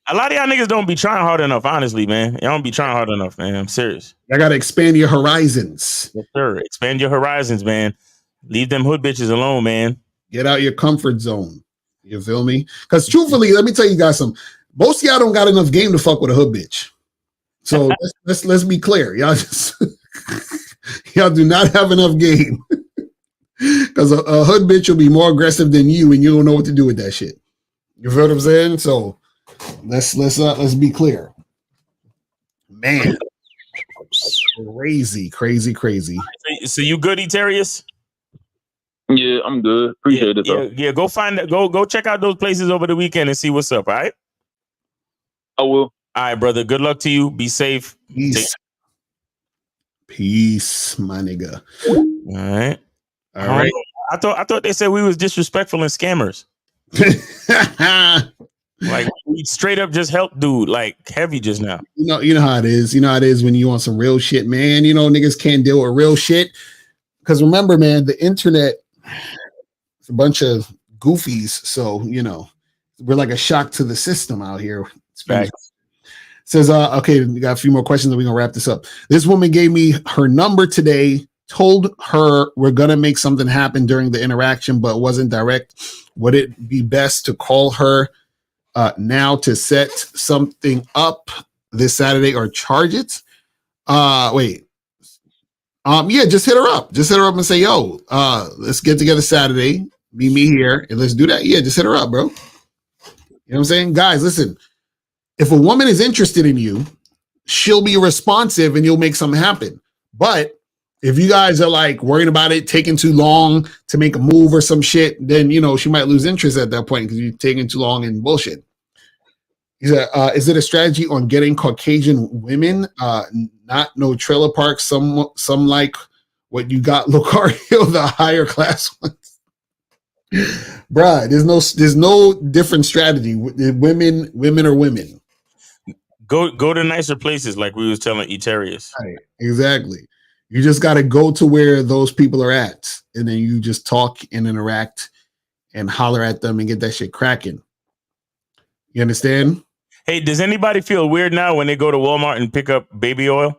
a lot of y'all niggas don't be trying hard enough, honestly, man. Y'all don't be trying hard enough, man. I'm serious. I gotta expand your horizons. Yes, sir. Expand your horizons, man. Leave them hood bitches alone, man. Get out your comfort zone. You feel me? Because truthfully, let me tell you guys something. Most of y'all don't got enough game to fuck with a hood bitch. So let's be clear. Y'all just y'all do not have enough game. Because a hood bitch will be more aggressive than you, and you don't know what to do with that shit. You feel what I'm saying? So let's be clear. Man. Crazy. So you good, Eterius? Yeah, I'm good. Appreciate it though. Yeah, go find that. Go check out those places over the weekend and see what's up, all right? I will. All right, brother. Good luck to you. Be safe. Peace, my nigga. All right. I thought they said we was disrespectful and scammers. Like we straight up just helped dude like heavy just now. You know how it is. You know how it is when you want some real shit, man. You know niggas can't deal with real shit. Because remember, man, the internet is a bunch of goofies. So, you know, we're like a shock to the system out here. Says, okay, we got a few more questions and we're gonna wrap this up. This woman gave me her number today, told her we're gonna make something happen during the interaction, but wasn't direct. Would it be best to call her now to set something up this Saturday or charge it? Wait. Yeah, just hit her up. Just hit her up and say, yo, let's get together Saturday. Meet me here and let's do that. Yeah, just hit her up, bro. You know what I'm saying? Guys, listen. If a woman is interested in you, she'll be responsive and you'll make something happen. But if you guys are like worried about it taking too long to make a move or some shit, then, you know, she might lose interest at that point because you're taking too long and bullshit. He said, is it a strategy on getting Caucasian women? Not no trailer park. Some like what you got, Lucario, the higher class ones. Bruh, there's no different strategy. Women are women. Go to nicer places like we was telling Eterius. Right, exactly. You just got to go to where those people are at, and then you just talk and interact and holler at them and get that shit cracking. You understand? Hey, does anybody feel weird now when they go to Walmart and pick up baby oil?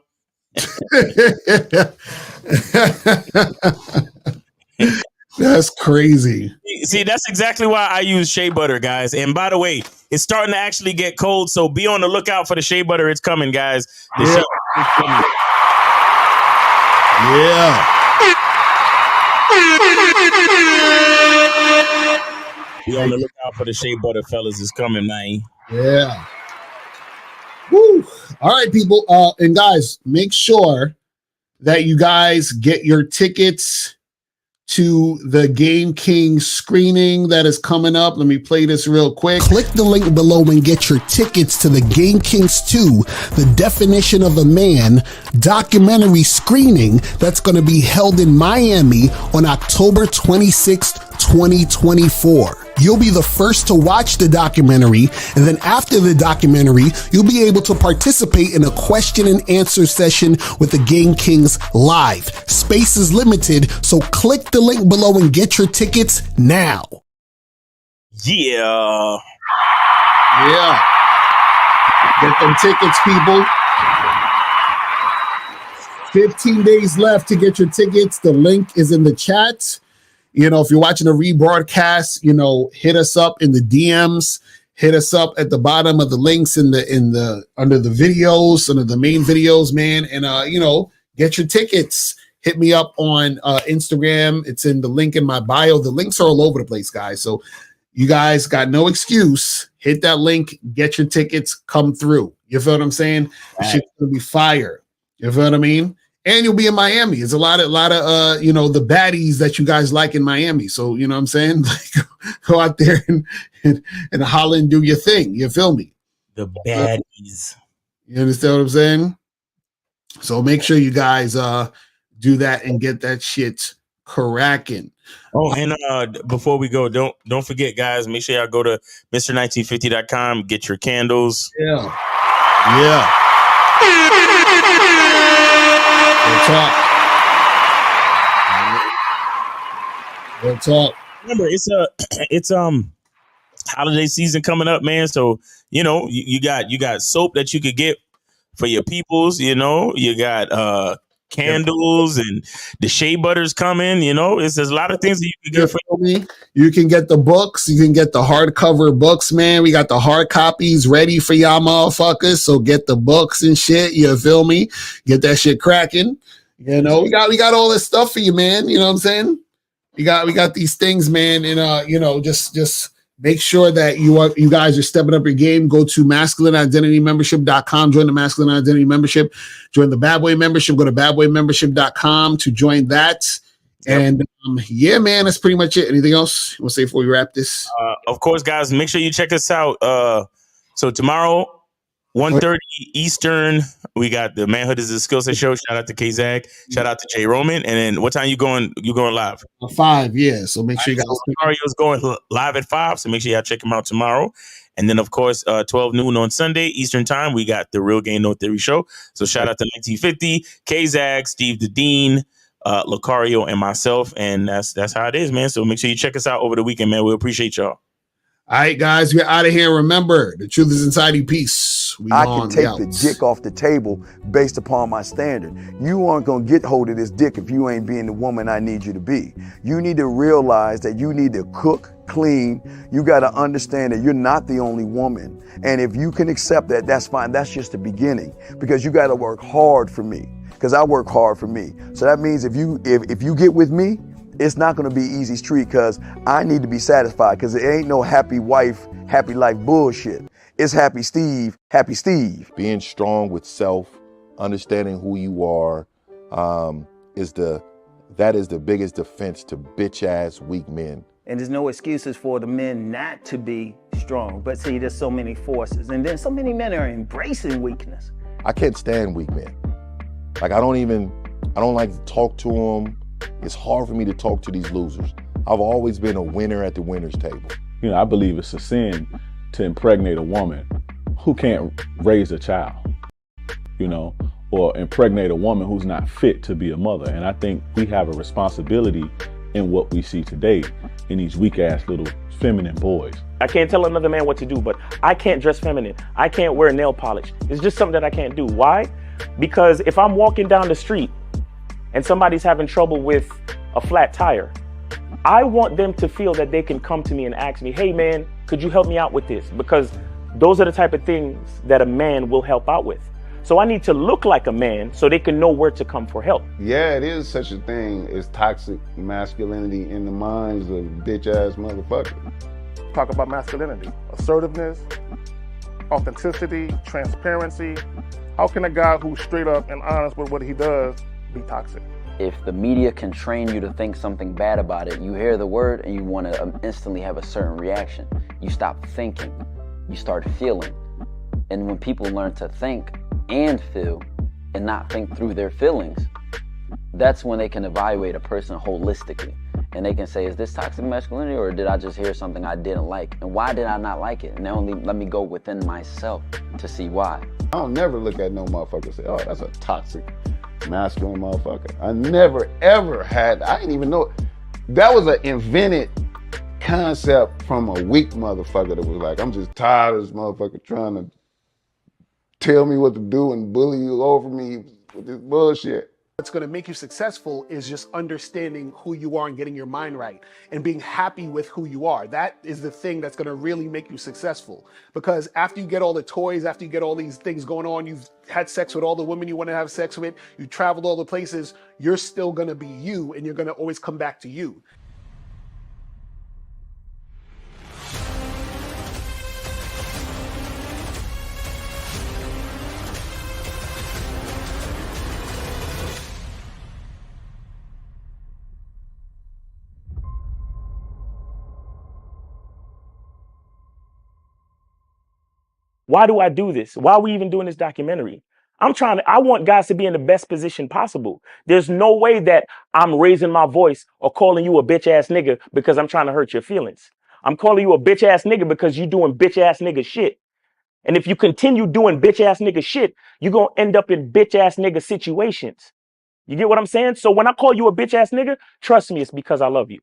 That's crazy. See, that's exactly why I use shea butter, guys. And by the way, it's starting to actually get cold, so be on the lookout for the shea butter. It's coming, guys. The shea butter is coming. Yeah. Be on the lookout for the shea butter, fellas. It's coming, man. Yeah. Woo. All right, people. And guys, make sure that you guys get your tickets to the Game King screening that is coming up. Let me play this real quick. Click the link below and get your tickets to the Game Kings 2, The Definition of a Man documentary screening that's going to be held in Miami on October 26th, 2024. You'll be the first to watch the documentary, and then after the documentary, you'll be able to participate in a question and answer session with the Game Kings live. Space is limited, so click the link below and get your tickets now. Yeah. Yeah. Get them tickets, people. 15 days left to get your tickets. The link is in the chat. You know, if you're watching a rebroadcast, you know, hit us up in the DMs, hit us up at the bottom of the links in the under the videos, under the main videos, man. And you know, get your tickets. Hit me up on Instagram. It's in the link in my bio. The links are all over the place, guys. So you guys got no excuse. Hit that link, get your tickets, come through. You feel what I'm saying? Right. Shit's gonna be fire. You feel what I mean? And you'll be in Miami. It's a lot of you know, the baddies that you guys like in Miami. So, you know what I'm saying? Like, go out there and holler and do your thing. You feel me? The baddies. You understand what I'm saying? So make sure you guys do that and get that shit cracking. Oh, and before we go, don't forget, guys, make sure y'all go to Mr1950.com, get your candles. Yeah. Real talk. Remember, it's holiday season coming up, man. So you got soap that you could get for your peoples. You got candles and the shea butter's coming. There's a lot of things that you can get for me. You can get the books. You can get the hardcover books, man. We got the hard copies ready for y'all motherfuckers. So get the books and shit. You feel me? Get that shit cracking. We got all this stuff for you, man. You know what I'm saying? We got these things, man. And just make sure that you guys are stepping up your game. Go to masculineidentitymembership.com. Join the Masculine Identity Membership. Join the Bad Boy Membership. Go to badboymembership.com to join that. Yep. And yeah, man, that's pretty much it. Anything else you want to say before we wrap this? Of course, guys, make sure you check us out. So tomorrow, 1:30 Eastern, we got the Manhood is a Skill Set show. Shout out to K-Zag. Shout out to Jay Roman. And then what time you going live? 5, yeah. So make sure you guys. Mario's going live at 5, so make sure y'all check him out tomorrow. And then, of course, 12 noon on Sunday Eastern time, we got the Real Game No Theory show. So shout out to 1950, K-Zag, Steve the Dean, Lucario, and myself. And that's how it is, man. So make sure you check us out over the weekend, man. We appreciate y'all. All right, guys, we're out of here. Remember, the truth is inside you. Peace. I can take the dick off the table based upon my standard. You aren't going to get hold of this dick if you ain't being the woman I need you to be. You need to realize that you need to cook, clean. You got to understand that you're not the only woman. And if you can accept that, that's fine. That's just the beginning, because you got to work hard for me, because I work hard for me. So that means if you get with me, it's not going to be easy street, because I need to be satisfied, because it ain't no happy wife, happy life bullshit. It's happy Steve, happy Steve. Being strong with self, understanding who you are, is the biggest defense to bitch ass weak men. And there's no excuses for the men not to be strong. But see, there's so many forces, and then so many men are embracing weakness. I can't stand weak men. Like I don't like to talk to them. It's hard for me to talk to these losers. I've always been a winner at the winner's table. I believe it's a sin to impregnate a woman who can't raise a child, or impregnate a woman who's not fit to be a mother. And I think we have a responsibility in what we see today in these weak ass little feminine boys. I can't tell another man what to do, but I can't dress feminine. I can't wear nail polish. It's just something that I can't do. Why? Because if I'm walking down the street and somebody's having trouble with a flat tire, I want them to feel that they can come to me and ask me, hey man, could you help me out with this? Because those are the type of things that a man will help out with. So I need to look like a man so they can know where to come for help. Yeah, it is such a thing as toxic masculinity in the minds of bitch ass motherfuckers. Talk about masculinity, assertiveness, authenticity, transparency. How can a guy who's straight up and honest with what he does be toxic? If the media can train you to think something bad about it, you hear the word and you want to instantly have a certain reaction. You stop thinking, you start feeling. And when people learn to think and feel and not think through their feelings, that's when they can evaluate a person holistically. And they can say, is this toxic masculinity, or did I just hear something I didn't like? And why did I not like it? And they only let me go within myself to see why. I don't never look at no motherfucker and say, oh, that's a toxic masculine motherfucker. I never ever had, I didn't even know. That was an invented concept from a weak motherfucker that was like, I'm just tired of this motherfucker trying to tell me what to do and bully you over me with this bullshit. What's going to make you successful is just understanding who you are and getting your mind right and being happy with who you are. That is the thing that's going to really make you successful. Because after you get all the toys, after you get all these things going on, you've had sex with all the women you want to have sex with, you traveled all the places, you're still going to be you, and you're going to always come back to you. Why do I do this? Why are we even doing this documentary? I want guys to be in the best position possible. There's no way that I'm raising my voice or calling you a bitch ass nigga because I'm trying to hurt your feelings. I'm calling you a bitch ass nigga because you're doing bitch ass nigga shit. And if you continue doing bitch ass nigga shit, you're going to end up in bitch ass nigga situations. You get what I'm saying? So when I call you a bitch ass nigga, trust me, it's because I love you.